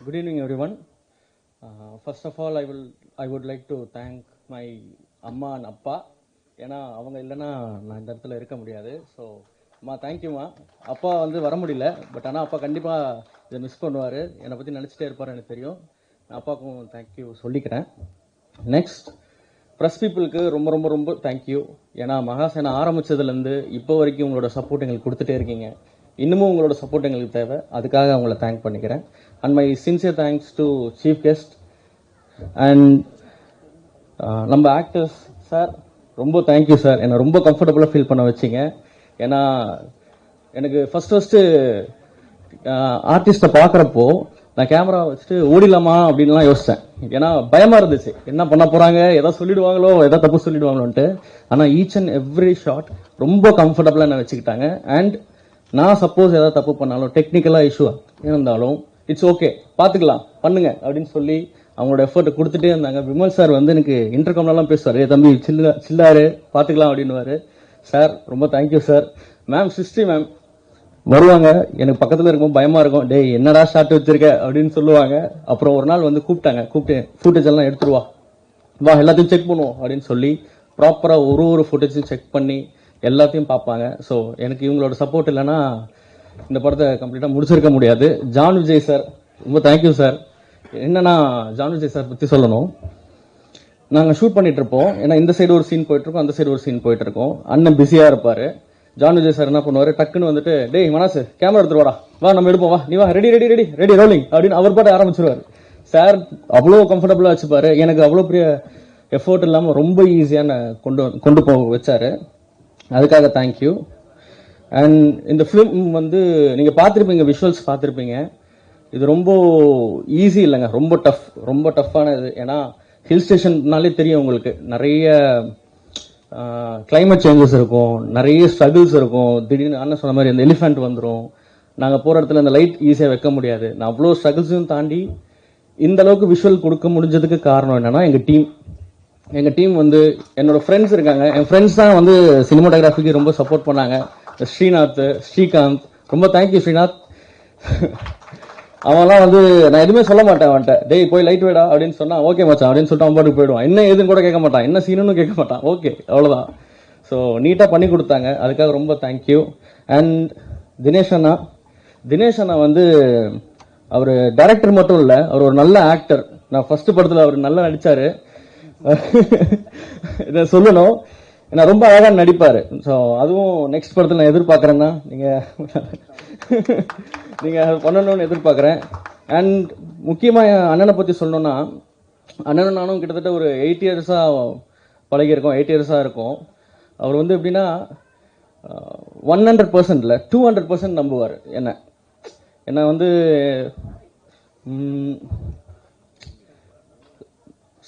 Good evening, everyone. First of all, I would like to thank my அம்மா and அப்பா. ஏன்னா அவங்க இல்லைன்னா நான் இந்த இடத்துல இருக்க முடியாது. ஸோ அம்மா தேங்க்யூம்மா. அப்பா வந்து வர முடியல, பட் ஆனால் அப்பா கண்டிப்பாக இதை மிஸ் பண்ணுவார். என்னை பற்றி நினச்சிட்டே இருப்பார், எனக்கு தெரியும். நான் அப்பாவுக்கும் தேங்க்யூ சொல்லிக்கிறேன். நெக்ஸ்ட் ப்ரெஸ் பீப்புளுக்கு ரொம்ப ரொம்ப ரொம்ப தேங்க்யூ. ஏன்னா மகாசேனா ஆரம்பித்ததுலேருந்து இப்போ வரைக்கும் உங்களோட சப்போர்ட் எங்களுக்கு கொடுத்துட்டே இருக்கீங்க. இன்னமும் உங்களோட சப்போர்ட் எங்களுக்கு தேவை. அதுக்காக அவங்கள தேங்க் பண்ணிக்கிறேன். And my sincere thanks to chief guest and நம்ம ஆக்டர்ஸ் சார். ரொம்ப தேங்க்யூ சார். என்னை ரொம்ப கம்ஃபர்டபுளாக ஃபீல் பண்ண வச்சிங்க. ஏன்னா எனக்கு ஃபஸ்ட்டு ஆர்டிஸ்ட்டை பார்க்குறப்போ நான் கேமரா வச்சுட்டு ஓடிடலாமா அப்படின்லாம் யோசித்தேன். ஏன்னா பயமாக இருந்துச்சு, என்ன பண்ண போகிறாங்க, எதாவது சொல்லிடுவாங்களோ, எதாவது தப்பு சொல்லிடுவாங்களோன்ட்டு. ஆனால் ஈச் அண்ட் எவ்ரி ஷாட் ரொம்ப கம்ஃபர்டபுளாக என்ன வச்சுக்கிட்டாங்க. அண்ட் நான் சப்போஸ் ஏதாவது தப்பு பண்ணாலும், டெக்னிக்கலாக இஷ்யூ இருந்தாலும், இட்ஸ் ஓகே, பார்த்துக்கலாம், பண்ணுங்க அப்படின்னு சொல்லி அவங்களோட எஃபர்ட்டை கொடுத்துட்டே இருந்தாங்க. விமல் சார் வந்து எனக்கு இன்டர்காம்லாம் பேசுவார், தம்பி சில்லாரு பார்த்துக்கலாம் அப்படின்னுவார். சார் ரொம்ப thank you sir. Ma'am sixty ma'am வருவாங்க, எனக்கு பக்கத்தில் இருக்கும்போது பயமாக இருக்கும், டேய் என்னடா ஷாட் வச்சிருக்க அப்படின்னு சொல்லுவாங்க. அப்புறம் ஒரு நாள் வந்து கூப்பிட்டு ஃபுட்டேஜ் எல்லாம் எடுத்துருவா, வா எல்லாத்தையும் செக் பண்ணுவோம் அப்படின்னு சொல்லி ப்ராப்பராக ஒரு ஃபுட்டேஜும் செக் பண்ணி எல்லாத்தையும் பார்ப்பாங்க. ஸோ எனக்கு இவங்களோட சப்போர்ட் இல்லைன்னா இந்த படத்தை கம்ப்ளீட்டாக முடிச்சிருக்க முடியாது. ஜான் விஜய் சார் ரொம்ப தேங்க்யூ சார். என்னன்னா ஜான் விஜய் சார் பற்றி சொல்லணும். நாங்கள் ஷூட் பண்ணிட்டு இருப்போம். ஏன்னா இந்த சைடு ஒரு சீன் போயிட்டு இருக்கோம், அந்த சைடு ஒரு சீன் போயிட்டு இருக்கோம். அண்ணன் பிஸியாக இருப்பார். ஜான் விஜய் சார் என்ன பண்ணுவார், டக்குன்னு வந்துட்டு டேய் மனசு கேமரா எடுத்துட்டு வாடா, வா நம்ம எடுப்போம், வா நீ வா, ready ready ready ready rolling அப்படின்னு அவர் பாட்டு ஆரம்பிச்சிருவார். சார் அவ்வளோ கம்ஃபர்டபுளாக வச்சுப்பாரு. எனக்கு அவ்வளோ பெரிய எஃபோர்ட் இல்லாமல் ரொம்ப ஈஸியான கொண்டு போக வச்சாரு. அதுக்காக தேங்க்யூ. அண்ட் இந்த ஃபிலிம் வந்து நீங்கள் பார்த்துருப்பீங்க, விஷுவல்ஸ் பார்த்துருப்பீங்க. இது ரொம்ப ஈஸி இல்லைங்க, ரொம்ப டஃப்பானது. ஏன்னா ஹில் ஸ்டேஷன்னாலே தெரியும் உங்களுக்கு, நிறைய கிளைமேட் சேஞ்சஸ் இருக்கும், நிறைய ஸ்ட்ரகிள்ஸ் இருக்கும். திடீர்னு அண்ணன் சொன்ன மாதிரி அந்த எலிஃபென்ட் வந்துடும். நாங்கள் போகிற இடத்துல அந்த லைட் ஈஸியாக வைக்க முடியாது. நான் அவ்வளோ ஸ்ட்ரகிள்ஸையும் தாண்டி இந்த அளவுக்கு விஷுவல் கொடுக்க முடிஞ்சதுக்கு காரணம் என்னன்னா எங்கள் டீம். எங்கள் டீம் வந்து என்னோட ஃப்ரெண்ட்ஸ் இருக்காங்க, என் ஃப்ரெண்ட்ஸ் தான் வந்து சினிமாட்டோகிராஃபிக்கு ரொம்ப சப்போர்ட் பண்ணாங்க. ஸ்ரீநாத், ஸ்ரீகாந்த், ரொம்ப தேங்க்யூ ஸ்ரீநாத். அவன்லாம் வந்து நான் எதுவுமே சொல்ல மாட்டேன் அவன்கிட்ட, டேய் போய் லைட் வேடா அப்படின்னு சொன்னா ஓகே மச்சான் அப்படின்னு சொல்லிட்டு அவன் பாட்டுக்கு போயிடுவான். என்ன ஏதுன்னு கூட கேட்க மாட்டான், என்ன சீனுன்னு கேட்க மாட்டான், ஓகே அவ்வளோதான். ஸோ நீட்டாக பண்ணி கொடுத்தாங்க, அதுக்காக ரொம்ப தேங்க்யூ. அண்ட் தினேஷ் அண்ணா வந்து அவர் டைரக்டர் மட்டும் இல்லை, அவர் ஒரு நல்ல ஆக்டர். நான் ஃபர்ஸ்ட் படத்தில் அவர் நல்லா நடிச்சாரு, இதை சொல்லணும். நான் ரொம்ப அழகாக நடிப்பார். ஸோ அதுவும் நெக்ஸ்ட் படத்தில் நான் எதிர்பார்க்குறேன்னா நீங்கள் பண்ணணும்னு எதிர்பார்க்குறேன். அண்ட் முக்கியமாக என் அண்ணனை பற்றி சொல்லணும்னா, அண்ணனும் நானும் கிட்டத்தட்ட ஒரு 8 இயர்ஸாக பழகியிருக்கோம், 8 இயர்ஸாக இருக்கும். அவர் வந்து எப்படின்னா 100% இல்லை 200% நம்புவார் என்ன வந்து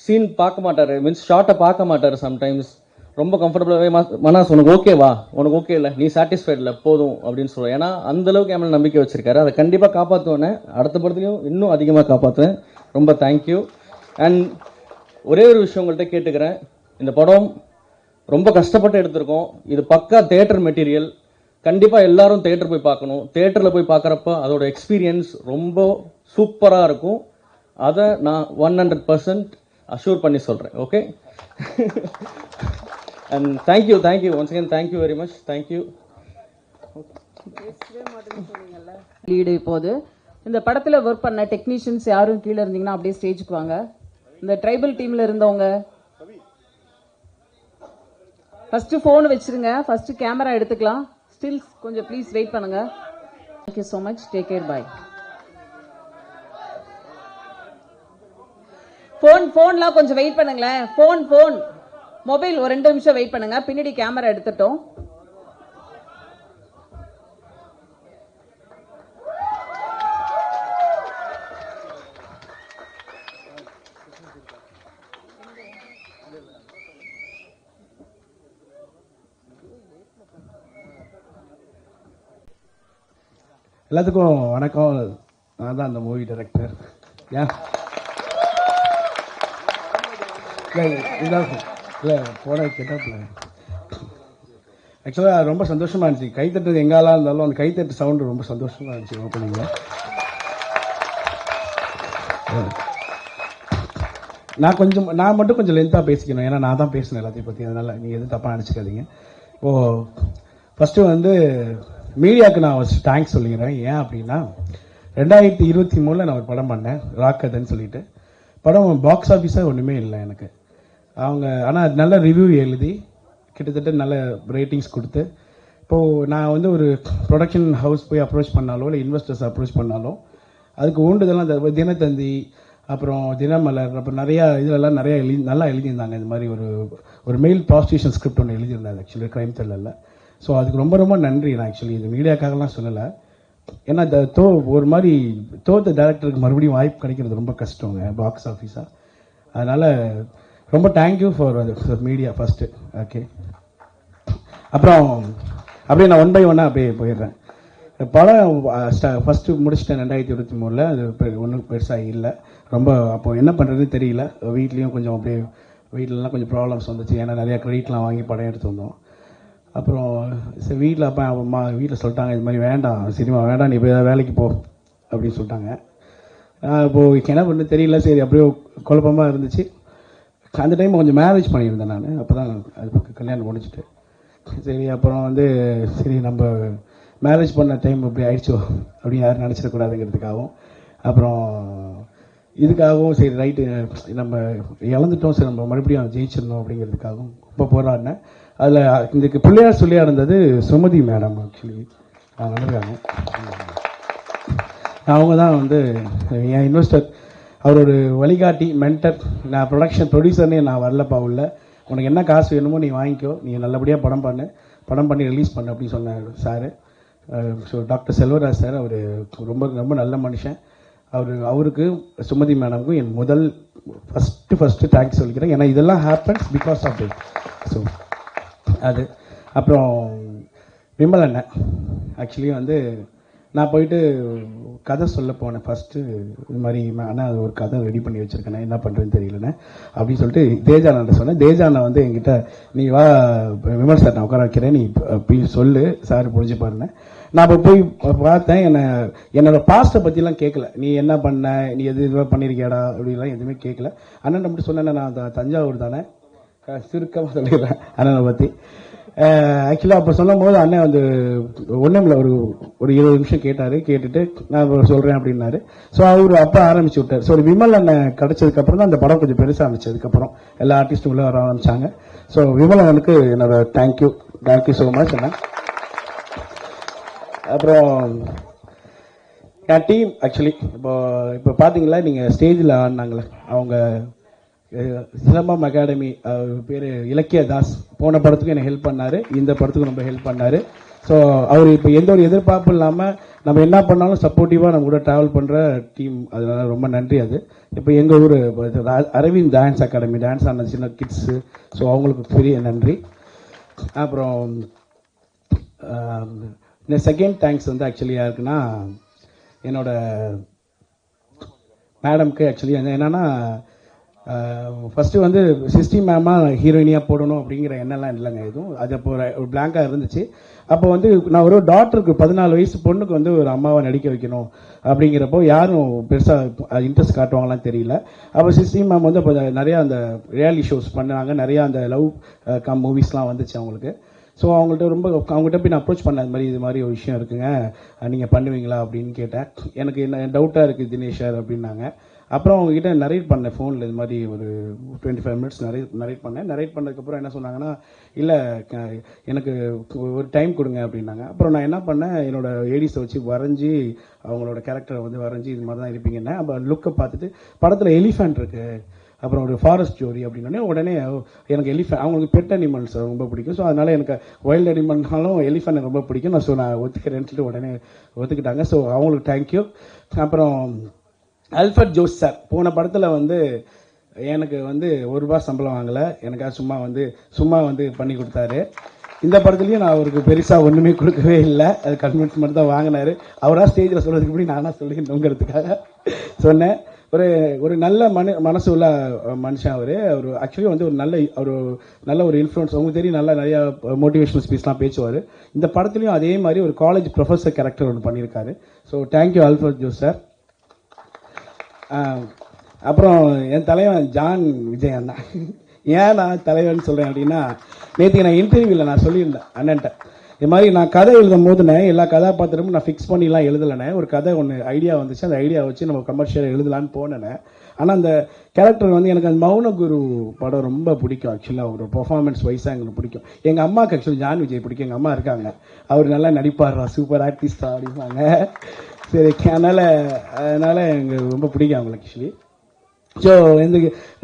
சீன் பார்க்க மாட்டார், மீன்ஸ் ஷார்ட்டை பார்க்க மாட்டார். சம்டைம்ஸ் ரொம்ப கம்ஃபர்டபுளாகவே மனாஸ் உனக்கு ஓகேவா, உனக்கு ஓகே இல்லை, நீ சாட்டிஸ்ஃபைட் இல்லை போதும் அப்படின்னு சொல்லுவேன். ஏன்னா அந்தளவுக்கு என் மேலே நம்பிக்கை வச்சிருக்காரு. அதை கண்டிப்பாக காப்பாற்றுவேன், அடுத்த படத்துலையும் இன்னும் அதிகமாக காப்பாற்றுவேன். ரொம்ப தேங்க்யூ. அண்ட் ஒரே ஒரு விஷயம் உங்கள்கிட்ட கேட்டுக்கிறேன், இந்த படம் ரொம்ப கஷ்டப்பட்டு எடுத்திருக்கோம், இது பக்கா தேட்டர் மெட்டீரியல். கண்டிப்பாக எல்லாரும் தேட்டர் போய் பார்க்கணும். தேட்டரில் போய் பார்க்குறப்ப அதோட எக்ஸ்பீரியன்ஸ் ரொம்ப சூப்பராக இருக்கும். அதை நான் 100% அஷ்யூர் பண்ணி சொல்கிறேன். Okay, and thank you once again, thank you very much, thank you. Lead இப்போது இந்த படத்தில் ஒர்க் பண்ண டெக்னீஷியன்ஸ் யாரும் கீழே இருந்தீங்கன்னா அப்படியே ஸ்டேஜுக்கு வாங்க. இந்த ட்ரைபல் டீமில் இருந்தவங்க ஃபர்ஸ்ட் ஃபோன் வச்சிருங்க, ஃபர்ஸ்ட் கேமரா எடுத்துக்கலாம். ஸ்டில்ஸ் கொஞ்சம் ப்ளீஸ் வெயிட் பண்ணுங்க. Thank you so much, take care, bye. ஃபோன்லாம் கொஞ்சம் வெயிட் பண்ணுங்களேன். ஃபோன் மொபைல் ஒரு 2 நிமிஷம் வெயிட் பண்ணுங்க, பின்னாடி கேமரா எடுத்துட்டோம். எல்லாத்துக்கும் வணக்கம். நான் தான் அந்த மூவி டைரக்டர். இல்லை போன கெட்டப்பில் ஆக்சுவலாக ரொம்ப சந்தோஷமாக இருந்துச்சு. கைத்தட்டு எங்காலாம் இருந்தாலும் அந்த கைத்தட்டு சவுண்டு ரொம்ப சந்தோஷமாக இருந்துச்சு ஓப்பனிங்கில். நான் மட்டும் கொஞ்சம் லென்த்தாக பேசிக்கணும், ஏன்னா நான் தான் பேசினேன் எல்லாத்தையும் பற்றி, அதனால் நீங்கள் எதுவும் தப்பாக நினச்சிக்காதீங்க. ஃபஸ்ட்டு வந்து மீடியாவுக்கு நான் தேங்க்ஸ் சொல்லிக்கிறேன். ஏன் அப்படின்னா 2023 நான் ஒரு படம் பண்ணேன், ராக்கதன்னு சொல்லிட்டு. படம் பாக்ஸ் ஆஃபீஸாக ஒன்றுமே இல்லை எனக்கு. அவங்க ஆனால் நல்ல ரிவ்யூ எழுதி கிட்டத்தட்ட நல்ல ரேட்டிங்ஸ் கொடுத்து, இப்போது நான் வந்து ஒரு ப்ரொடக்ஷன் ஹவுஸ் போய் அப்ரோச் பண்ணாலோ இல்லை இன்வெஸ்டர்ஸ் அப்ரோச் பண்ணாலும் அதுக்கு ஊண்டுதெல்லாம் அந்த தினத்தந்தி, அப்புறம் தினமலர், அப்புறம் நிறையா இதிலெல்லாம் நிறையா நல்லா எழுதியிருந்தாங்க. இந்த மாதிரி ஒரு மெயில் ப்ராஸ்டியூஷன் ஸ்கிரிப்ட் ஒன்று எழுதியிருந்தாங்க ஆக்சுவலி கிரைம் த்ரில்லரில். ஸோ அதுக்கு ரொம்ப ரொம்ப நன்றி. நான் ஆக்சுவலி இது மீடியாக்காகலாம் சொல்லலை, ஏன்னா ஒரு மாதிரி தோத்த டேரக்டருக்கு மறுபடியும் வாய்ப்பு கிடைக்கிறது ரொம்ப கஷ்டங்க பாக்ஸ் ஆஃபீஸாக. அதனால் ரொம்ப thank you for media first. Okay, அப்புறம் அப்படியே நான் 1 by 1 அப்படியே போயிடுறேன். படம் ஃபஸ்ட்டு முடிச்சிட்டேன் 2023. அது ஒன்றும் பெருசாக இல்லை ரொம்ப. அப்போது என்ன பண்ணுறதுன்னு தெரியல. வீட்லேயும் கொஞ்சம் அப்படியே வீட்டிலலாம் கொஞ்சம் ப்ராப்ளம்ஸ் வந்துச்சு, ஏன்னா நிறையா க்ரெடிட்லாம் வாங்கி படம் எடுத்து வந்தோம். அப்புறம் சரி வீட்டில் அப்போ அம்மா வீட்டில் சொல்லிட்டாங்க, இது மாதிரி வேண்டாம், சினிமா வேண்டாம், நீ போய் ஏதாவது வேலைக்கு போ அப்படின்னு சொல்லிட்டாங்க. இப்போது என்ன பண்ண தெரியல, சரி அப்படியே குழப்பமாக இருந்துச்சு. அந்த டைம் கொஞ்சம் மேரேஜ் பண்ணியிருந்தேன் நான், அப்போ தான் அது கல்யாணம் முடிச்சுட்டு. சரி அப்புறம் வந்து சரி நம்ம மேரேஜ் பண்ண டைம் இப்படி ஆயிடுச்சோ அப்படின்னு யாரும் நினச்சிடக்கூடாதுங்கிறதுக்காகவும், அப்புறம் இதுக்காகவும் சரி ரைட்டு நம்ம இழந்துட்டோம், சரி நம்ம மறுபடியும் ஜெயிச்சிடணும் அப்படிங்கிறதுக்காகவும் ரொம்ப போராடினேன். அதில் இதுக்கு பிள்ளையார் சொல்லியாக இருந்தது சுமதி மேடம். ஆக்சுவலி அவங்க வந்துருக்காங்க, அவங்க தான் வந்து என் இன்வெஸ்டர், அவர் ஒரு வழிகாட்டி, மென்டர். நான் ப்ரொடியூசர்னே நான் வரலப்பா உள்ள, உனக்கு என்ன காசு வேணுமோ நீ வாங்கிக்கோ, நீ நல்லபடியாக படம் பண்ணி ரிலீஸ் பண்ணு அப்படின்னு சொன்னார் sir. So doctor Selvaraj sir, அவர் ரொம்ப ரொம்ப நல்ல மனுஷன். அவருக்கு சுமதி மேடமுக்கும் என் முதல் ஃபஸ்ட்டு தேங்க்ஸ் சொல்லிக்கிறேன், ஏன்னா இதெல்லாம் happens because of it. So அது அப்புறம் விமல் அண்ணன் ஆக்சுவலி வந்து நான் போயிட்டு கதை சொல்ல போனேன் ஃபஸ்ட்டு. இது மாதிரி அண்ணா அது ஒரு கதை ரெடி பண்ணி வச்சுருக்கேன், என்ன பண்ணுறேன்னு தெரியலண்ணே அப்படின்னு சொல்லிட்டு தேஜாண்ணா சொன்னேன். தேஜாண்ணா வந்து என்கிட்ட நீ வா விமல் சார் நான் உட்கார வைக்கிறேன், நீ அப்படி சொல்லு சார் புரிஞ்சு பாருங்க. நான் இப்போ போய் பார்த்தேன், என்னோட பாஸ்ட்டை பற்றிலாம் கேட்கல. நீ என்ன பண்ண, நீ எது இதுவாக பண்ணியிருக்கியாடா அப்படிலாம் எதுவுமே கேட்கல. அண்ணன் அப்படி சொன்னேன், நான் தஞ்சாவூர் தானே, சுருக்கமாக சொல்லிடுறேன் அண்ணனை பற்றி. ஆக்சுவலாக அப்போ சொல்லும் போது அண்ணன் வந்து ஒன்றும் இல்லை, ஒரு 20 நிமிஷம் கேட்டார். கேட்டுட்டு நான் சொல்கிறேன் அப்படின்னாரு. ஸோ அவர் அப்போ ஆரம்பிச்சு விட்டார். ஸோ விமல் அண்ணன் கிடச்சதுக்கப்புறம் தான் அந்த படம் கொஞ்சம் பெருசாக இருந்துச்சு. அதுக்கப்புறம் எல்லா ஆர்டிஸ்ட்டும் உள்ள வர ஆரம்பிச்சாங்க. ஸோ விமல் அண்ணனுக்கு என்னோட தேங்க்யூ ஸோ மச் அண்ணன். அப்புறம் என் டீம் ஆக்சுவலி இப்போ பார்த்தீங்களா, நீங்கள் ஸ்டேஜில் ஆடினாங்களே அவங்க சிலம்பம் அகாடமி பேர் இலக்கிய தாஸ். போன படத்துக்கும் எனக்கு ஹெல்ப் பண்ணார், இந்த படத்துக்கும் ரொம்ப ஹெல்ப் பண்ணார். ஸோ அவர் இப்போ எந்த ஒரு எதிர்பார்ப்பும் இல்லாமல் நம்ம என்ன பண்ணாலும் சப்போர்ட்டிவாக நம்ம கூட ட்ராவல் பண்ணுற டீம், அதனால ரொம்ப நன்றி. அது இப்போ எங்கள் ஊர் அரவிந்த் டான்ஸ் அகாடமி, டான்ஸ் ஆன சின்ன கிட்ஸு, ஸோ அவங்களுக்கு பெரிய நன்றி. அப்புறம் இந்த செகண்ட் தேங்க்ஸ் வந்து ஆக்சுவலி யாருக்குன்னா என்னோட மேடம்க்கு. ஆக்சுவலி என்னென்னா ஃபஸ்ட்டு வந்து சிஸ்டி மேமாக ஹீரோயினியாக போடணும் அப்படிங்கிற எண்ணெல்லாம் இல்லைங்க எதுவும். அது அப்போ ஒரு பிளாங்காக இருந்துச்சு. அப்போ வந்து நான் ஒரு டாக்டருக்கு 14 வயசு பொண்ணுக்கு வந்து ஒரு அம்மாவை நடிக்க வைக்கணும் அப்படிங்கிறப்போ யாரும் பெருசாக இன்ட்ரெஸ்ட் காட்டுவாங்களாம் தெரியல. அப்போ சிஸ்டி மேம் வந்து அப்போ நிறையா அந்த ரியாலிட்டி ஷோஸ் பண்ணாங்க, நிறையா அந்த லவ் கம் மூவிஸ்லாம் வந்துச்சு அவங்களுக்கு. ஸோ அவங்கள்ட்ட போய் நான் அப்ரோச் பண்ணேன், இது மாதிரி ஒரு விஷயம் இருக்குங்க, நீங்கள் பண்ணுவீங்களா அப்படின்னு கேட்டேன். எனக்கு என்ன டவுட்டாக இருக்குது தினேஷ் சார் அப்படின்னாங்க. அப்புறம் அவங்ககிட்ட நரேட் பண்ணேன் ஃபோனில், இது மாதிரி ஒரு 25 மினிட்ஸ் நரேட் பண்ணேன். நரேட் பண்ணதுக்கப்புறம் என்ன சொன்னாங்கன்னா, இல்லை எனக்கு ஒரு டைம் கொடுங்க அப்படின்னாங்க. அப்புறம் நான் என்ன பண்ணேன், என்னோட ஏடிஸை வச்சு வரைஞ்சி அவங்களோட கேரக்டரை வந்து வரைஞ்சி இது மாதிரி தான் இருப்பீங்கன்னு. அப்போ லுக்கை பார்த்துட்டு படத்தில் எலிஃபென்ட் இருக்குது, அப்புறம் ஒரு ஃபாரஸ்ட் ஸ்டோரி அப்படின்னே உடனே எனக்கு எலிஃபென்ட், அவங்களுக்கு பெட் அனிமல்ஸ் ரொம்ப பிடிக்கும். ஸோ அதனால் எனக்கு வைல்டு அனிமல்னாலும் எலிஃபென்ட் ரொம்ப பிடிக்கும். நான் ஒத்துக்கிறேன்னு சொல்லிட்டு உடனே ஒத்துக்கிட்டாங்க. ஸோ அவங்களுக்கு தேங்க்யூ. அப்புறம் அல்ஃபர்ட் ஜோஸ் சார் போன படத்தில் வந்து எனக்கு வந்து ₹1 சம்பளம் வாங்கலை, எனக்காக சும்மா வந்து பண்ணி கொடுத்தாரு. இந்த படத்துலையும் நான் அவருக்கு பெருசாக ஒன்றுமே கொடுக்கவே இல்லை, அது கன்வென்ஸ் மட்டும் தான் வாங்கினார். அவராக ஸ்டேஜில் சொல்கிறதுக்கு முன்னாடி நானாக சொல்லிடணுங்கிறதுக்காக சொன்னேன். ஒரு நல்ல மனசு உள்ள மனுஷன் அவர் ஆக்சுவலி வந்து ஒரு நல்ல ஒரு இன்ஃப்ளூயன்ஸ். உங்களுக்கு தெரியும், நல்லா நிறையா மோட்டிவேஷனல் ஸ்பீச்லாம் பேசுவார். இந்த படத்துலையும் அதே மாதிரி ஒரு காலேஜ் ப்ரொஃபஸர் கேரக்டர் ஒன்று பண்ணியிருக்காரு. So thank you Alfred Jose sir. அப்புறம் என் தலைவன் ஜான் விஜய் அண்ணா. ஏன் நான் தலைவன் சொல்கிறேன் அப்படின்னா, நேற்று நான் இன்டர்வியூவில் நான் சொல்லியிருந்தேன் அண்ணன்ட்ட, இது மாதிரி நான் கதை எழுதும் போதுனே எல்லா கதாபாத்திரமும் நான் ஃபிக்ஸ் பண்ணிலாம் எழுதலைனே, ஒரு கதை ஒன்று ஐடியா வந்துச்சு, அந்த ஐடியா வச்சு நம்ம கமர்ஷியல் எழுதலான்னு போனேனே. ஆனால் அந்த கேரக்டர் வந்து எனக்கு அந்த மௌனகுரு படம் ரொம்ப பிடிக்கும். ஆக்சுவலாக ஒரு பெர்ஃபார்மன்ஸ் வைஸாக எங்களுக்கு பிடிக்கும். எங்கள் அம்மாவுக்கு ஆக்சுவலி ஜான் விஜய் பிடிக்கும். எங்கள் அம்மா இருக்காங்க, அவர் நல்லா நடிப்பாடுறா, சூப்பர் ஆர்டிஸ்டா அப்படிம்பாங்க. சரி, அதனால் எங்களுக்கு ரொம்ப பிடிக்கும் அவங்களுக்கு ஆக்சுவலி. ஸோ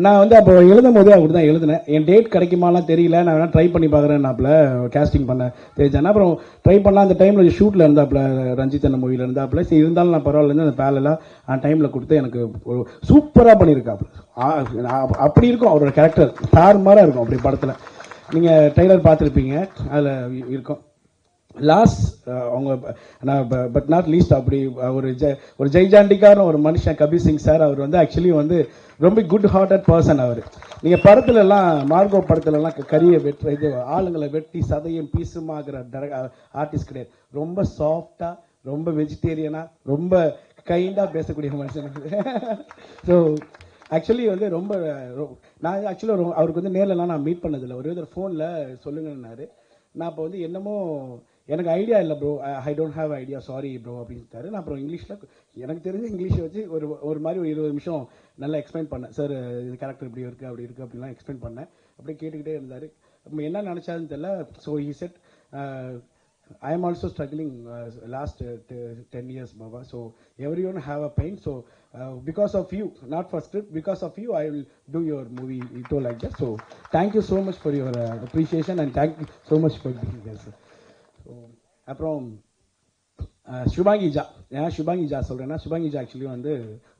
நான் வந்து அப்போ எழுதும் போதே அப்படி தான் எழுதினேன். என் டேட் கிடைக்குமாலாம் தெரியல, நான் வேணால் ட்ரை பண்ணி பார்க்குறேன்னாப்புல கேஸ்டிங் பண்ண தெரிஞ்சானே. அப்புறம் ட்ரை பண்ணலாம், அந்த டைமில் ஷூட்டில் இருந்தாப்புல, ரஞ்சித் அண்ணன் மூவியில் இருந்தாப்புல. சரி இருந்தாலும் நான் பரவாயில்ல, அந்த பேலெல்லாம் டைமில் கொடுத்து எனக்கு சூப்பராக பண்ணியிருக்காப்புல. அப்படி இருக்கும் அவரோட கேரக்டர், தாறுமாறாக இருக்கும் அப்படி படத்தில். நீங்கள் ட்ரெய்லர் பார்த்துருப்பீங்க, அதில் இருக்கும். லாஸ்ட் அவங்க பட் நாட் லீஸ்ட் அப்படி ஒரு ஜெய்ஜாண்டிக்கான ஒரு மனுஷன் கபீர் சிங் சார். அவர் வந்து ஆக்சுவலி வந்து ரொம்ப குட் ஹார்ட்டட் பர்சன். அவர் நீங்கள் படத்துலலாம் மார்கோ படத்துலலாம் கரியை இது ஆளுங்களை வெட்டி சதையும் பீஸுமாகிற ஆர்டிஸ்ட் கிடையாது. ரொம்ப சாஃப்டாக, ரொம்ப வெஜிடேரியனாக, ரொம்ப கைண்டாக பேசக்கூடிய மனுஷன். ஸோ ஆக்சுவலி வந்து நான் ஆக்சுவலாக அவருக்கு வந்து நேரில்லாம் நான் மீட் பண்ணதில்லை, ஒரே ஒரு ஃபோனில் சொல்லுங்கன்னாரு. நான் இப்போ வந்து என்னமோ எனக்கு ஐடியா இல்லை bro, I don't have idea, sorry bro அப்படின்ட்டாரு. நான் அப்புறம் இங்கிலீஷில் எனக்கு தெரிஞ்ச இங்கிலீஷை வச்சு ஒரு மாதிரி ஒரு 20 நிமிஷம் நல்லா எக்ஸ்பிளைன் பண்ணேன். சார் இது கேரக்டர் இப்படி இருக்குது அப்படி இருக்குது அப்படின்லாம் எக்ஸ்பிளைன் பண்ணேன். அப்படியே கேட்டுக்கிட்டே இருந்தார். என்ன நினச்சாருன்னு தெரியல. So he said, I am also struggling last 10 years, Baba. So everyone have a pain. So because of you, not for script, because of you, I will do your movie. He told like that. So thank you so much for your appreciation and thank you so much for being there, sir. So அப்புறம் சுபாங்கி ஜா, ஏன் சுபாங்கி ஜா சொல்கிறேன்னா, சுபாங்கி ஜா actually வந்து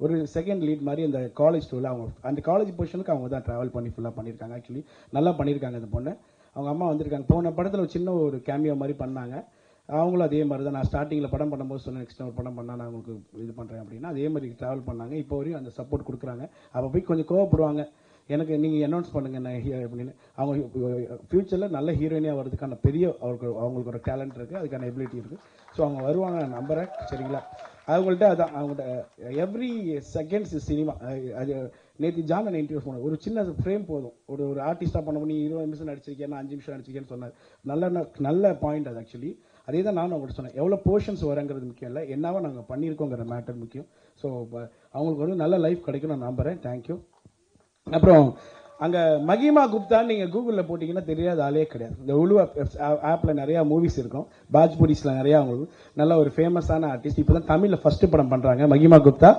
ஒரு second lead மாதிரி அந்த college டூரில் அவங்க அந்த college பொசிஷனுக்கு அவங்க தான் ட்ராவல் பண்ணி ஃபுல்லாக பண்ணியிருக்காங்க. ஆக்சுவலி நல்லா பண்ணியிருக்காங்க அந்த பொண்ணு. அவங்க அம்மா வந்திருக்காங்க. போன படத்தில் ஒரு சின்ன ஒரு கேமியோ மாதிரி பண்ணாங்க. அவங்களும் அதே மாதிரி தான். நான் ஸ்டார்டிங்கில் படம் பண்ணும்போது சொன்னேன், நெக்ஸ்ட் ஒரு படம் பண்ணால் நான் உங்களுக்கு இது பண்ணுறேன் அப்படின்னா அதே மாதிரி ட்ராவல் பண்ணாங்க. இப்போ வரையும் அந்த சப்போர்ட் கொடுக்குறாங்க. அப்போ போய் கொஞ்சம் கோவப்படுவாங்க, எனக்கு நீங்கள் அனௌன்ஸ் பண்ணுங்க நான் அப்படின்னு. அவங்க ஃப்யூச்சரில் நல்ல ஹீரோயினியாக வரதுக்கான பெரிய அவங்களுக்கு ஒரு டேலண்ட் இருக்குது, அதுக்கான எபிலிட்டி இருக்குது. ஸோ அவங்க வருவாங்க, நான் நம்புகிறேன். சரிங்களா? அவங்கள்ட்ட அதான், அவங்கள்ட்ட எவ்ரி செகண்ட்ஸ் சினிமா. அது நேற்று ஜான் இன்டர்வியூ பண்ண ஒரு சின்ன ஃப்ரேம் போதும், ஒரு ஆர்டிஸ்டாக பண்ண பண்ணி 20 நிமிஷம் நடிச்சிருக்கேன், 5 நிமிஷம் நடிச்சிருக்கேன்னு சொன்னார். நல்ல பாயிண்ட் அது ஆக்சுவலி. அதே தான் நானும் அவங்கள்ட்ட சொன்னேன், எவ்வளோ போர்ஷன்ஸ் வரங்கிறது முக்கியம் இல்லை, என்னவோ நாங்கள் பண்ணியிருக்கோங்கிற மேட்டர் முக்கியம். ஸோ அவங்களுக்கு வந்து நல்ல லைஃப் கிடைக்கும் நான் நம்புகிறேன். தேங்க்யூ. அப்புறம் அங்கே மகிமா குப்தான்னு நீங்கள் கூகுளில் போட்டிங்கன்னா தெரியாத ஆளே கிடையாது. இந்த உலு ஆப்பில் நிறையா மூவிஸ் இருக்கும், பாஜ்பூரிஸில் நிறையா அவங்களுக்கு நல்ல ஒரு ஃபேமஸான ஆர்டிஸ்ட். இப்போ தான் தமிழில் ஃபஸ்ட்டு படம் பண்ணுறாங்க மகிமா Gupta.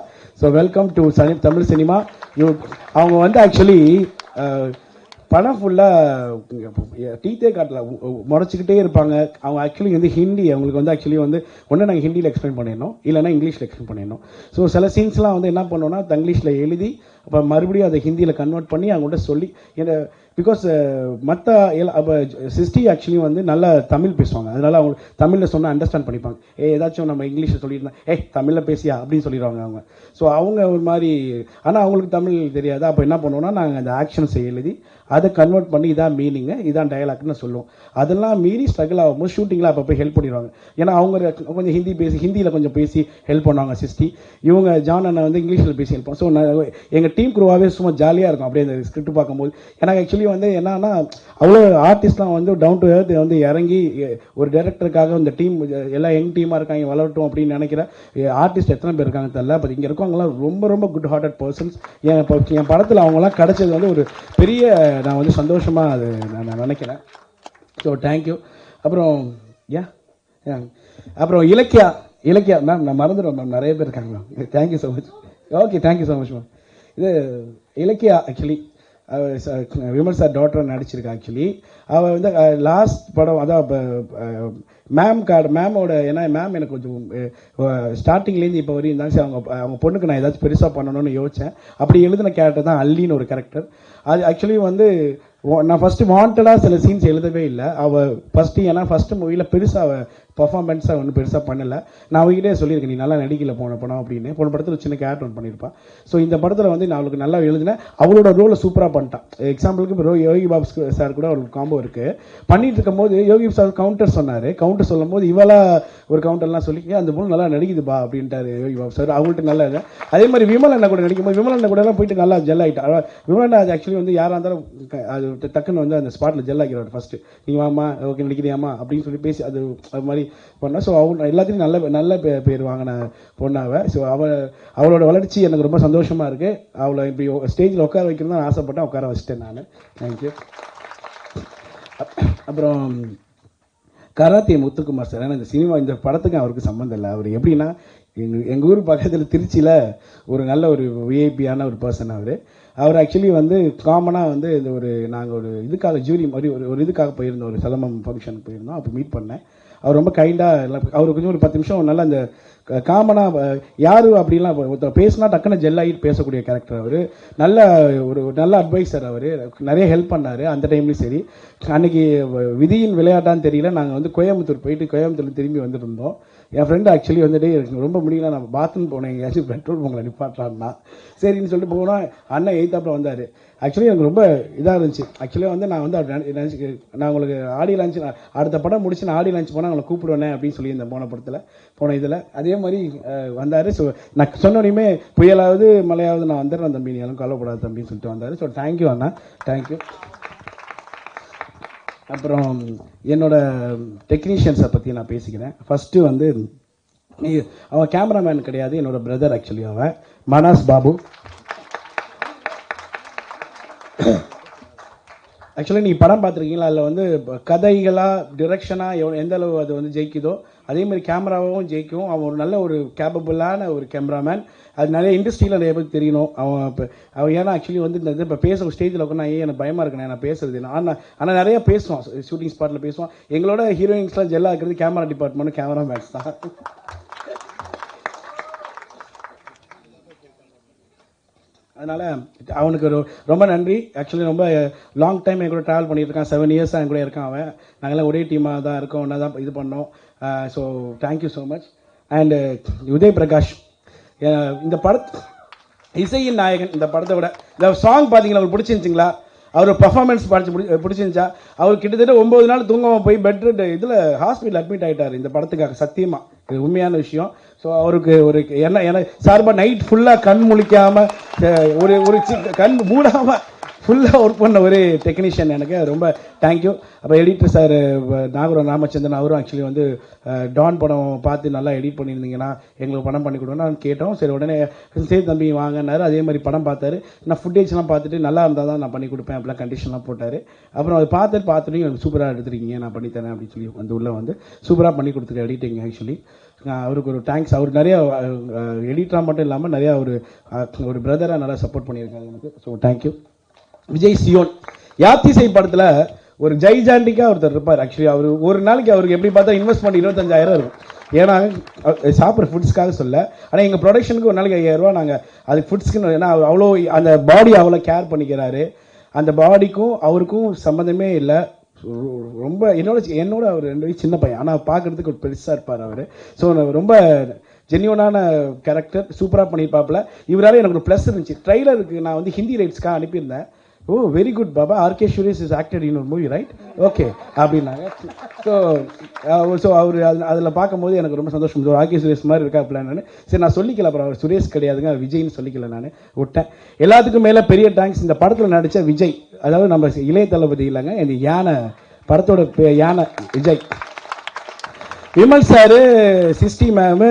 So welcome to Tamil cinema. அவங்க வந்து ஆக்சுவலி படம் ஃபுல்லாக டீத்தே காட்டல, முறைச்சிக்கிட்டே இருப்பாங்க. அவங்க ஆக்சுவலி வந்து ஹிந்தி, அவங்களுக்கு வந்து ஆக்சுவலி வந்து ஒன்று நாங்கள் ஹிந்தியில் எக்ஸ்பிளைன் பண்ணிடணும், இல்லைனா இங்கிலீஷில் எக்ஸ்பிளைன் பண்ணிடணும். ஸோ சில சீன்ஸ்லாம் வந்து என்ன பண்ணோன்னா தங்கிலீஷில் எழுதி அப்போ மறுபடியும் அதை ஹிந்தியில் கன்வெர்ட் பண்ணி அவங்கள்ட்ட சொல்லி, ஏன்னா பிகாஸ் மற்ற அப்போ சிஸ்டி ஆக்சுவலி வந்து நல்லா தமிழ் பேசுவாங்க, அதனால அவங்க தமிழில் சொன்னால் அண்டர்ஸ்டாண்ட் பண்ணிப்பாங்க. ஏதாச்சும் நம்ம இங்கிலீஷில் சொல்லியிருந்தா தமிழில் பேசியா அப்படின்னு சொல்லிடுவாங்க அவங்க. ஸோ அவங்க ஒரு மாதிரி, ஆனால் அவங்களுக்கு தமிழ் தெரியாது. அப்போ என்ன பண்ணுவோன்னா நாங்கள் அந்த ஆக்ஷன்ஸை எழுதி அதை கன்வெர்ட் பண்ணி இதான் மீனிங்கு, இதான் டயலாக்னு சொல்லுவோம். அதெல்லாம் மீறி ஸ்ட்ரகிள் ஆகும்போது ஷூட்டிங்கில் அப்போ போய் ஹெல்ப் பண்ணிடுவாங்க. ஏன்னா அவங்க கொஞ்சம் ஹிந்தியில் கொஞ்சம் பேசி ஹெல்ப் பண்ணுவாங்க சிஸ்டி. இவங்க ஜான் அண்ணன் வந்து இங்கிலீஷில் பேசி ஹெல்ப் பண்ணுவோம். ஸோ எங்கள் டீம் குரூவாகவே சும்மா ஜாலியாக இருக்கும் அப்படியே அந்த ஸ்கிரிப்ட் பார்க்கும்போது. எனக்கு ஆக்சுவலி வந்து என்னன்னா அவ்வளோ ஆர்டிஸ்ட்லாம் வந்து டவுன் டு எர்த் வந்து இறங்கி ஒரு டைரக்டருக்காக இந்த டீம் எல்லாம் யங் டீமாக இருக்காங்க வளரட்டும் அப்படின்னு நினைக்கிற ஆர்டிஸ்ட் எத்தனை பேர் இருக்காங்க தெரியல. பட் இங்கே இருக்கவங்களாம் ரொம்ப ரொம்ப குட் ஹார்ட்டட் பர்சன்ஸ். என் படத்தில் அவங்களாம் கிடைச்சது வந்து ஒரு பெரிய, நான் வந்து சந்தோஷமாக அது நான் நினைக்கிறேன். So thank you. அப்புறம் அப்புறம் இலக்கியா மேம், நான் மறந்துடுவேன் மேம், நிறைய பேர் இருக்காங்க ma'am. Thank you so much. Okay, thank you so much ma'am. இது Ilakkiya actually Vimal sir doctor நடிச்சிருக்கா. ஆக்சுவலி அவள் வந்து லாஸ்ட் படம் அதான் மேமோட, ஏன்னா மேம் எனக்கு கொஞ்சம் ஸ்டார்டிங்லேருந்து இப்போ வரையும் இருந்தாங்க. அவங்க பொண்ணுக்கு நான் ஏதாச்சும் பெருசாக பண்ணணும்னு யோசித்தேன். அப்படி எழுதின கேரக்டர் தான் அல்லின்னு ஒரு கேரக்டர். அது ஆக்சுவலி வந்து நான் ஃபஸ்ட்டு வாண்டடாக சில சீன்ஸ் எழுதவே இல்லை. அவள் ஃபஸ்ட்டு, ஏன்னா ஃபஸ்ட்டு மூவியில் பெருசாக அவள் பர்ஃபார்மன்ஸை ஒன்றும் பெருசாக பண்ணலை. நான் அவங்ககிட்டே சொல்லியிருக்கேன், நீ நல்லா நடிக்கல போன படம் அப்படின்னு. போன படத்தில் ஒரு சின்ன கேரக்டர் ஒன்று பண்ணியிருப்பான். ஸோ இந்த படத்தில் வந்து நான் அவளுக்கு நல்லா எழுதினேன். அவளோட ரோலை சூப்பராக பண்ணிட்டான். எக்ஸாம்பிளுக்கு இப்போ யோகி பாபு சார் கூட அவளுக்கு காம்போ இருக்குது. பண்ணிட்டு இருக்கும்போது யோகி சார் கவுண்டர் சொன்னார். கவுண்டர் சொல்லும் போது இவளா ஒரு கவுண்டர்லாம் சொல்லி அந்த பொண்ணு நல்லா நடிக்குதுப்பா அப்படின்ட்டாரு யோகி பாபு சார். அவங்கள்ட்ட நல்லா இல்லை. அதே மாதிரி விமல் அண்ணா கூட நடிக்கும்போது விமல் அண்ணா கூட எல்லாம் போயிட்டு நல்லா ஜெல் ஆகிட்டா. விமல் அண்ணா அது ஆக்சுவலி வந்து யாராக இருந்தாலும் அது டக்குன்னு வந்து அந்த ஸ்பாட்டில் ஜெல் ஆகிறார். ஃபஸ்ட்டு நீங்கள் வாமா, ஓகே நடிக்கிறியாமா அப்படின்னு சொல்லி பேசி அது மாதிரி பண்ணேன். ஸோ அவங்க எல்லாத்தையும் நல்ல பேர் வாங்கின பொண்ணாவை. ஸோ அவளோட வளர்ச்சி எனக்கு ரொம்ப சந்தோஷமாக இருக்குது. அவளை இப்படி ஸ்டேஜில் உட்கார வைக்கணும் தான் ஆசைப்பட்டேன், உட்கார வச்சுட்டேன் நான். தேங்க்யூ. அப்புறம் கராத்தே முத்துக்குமார் சார், ஏன்னா இந்த சினிமா இந்த படத்துக்கு அவருக்கு சம்மந்தம் இல்லை. அவர் எப்படின்னா எங்கள் ஊர் பக்கத்தில் திருச்சியில் ஒரு நல்ல ஒரு விஐபியான ஒரு பர்சன் அவர் ஆக்சுவலி வந்து காமனாக வந்து இந்த நாங்கள் ஒரு இதுக்காக ஜூரி மாதிரி ஒரு இதுக்காக போயிருந்தோம், ஒரு சிலம்பம் ஃபங்க்ஷனுக்கு போயிருந்தோம். அப்போ மீட் பண்ணேன். அவர் ரொம்ப கைண்டாக எல்லாம், அவர் கொஞ்சம் ஒரு 10 நிமிஷம் நல்லா அந்த காமனாக யார் அப்படிலாம் ஒருத்தர் பேசினா டக்குன்னு ஜெல் ஆகிட்டு பேசக்கூடிய கேரக்டர் அவர். நல்ல அட்வைசர் அவர், நிறைய ஹெல்ப் பண்ணார் அந்த டைம்லேயும் சரி. அன்றைக்கி விதியின் விளையாட்டான்னு தெரியல, நாங்கள் வந்து கோயம்புத்தூர் போயிட்டு கோயம்புத்தூர் திரும்பி வந்துருந்தோம். என் ஃப்ரெண்டு ஆக்சுவலி வந்துட்டு எனக்கு ரொம்ப முடியல, நான் பாத்ரூம் போனேன், எங்கேயாச்சும் பெட்ரோல் பங்கில் நிப்பாட்டான்னா சரின்னு சொல்லிட்டு போனால் அண்ணன் எய்த்தாப்பில் வந்தார். ஆக்சுவலி எனக்கு ரொம்ப இதாக இருந்துச்சு. ஆக்சுவலி வந்து நான் வந்து நான் உங்களுக்கு ஆடியோ லான்ச், அடுத்த படம் முடிச்சு நான் ஆடியோ லான்ச் போனால் அவங்களை கூப்பிடுவேனே அப்படின்னு சொல்லியிருந்தேன் போன இதில். அதே மாதிரி வந்தார். ஸோ நான் சொன்னோடையுமே புயலாவது மழையாவது நான் வந்துடுறேன் தம்பி, நீ எல்லாம் கவலைப்படாது தம்பின்னு சொல்லிட்டு வந்தார். ஸோ தேங்க்யூ அண்ணா, தேங்க்யூ. அப்புறம் என்னோட டெக்னீஷியன்ஸை பற்றி நான் பேசிக்கிறேன். ஃபஸ்ட்டு வந்து அவன் கேமராமேன் கிடையாது, என்னோட பிரதர் ஆக்சுவலி. அவன் மனாஸ் பாபு. ஆக்சுவலி நீங்கள் படம் பார்த்துருக்கீங்களா, அதில் வந்து கதைகளாக டிரெக்ஷனாக எந்த அளவு அது வந்து ஜெயிக்குதோ அதே மாதிரி கேமராவும் ஜெயிக்கும். அவன் ஒரு நல்ல ஒரு கேப்பபிளான ஒரு கேமராமேன். அது நிறைய இண்டஸ்ட்ரியில் நிறைய பேருக்கு தெரியணும். அவன் ஏன்னா ஆக்சுவலி வந்து இந்த இப்போ பேச ஸ்டேஜில் உட்காந்து எனக்கு பயமாக இருக்கேன் நான் பேசுறது. ஆனால் நிறைய பேசுவான், ஷூட்டிங் ஸ்பாட்டில் பேசுவான். எங்களோட ஹீரோயின்ஸ்லாம் ஜெல்லாக இருக்கிறது கேமரா டிபார்ட்மெண்ட், கேமராமேன்ஸ் தான். அதனால அவனுக்கு ரொம்ப நன்றி. ஆக்சுவலி ரொம்ப லாங் டைம் என் கூட ட்ராவல் பண்ணிட்டு இருக்கான். 7 இயர்ஸ் என் கூட இருக்கான் அவன். நாங்களாம் ஒரே டீமாக தான் இருக்கோம், ஒன்றா தான் இது பண்ணோம். So thank you so much. And Uday Prakash, இந்த படத்து இசையின் நாயகன். இந்த படத்தை விட இந்த சாங் பார்த்தீங்களா, அவருக்கு பிடிச்சிருந்துச்சிங்களா? அவர் பர்ஃபார்மன்ஸ் பிடிச்சிருந்துச்சா? அவர் கிட்டத்தட்ட 9 நாள் தூங்காமல் போய் பெட் இதில் ஹாஸ்பிட்டல் அட்மிட் ஆகிட்டார் இந்த படத்துக்காக. சத்தியமாக இது உண்மையான விஷயம். ஸோ அவருக்கு ஒரு என்ன சார்பாக நைட் ஃபுல்லாக கண் முழிக்காமல் ஒரு கண் மூடாமல் ஃபுல்லாக ஒர்க் பண்ண ஒரு டெக்னீஷியன். எனக்கு ரொம்ப தேங்க்யூ. அப்போ எடிட்டர் சார் நாகூர் ராமச்சந்திரன், அவரும் ஆக்சுவலி வந்து டான் படம் பார்த்து நல்லா எடிட் பண்ணியிருந்தீங்கன்னா எங்களுக்கு படம் பண்ணி கொடுங்க நான் கேட்டோம். சரி உடனே சரி தம்பி வாங்கினாரு. அதே மாதிரி படம் பார்த்தாரு. நான் ஃபுட்டேஜ்லாம் பார்த்துட்டு நல்லா இருந்தால் தான் நான் பண்ணி கொடுப்பேன் அப்படிலாம் கண்டிஷன்லாம் போட்டார். அப்புறம் அதை பார்த்துட்டு எனக்கு சூப்பராக எடுத்துருக்கீங்க, நான் பண்ணித்தரேன் அப்படின்னு சொல்லி வந்து உள்ளே வந்து சூப்பராக பண்ணி கொடுத்துருக்கேன் எடிட்டிங். ஆக்சுவலி அவருக்கு ஒரு தேங்க்ஸ். அவர் நிறைய எடிட்டராக மட்டும் இல்லாமல் நிறையா ஒரு பிரதராக நல்லா சப்போர்ட் பண்ணியிருக்காங்க எனக்கு. So thank you. Vijay Zion Yaathisai படத்தில் ஒரு ஜெய்ஜாண்டிக்கா ஒருத்தர் இருப்பார். ஆக்சுவலி அவர் ஒரு நாளைக்கு அவருக்கு எப்படி பார்த்தா இன்வெஸ்ட்மெண்ட் 25,000 இருக்கும். ஏன்னா சாப்பிட்ற ஃபுட்ஸ்க்காக சொல்ல, ஆனால் எங்கள் ப்ரொடக்ஷனுக்கு ஒரு நாளைக்கு 5,000 நாங்கள் அதுக்கு ஃபுட்ஸ்க்கு. ஏன்னா அவர் அவ்வளோ அந்த பாடி அவ்வளோ கேர் பண்ணிக்கிறாரு. அந்த பாடிக்கும் அவருக்கும் சம்மந்தமே இல்லை. ரொம்ப என்னோட அவர் 2 வயசு சின்ன பையன், ஆனால் பார்க்கறதுக்கு ஒரு பெருசாக இருப்பார் அவர். ஸோ ரொம்ப ஜென்யூனான கேரக்டர், சூப்பராக பண்ணியிருப்பாப்புல. இவரால் எனக்கு ஒரு ப்ளஸ் இருந்துச்சு. ட்ரைலருக்கு நான் வந்து ஹிந்தி ரைட்ஸ்க்காக அனுப்பியிருந்தேன். Oh very good baba, RK Suresh is acted in ஒரு மூவி ரைட், ஓகே அப்படின்னாங்க. ஸோ அவர் அதில் பார்க்கும்போது எனக்கு ரொம்ப சந்தோஷம். ஆர்கே சுரேஷ் மாதிரி இருக்கா பிளான். சரி நான் சொல்லிக்கல, அப்புறம் அவர் சுரேஷ் கிடையாதுங்க, விஜய்னு சொல்லிக்கல, நான் விட்டேன். எல்லாத்துக்கும் மேலே பெரிய தேங்க்ஸ் இந்த படத்தில் நடித்த விஜய், அதாவது நம்ம இளைய தளபதி இல்லைங்க, இந்த யானை படத்தோட யானை விஜய். விமல் சாரு, சிஸ்டி மேமு,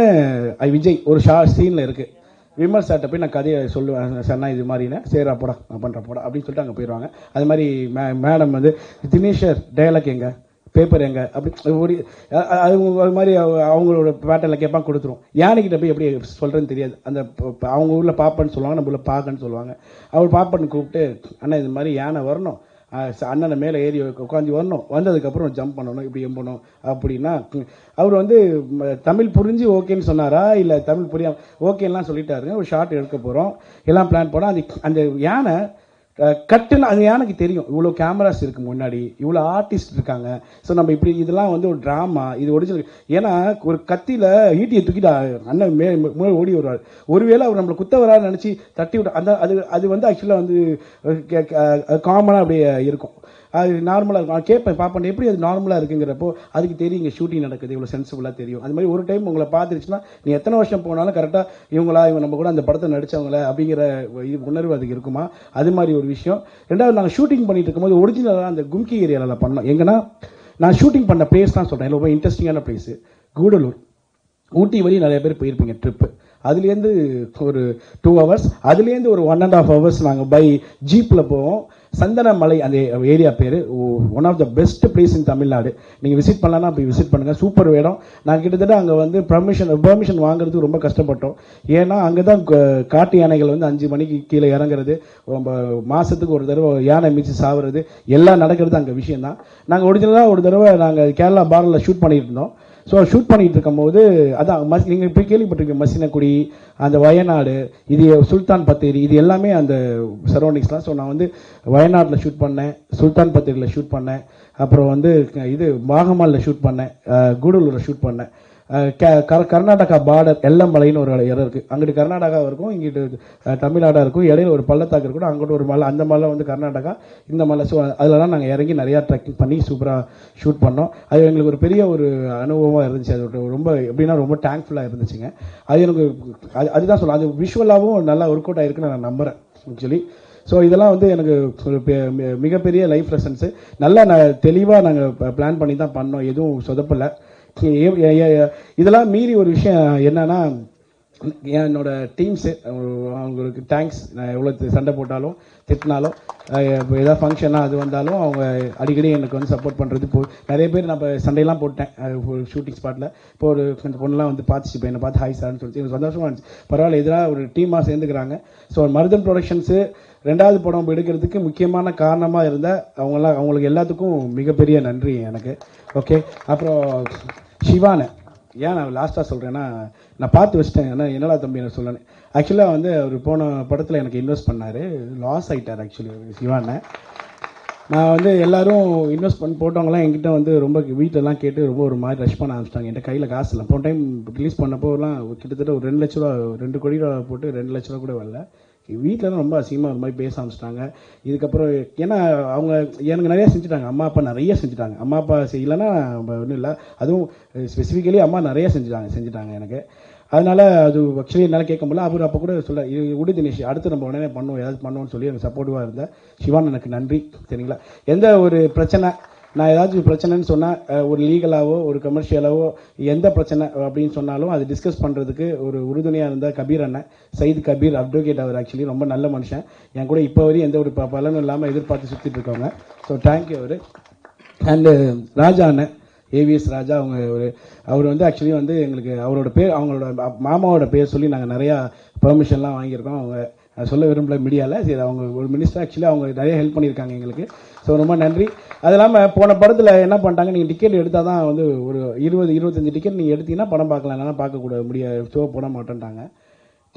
விஜய் ஒரு சீனில் இருக்குது. விமல் சார்ட்ட போய் நான் கதையை சொல்லுவேன், சொன்னா இது மாதிரினா சரிடா போடா நான் பண்ணுறேன் போடா அப்படின்னு சொல்லிட்டு அங்கே போயிடுவாங்க. அது மாதிரி மேடம் வந்து தினேஷர் டயலாக் எங்க, பேப்பர் எங்க, அப்படி ஒரு அது மாதிரி அவங்களோட பேட்டர்ல கேட்பாங்க, கொடுத்துரும். யானைக்கிட்ட போய் எப்படி சொல்கிறேன்னு தெரியாது. அந்த அவங்க ஊரில் பாப்பன்னு சொல்லுவாங்க, நம்ம ஊரில் பாக்கன்னு சொல்லுவாங்க. அவர் பாப்பன்னு கூப்பிட்டு, அண்ணா இது மாதிரி யானை வரணும், அண்ணனை மேலே ஏறி உட்காந்து வரணும், வந்ததுக்கப்புறம் ஜம்ப் பண்ணணும், இப்படி எம்பணும் அப்படின்னா. அவர் வந்து தமிழ் புரிஞ்சு ஓகேன்னு சொன்னாரா இல்லை தமிழ் புரியாம ஓகேலாம் சொல்லிட்டாருங்க. ஒரு ஷார்ட் எடுக்க போகிறோம், எல்லாம் பிளான் போனால் அந்த யானை கட்டுன்னு அந்த யானைக்கு தெரியும் இவ்வளோ கேமராஸ் இருக்கு முன்னாடி, இவ்வளோ ஆர்டிஸ்ட் இருக்காங்க. ஸோ நம்ம இப்படி இதெல்லாம் வந்து ஒரு ட்ராமா, இது ஒரிஜினல். ஏன்னா ஒரு கத்தியில் ஈட்டியை தூக்கிட்டு அண்ணன் ஓடி வருவார். ஒருவேளை அவர் நம்மளை குத்த வரான்னு நினச்சி தட்டி விட்டு அந்த அது வந்து ஆக்சுவலாக வந்து காமனாக அப்படியே இருக்கும். அது நார்மலாக இருக்கும். கேட்பேன் பார்ப்பேன் எப்படி அது நார்மலாக இருக்குங்கிறப்போ அதுக்கு தெரியும் இங்கே ஷூட்டிங் நடக்குது, இவ்வளோ சென்சிபிளாக தெரியும். அது மாதிரி ஒரு டைம் உங்களை பார்த்துருச்சுன்னா நீ எத்தனை வருஷம் போனாலும் கரெக்டாக இவங்க நம்ம கூட அந்த படத்தை நடித்தவங்கள அப்படிங்கிற உணர்வு அதுக்கு இருக்குமா. அது மாதிரி ஒரு விஷயம். ரெண்டாவது நாங்கள் ஷூட்டிங் பண்ணிட்டு இருக்கும்போது ஒரிஜினலாக அந்த கும்கி ஏரியாவில் பண்ணோம். எங்கன்னா நான் ஷூட்டிங் பண்ண பிளேஸ் தான் சொல்கிறேன், ரொம்ப இன்ட்ரெஸ்டிங்கான பிளேஸு கூடலூர். ஊட்டி வழி நிறைய பேர் போயிருப்பீங்க ட்ரிப்பு. அதுலேருந்து ஒரு 2 hours, அதுலேருந்து ஒரு 1.5 hours நாங்கள் பை ஜீப்பில் போவோம். சந்தனமலை அந்த ஏரியா பேர், one of the best place in Tamil Nadu. நீங்கள் விசிட் பண்ணலான்னா போய் விசிட் பண்ணுங்கள், சூப்பர் இடம். நான் கிட்டத்தட்ட அங்கே வந்து பெர்மிஷன் வாங்குறதுக்கு ரொம்ப கஷ்டப்பட்டோம். ஏன்னா அங்கே தான் காட்டு யானைகள் வந்து 5 மணிக்கு கீழே இறங்குறது, மாதத்துக்கு ஒரு தடவை யானை மிதிச்சு சாவுறது, எல்லாம் நடக்கிறது அங்கே விஷயம்தான். நாங்கள் ஒரிஜினலாக ஒரு தடவை நாங்கள் கேரளா பார்டரில் ஷூட் பண்ணிட்டு இருந்தோம். ஸோ ஷூட் பண்ணிட்டு இருக்கும்போது அதான் நீங்கள் இப்போ கேள்விப்பட்டிருக்கீங்க மசினக்குடி, அந்த வயநாடு, இது சுல்தான் பத்தேரி, இது எல்லாமே அந்த சரௌண்டிங்ஸ்லாம். ஸோ நான் வந்து வயநாட்டில் ஷூட் பண்ணேன், சுல்தான் பத்தேரியில் ஷூட் பண்ணேன், அப்புறம் வந்து இது வாகமாலில் ஷூட் பண்ணேன், கூடலூரில் ஷூட் பண்ணேன். கர்நாடகா பார்டர் எல்லமலைன்னு ஒரு இடம் இருக்குது. அங்கிட்டு கர்நாடகா இருக்கும், இங்கிட்டு தமிழ்நாடா இருக்கும், இடையில ஒரு பள்ளத்தாக்கு இருக்கும், அங்கிட்ட ஒரு மலை, அந்த மலை வந்து கர்நாடகா, இந்த மலை. ஸோ அதிலலாம் நாங்கள் இறங்கி நிறையா ட்ரெக்கிங் பண்ணி சூப்பராக ஷூட் பண்ணோம். அது எங்களுக்கு ஒரு பெரிய ஒரு அனுபவமாக இருந்துச்சு. அது ரொம்ப எப்படின்னா ரொம்ப தேங்க்ஃபுல்லாக இருந்துச்சுங்க. அது எனக்கு அதுதான் சொல்லலாம், அது விஷுவலாகவும் நல்லா ஒர்க் அவுட் ஆகிருக்குன்னு நான் நம்புகிறேன் ஆக்சுவலி. ஸோ இதெல்லாம் வந்து எனக்கு ஒரு மிகப்பெரிய லைஃப் லெசன்ஸு. நல்லா தெளிவாக நாங்கள் பிளான் பண்ணி தான் பண்ணோம், எதுவும் சொதப்பலை. இதெல்லாம் மீறி ஒரு விஷயம் என்னன்னா, என்னோட டீம்ஸு அவங்களுக்கு தேங்க்ஸ். நான் எவ்வளோ சண்டை போட்டாலும் திட்டினாலும் ஏதாவது ஃபங்க்ஷனாக அது வந்தாலும் அவங்க அடிக்கடி எனக்கு வந்து சப்போர்ட் பண்ணுறது. இப்போ நிறைய பேர் நான் இப்போ சண்டையெல்லாம் போட்டேன் ஒரு ஷூட்டிங் ஸ்பாட்டில். இப்போ ஒரு இந்த பொண்ணுலாம் வந்து பார்த்துச்சு, இப்போ என்னை பார்த்து ஹாய் சார்னு சொல்லிட்டு எனக்கு சந்தோஷமாக இருந்துச்சு. பரவாயில்ல, எதிராக ஒரு டீமாக சேர்ந்துக்கிறாங்க. ஸோ மருதன் ப்ரொடக்ஷன்ஸு 2வது படம் எடுக்கிறதுக்கு முக்கியமான காரணமாக இருந்த அவங்களுக்கு எல்லாத்துக்கும் மிகப்பெரிய நன்றி எனக்கு. ஓகே, அப்புறம் சிவானை ஏன் நான் லாஸ்ட்டாக சொல்கிறேன்னா, நான் பார்த்து வச்சிட்டேன். ஏன்னா என்னடா தம்பி நான் சொல்லணும். ஆக்சுவலாக வந்து அவர் போன படத்தில் எனக்கு இன்வெஸ்ட் பண்ணார். லாஸ் ஆகிட்டார் ஆக்சுவலி சிவானை. நான் வந்து எல்லாரும் இன்வெஸ்ட் பண்ணி போட்டவங்களாம் என்கிட்ட வந்து ரொம்ப வீட்டிலலாம் கேட்டு ரொம்ப ஒரு மாதிரி ரஷ் பண்ண ஆரம்பிச்சிட்டாங்க. என்கிட்ட கையில் காசு இல்லை. போன டைம் ரிலீஸ் பண்ணப்போலாம் கிட்டத்தட்ட ஒரு 2 லட்ச ரூபா, 2 கோடி ரூபா போட்டு 2 லட்ச ரூபா கூட வரல. வீட்டிலலாம் ரொம்ப அசிங்கமாக ஒரு மாதிரி பேச ஆரம்பிச்சிட்டாங்க. இதுக்கப்புறம் ஏன்னா அவங்க எனக்கு நிறைய செஞ்சுட்டாங்க. அம்மா அப்பா நிறைய செஞ்சுட்டாங்க. அம்மா அப்பா செய்யலைன்னா ஒன்றும் இல்லை. அதுவும் ஸ்பெசிஃபிக்கலி அம்மா நிறைய செஞ்சுட்டாங்க எனக்கு. அதனால அது ஆக்சுவலி என்னால் கேட்க முடியல. அவர் அப்போ கூட சொல்ல விடு தினேஷ், அடுத்து நம்ம உடனே பண்ணுவோம், ஏதாவது பண்ணுவோம்னு சொல்லி எனக்கு சப்போர்ட்டிவாக இருந்தேன். சிவான் எனக்கு நன்றி. சரிங்களா. எந்த ஒரு பிரச்சனை, நான் ஏதாச்சும் பிரச்சனைன்னு சொன்னால், ஒரு லீகலாவோ ஒரு கமர்ஷியலாவோ எந்த பிரச்சனை அப்படின்னு சொன்னாலும் அது டிஸ்கஸ் பண்ணுறதுக்கு ஒரு உறுதுணையாக இருந்த கபீர் அண்ணன், சயித் கபீர் அட்வொகேட். அவர் ஆக்சுவலி ரொம்ப நல்ல மனுஷன். என் கூட இப்போ வரையும் எந்த ஒரு பலனும் இல்லாமல் எதிர்பார்த்து சுற்றிட்டு இருக்கவங்க. ஸோ தேங்க்யூ அவர். அண்டு ராஜா அண்ணன், ஏவிஎஸ் ராஜா, அவர் வந்து ஆக்சுவலி வந்து எங்களுக்கு அவரோட பேர், அவங்களோட மாமாவோட பேர் சொல்லி நாங்கள் நிறையா பெர்மிஷன்லாம் வாங்கியிருக்கோம். அவங்க சொல்ல விரும்பல மீடியாவில். சரி, அவங்க ஒரு மினிஸ்டர் ஆக்சுவலி அவங்க நிறைய ஹெல்ப் பண்ணியிருக்காங்க எங்களுக்கு. ஸோ ரொம்ப நன்றி. அது இல்லாமல் போன படத்தில் என்ன பண்ணிட்டாங்க, நீங்கள் டிக்கெட் எடுத்தால் தான் வந்து ஒரு 20-25 டிக்கெட் நீங்கள் எடுத்தீங்கன்னா படம் பார்க்கலாம், இல்லைன்னா பார்க்கக்கூட ஷோ போட மாட்டேன்ட்டாங்க.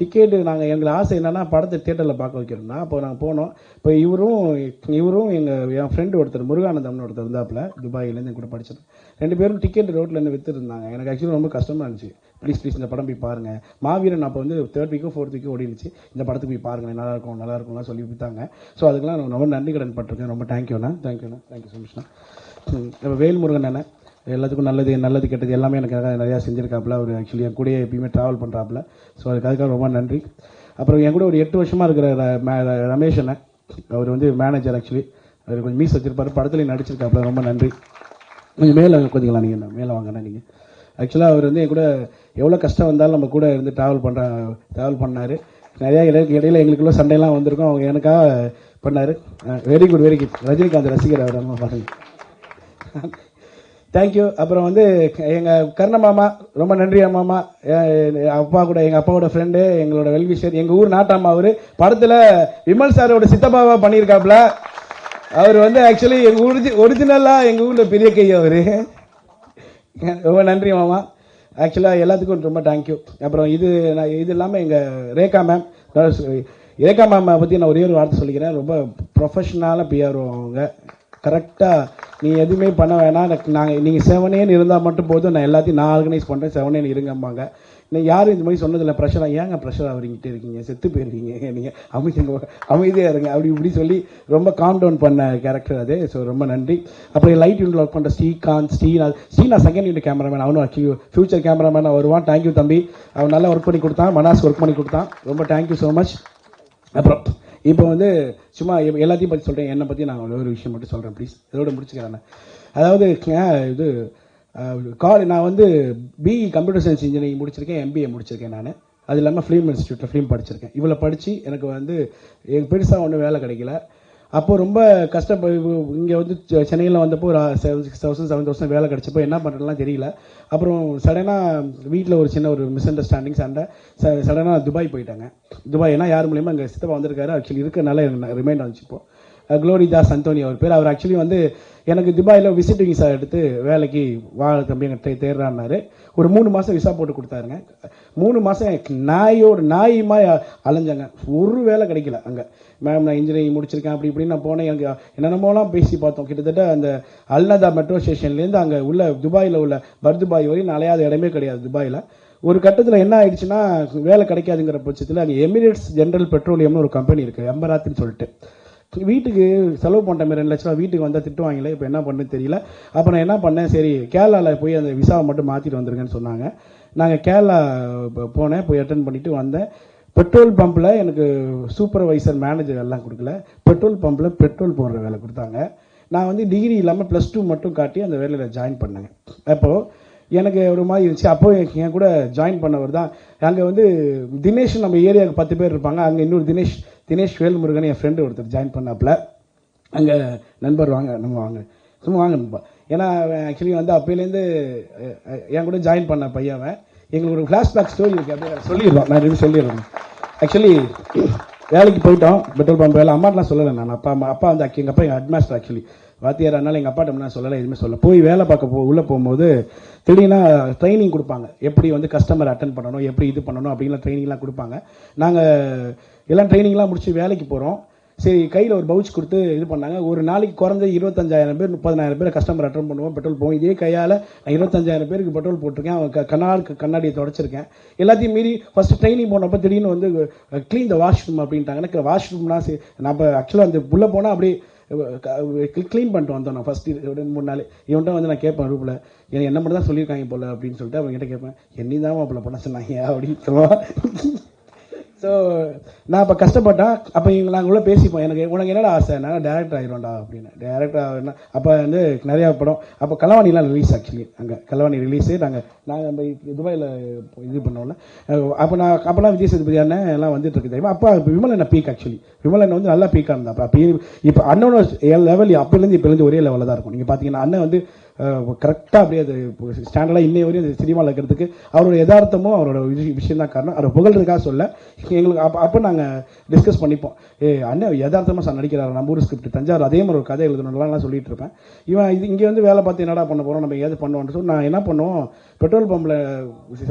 டிக்கெட்டு எங்களுக்கு ஆசை என்னென்னா படத்தை தியேட்டரில் பார்க்க வைக்கிறோம்னா. அப்போ நாங்கள் போனோம். இப்போ இவரும் என் ஃப்ரெண்டு ஒருத்தர் முருகானந்தம்னு ஒருத்தர் இருந்தாப்புல, துபாயிலேருந்து கூட படிச்சிருக்கேன். 2 பேரும் டிக்கெட் ரோட்லேருந்து விற்றுருந்தாங்க. எனக்கு ஆக்சுவலி ரொம்ப கஷ்டமாக இருந்துச்சு. ப்ளீஸ் இந்த படம் போய் பாருங்கள். மாவீரன் அப்போ வந்து 3rd வீக்கோ 4th வீக்கோ ஓடிடுச்சு. இந்த படத்துக்கு போய் பாருங்கள், நல்லாயிருக்கும்லாம் சொல்லி விற்றாங்க. ஸோ அதுக்கெல்லாம் நான் ரொம்ப நன்றி கடன் பட்டிருக்கேன். ரொம்ப தேங்க்யூண்ணா. தேங்க்யூ ஸோ மச்ண்ணா. இப்போ வேல்முருகன் அண்ணன் எல்லாத்துக்கும் நல்லது கெட்டது எல்லாமே எனக்கு நிறையா செஞ்சுருக்காப்புல. அவர் ஆக்சுவலி என் கூட எப்பயுமே ட்ராவல் பண்ணுறாப்புல. ஸோ அதுக்காக ரொம்ப நன்றி. அப்புறம் என் கூட ஒரு 8 வருஷமாக இருக்கிற ரமேஷ் அண்ணன், அவர் வந்து மேனேஜர். ஆக்சுவலி அவர் கொஞ்சம் மீஸ் வச்சிருப்பாரு, படத்துலையும் நடிச்சிருக்காப்புல. ரொம்ப நன்றி. கொஞ்சம் மேலே கொஞ்சங்களா, நீங்கள் மேலே வாங்கண்ணா. நீங்கள் ஆக்சுவலாக அவர் வந்து என் கூட எவ்வளோ கஷ்டம் வந்தாலும் நம்ம கூட இருந்து ட்ராவல் பண்ணார். நிறையா இடையில எங்களுக்குள்ள சண்டையெல்லாம் வந்திருக்கோம். அவங்க எனக்காக பண்ணார். வெரி குட் ரஜினிகாந்த் ரசிகர் அவர். நம்ம பாருங்க. தேங்க்யூ. அப்புறம் வந்து எங்கள் கர்ண மாமா, ரொம்ப நன்றி மாமா. எங்கள் அப்பாவோட ஃப்ரெண்டு, எங்களோட வெல்விஷர், எங்கள் ஊர் நாட்டாமா. அவர் படத்தில் விமல் சாரோட சித்தப்பாவா பண்ணியிருக்காப்புல. அவர் வந்து ஆக்சுவலி எங்கள் ஒரிஜினலாக எங்கள் ஊரில் பெரிய கை அவர். ரொம்ப நன்றி மாமா. ஆக்சுவலாக எல்லாத்துக்கும் ரொம்ப தேங்க்யூ. அப்புறம் இது இல்லாமல் எங்கள் ரேகா மேம் பற்றி நான் ஒரே ஒரு வார்த்தை சொல்லிக்கிறேன். ரொம்ப ப்ரொஃபஷனலாக பிஆர் அவங்க. கரெக்டாக நீ எதுவுமே பண்ண வேணாம், நீங்கள் 7 இருந்தால் மட்டும் போதும், நான் எல்லாத்தையும் ஆர்கனைஸ் பண்ணுறேன், 7 இருங்கம்பாங்க. நீங்கள் யாரும் இந்த மாதிரி சொன்னதில்லை. ப்ரெஷராக ஏங்க ப்ரெஷராக அவர்கிட்ட இருக்கீங்க, செத்து போயிருக்கீங்க, நீங்கள் அமைதியாக இருங்க அப்படி இப்படி சொல்லி ரொம்ப காம் டவுன் பண்ண கேரக்டர் அது. ஸோ ரொம்ப நன்றி. அப்புறம் லைட் யூனிட் ஒர்க் பண்ணுற ஸ்ரீனா செகண்ட் யூனிட் கேமராமேன். அவனும் ஆக்சுவலி ஃபியூச்சர் கேமராமேனாக வருவான். தேங்க்யூ தம்பி. அவன் நல்லா ஒர்க் பண்ணி கொடுத்தான். மனாஸ் ஒர்க் பண்ணி கொடுத்தான். ரொம்ப தேங்க்யூ ஸோ மச். அப்புறம் இப்போ வந்து சும்மா எல்லாத்தையும் பற்றி சொல்கிறேன். என்னை பற்றி நான் ஒரு விஷயம் மட்டும் சொல்கிறேன் ப்ளீஸ். இதோட முடிச்சுக்கிறேன். அதாவது இது நான் வந்து பிஇ கம்ப்யூட்டர் சயின்ஸ் இன்ஜினியரிங் முடிச்சிருக்கேன், எம்பிஏ முடிச்சிருக்கேன் நான். அது இல்லாமல் ஃபிலிம் இன்ஸ்டியூட்டில் ஃபிலிம் படிச்சிருக்கேன். இவ்வளோ படித்து எனக்கு வந்து பெருசாக ஒன்றும் வேலை கிடைக்கல. அப்போது ரொம்ப இங்கே வந்து சென்னையில் வந்தப்போ ஒரு 6,000 7,000 வேலை கிடச்சப்போ என்ன பண்ணுறதுலாம் தெரியல. அப்புறம் சடனாக வீட்டில் ஒரு சின்ன ஒரு மிஸ் அண்டர்ஸ்டாண்டிங் சண்டை. சடனாக துபாய் போயிட்டாங்க. துபாய்னா யார் மூலியமாக அங்கே சித்தப்பா வந்திருக்காரு. ஆக்சுவலி இருக்கிறனால எனக்கு ரிமைண்ட் ஆச்சு. இப்போ குளோரிதாஸ் அந்தோனி அவர் பேர். அவர் ஆக்சுவலி வந்து எனக்கு துபாயில் விசிட்டிங் விசா எடுத்து வேலைக்கு தம்பி எங்கள் தேடுறான்னாரு. ஒரு 3 மாதம் விசா போட்டு கொடுத்தாருங்க. 3 மாதம் நாயுமா அலைஞ்சாங்க. ஒரு வேலை கிடைக்கல அங்கே. மேம் நான் இன்ஜினியரிங் முடிச்சிருக்கேன் அப்படி இப்படின்னு நான் போனேன். எனக்கு என்னென்னமோலாம் பேசி பார்த்தோம். கிட்டத்தட்ட அந்த அல்நதா மெட்ரோ ஸ்டேஷன்லேருந்து அங்கே உள்ள துபாயில் உள்ள பர்துபாய் வரையும் அலையாத இடமே கிடையாது துபாயில். ஒரு கட்டத்தில் என்ன ஆயிடுச்சுன்னா, வேலை கிடைக்காதுங்கிற பட்சத்தில் அங்கே எமிரேட்ஸ் ஜென்ரல் பெட்ரோலியம்னு ஒரு கம்பெனி இருக்குது, எம்பராத்துன்னு சொல்லிட்டு. வீட்டுக்கு செலவு பண்ணுற 2 லட்ச ரூபா வீட்டுக்கு வந்தால் திட்டுவாங்களே. இப்போ என்ன பண்ணுன்னு தெரியல. அப்போ நான் என்ன பண்ணேன், சரி கேரளாவில் போய் அந்த விசாவை மட்டும் மாற்றிட்டு வந்துருங்கன்னு சொன்னாங்க. நாங்கள் கேரளா போனேன், போய் அட்டன் பண்ணிவிட்டு வந்தேன். பெட்ரோல் பம்பில் எனக்கு சூப்பர்வைசர் மேனேஜர் எல்லாம் கொடுக்கல, பெட்ரோல் பம்பில் பெட்ரோல் போடுற வேலை கொடுத்தாங்க. நான் வந்து டிகிரி இல்லாமல் +2 மட்டும் காட்டி அந்த வேலையில் ஜாயின் பண்ணேங்க. அப்போது எனக்கு ஒரு மாதிரி இருந்துச்சு. அப்போ என் கூட ஜாயின் பண்ணவர் தான் அங்கே வந்து தினேஷ், நம்ம ஏரியாவுக்கு 10 பேர் இருப்பாங்க. அங்கே இன்னொரு தினேஷ் வேல்முருகன் என் ஃப்ரெண்டு ஒருத்தர் ஜாயின் பண்ணாப்புல. அங்கே நண்பர் வாங்க சும்மா வாங்க. ஏன்னா ஆக்சுவலி வந்து அப்போலேருந்து என் கூட ஜாயின் பண்ண பையன். எங்களுக்கு ஒரு ஃப்ளாஷ்பேக் ஸ்டோரி இருக்குது, அப்படியே சொல்லிடுறோம். நான் சொல்லிடுறேன். ஆக்சுவலி வேலைக்கு போயிட்டோம், பெட்ரோல் பம்ப் வேலை. அம்மாட்டெலாம் சொல்லலை நான். அப்பா வந்து எங்கள் அப்பா எங்கள் ஹெட்மாஸ்டர். ஆக்சுவலி வாத்தியார். அதனால எங்கள் அப்பாட்ட நான் சொல்லலை, எதுவுமே சொல்ல. போய் வேலை பார்க்க உள்ளே போகும்போது திடீர்னா ட்ரைனிங் கொடுப்பாங்க, எப்படி வந்து கஸ்டமர் அட்டன் பண்ணணும், எப்படி இது பண்ணணும் அப்படின்லாம் ட்ரைனிங்லாம் கொடுப்பாங்க. நாங்கள் எல்லாம் ட்ரைனிங்லாம் முடிச்சு வேலைக்கு போகிறோம். சரி, கையில் ஒரு பவுச் கொடுத்து இது பண்ணாங்க. ஒரு நாளைக்கு குறைஞ்ச 25,000 பேர் 30,000 பேர் கஸ்டமர் அட்டன் பண்ணுவோம், பெட்ரோல் போவோம். இதே கையால் நான் 25,000 பேருக்கு பெட்ரோல் போட்டிருக்கேன். அவன் கண்ணாடியை தொடச்சிருக்கேன். எல்லாத்தையும் மீறி ஃபர்ஸ்ட் ட்ரைனிங் போனப்போ திடீர்னு வந்து க்ளீன் த வாஷ்ரூம் அப்படின்ட்டாங்க. எனக்கு வாஷ்ரூம்னா நான் இப்போ ஆக்சுவலாக அந்த உள்ளே போனால் அப்படியே க்ளீன் பண்ணிட்டு வந்தோம். நான் ஃபர்ஸ்ட் 2-3 நாள் இவன்ட்ட வந்து நான் கேட்பேன் ரூமில், எனக்கு என்ன மட்டும் தான் சொல்லியிருக்காங்க போல அப்படின்னு சொல்லிட்டு அவங்க கிட்ட கேட்பேன், என்னி தான் அப்போ பண்ண சொன்னாங்க அப்படின்னு சொல்லுவான். ஸோ நான் இப்போ கஷ்டப்பட்டேன். அப்போ நாங்கள் உள்ள பேசிப்போம், உனக்கு என்னடா ஆசை, நான் டேரக்டர் ஆகிடும்டா அப்படின்னு. டேரக்டர் ஆகினா அப்போ வந்து நிறையா படம், அப்போ கலவாணிலாம் ரிலீஸ். ஆக்சுவலி அங்கே கலவாணி ரிலீஸு நாங்கள் நம்ம துபாயில் இது பண்ணோம்ல. அப்போலாம் விஜய் சேதுபதி அண்ணன் எல்லாம் வந்துட்டு இருக்கு தெரியுமா. அப்போ விமலன் பீக். ஆக்சுவலி விமலன் வந்து நல்லா பீக்காக இருந்தா. அப்போ இப்போ அண்ணனோட லெவல் அப்போலேருந்து இப்போலேருந்து ஒரே லெவலில் தான் இருக்கும். நீங்கள் பார்த்தீங்கன்னா அண்ணன் வந்து கரெக்டாக அப்படியே அது ஸ்டாண்டர்டாக இன்னைய வரையும் அந்த சினிமாவில் இருக்கிறதுக்கு அவரோட யதார்த்தமும் அவரோட விஷயம் தான் காரணம். அவர் புகழ்றதுக்காக சொல்ல எங்களுக்கு அப்போ நாங்கள் டிஸ்கஸ் பண்ணிப்போம். அண்ணன் யதார்த்தமாக நடிக்கிறார், நம்ம ஊர் ஸ்கிரிப்ட் தஞ்சாவூர் அதே மாதிரி ஒரு கதை எழுதணும்லாம் சொல்லிட்டு இருப்பேன். இவன் இங்கே வந்து வேலை பார்த்து என்னடா பண்ண போகிறோம், நம்ம ஏதாவது பண்ணுவோம்னு சொல்லி நான் என்ன பண்ணுவோம், பெட்ரோல் பம்பில்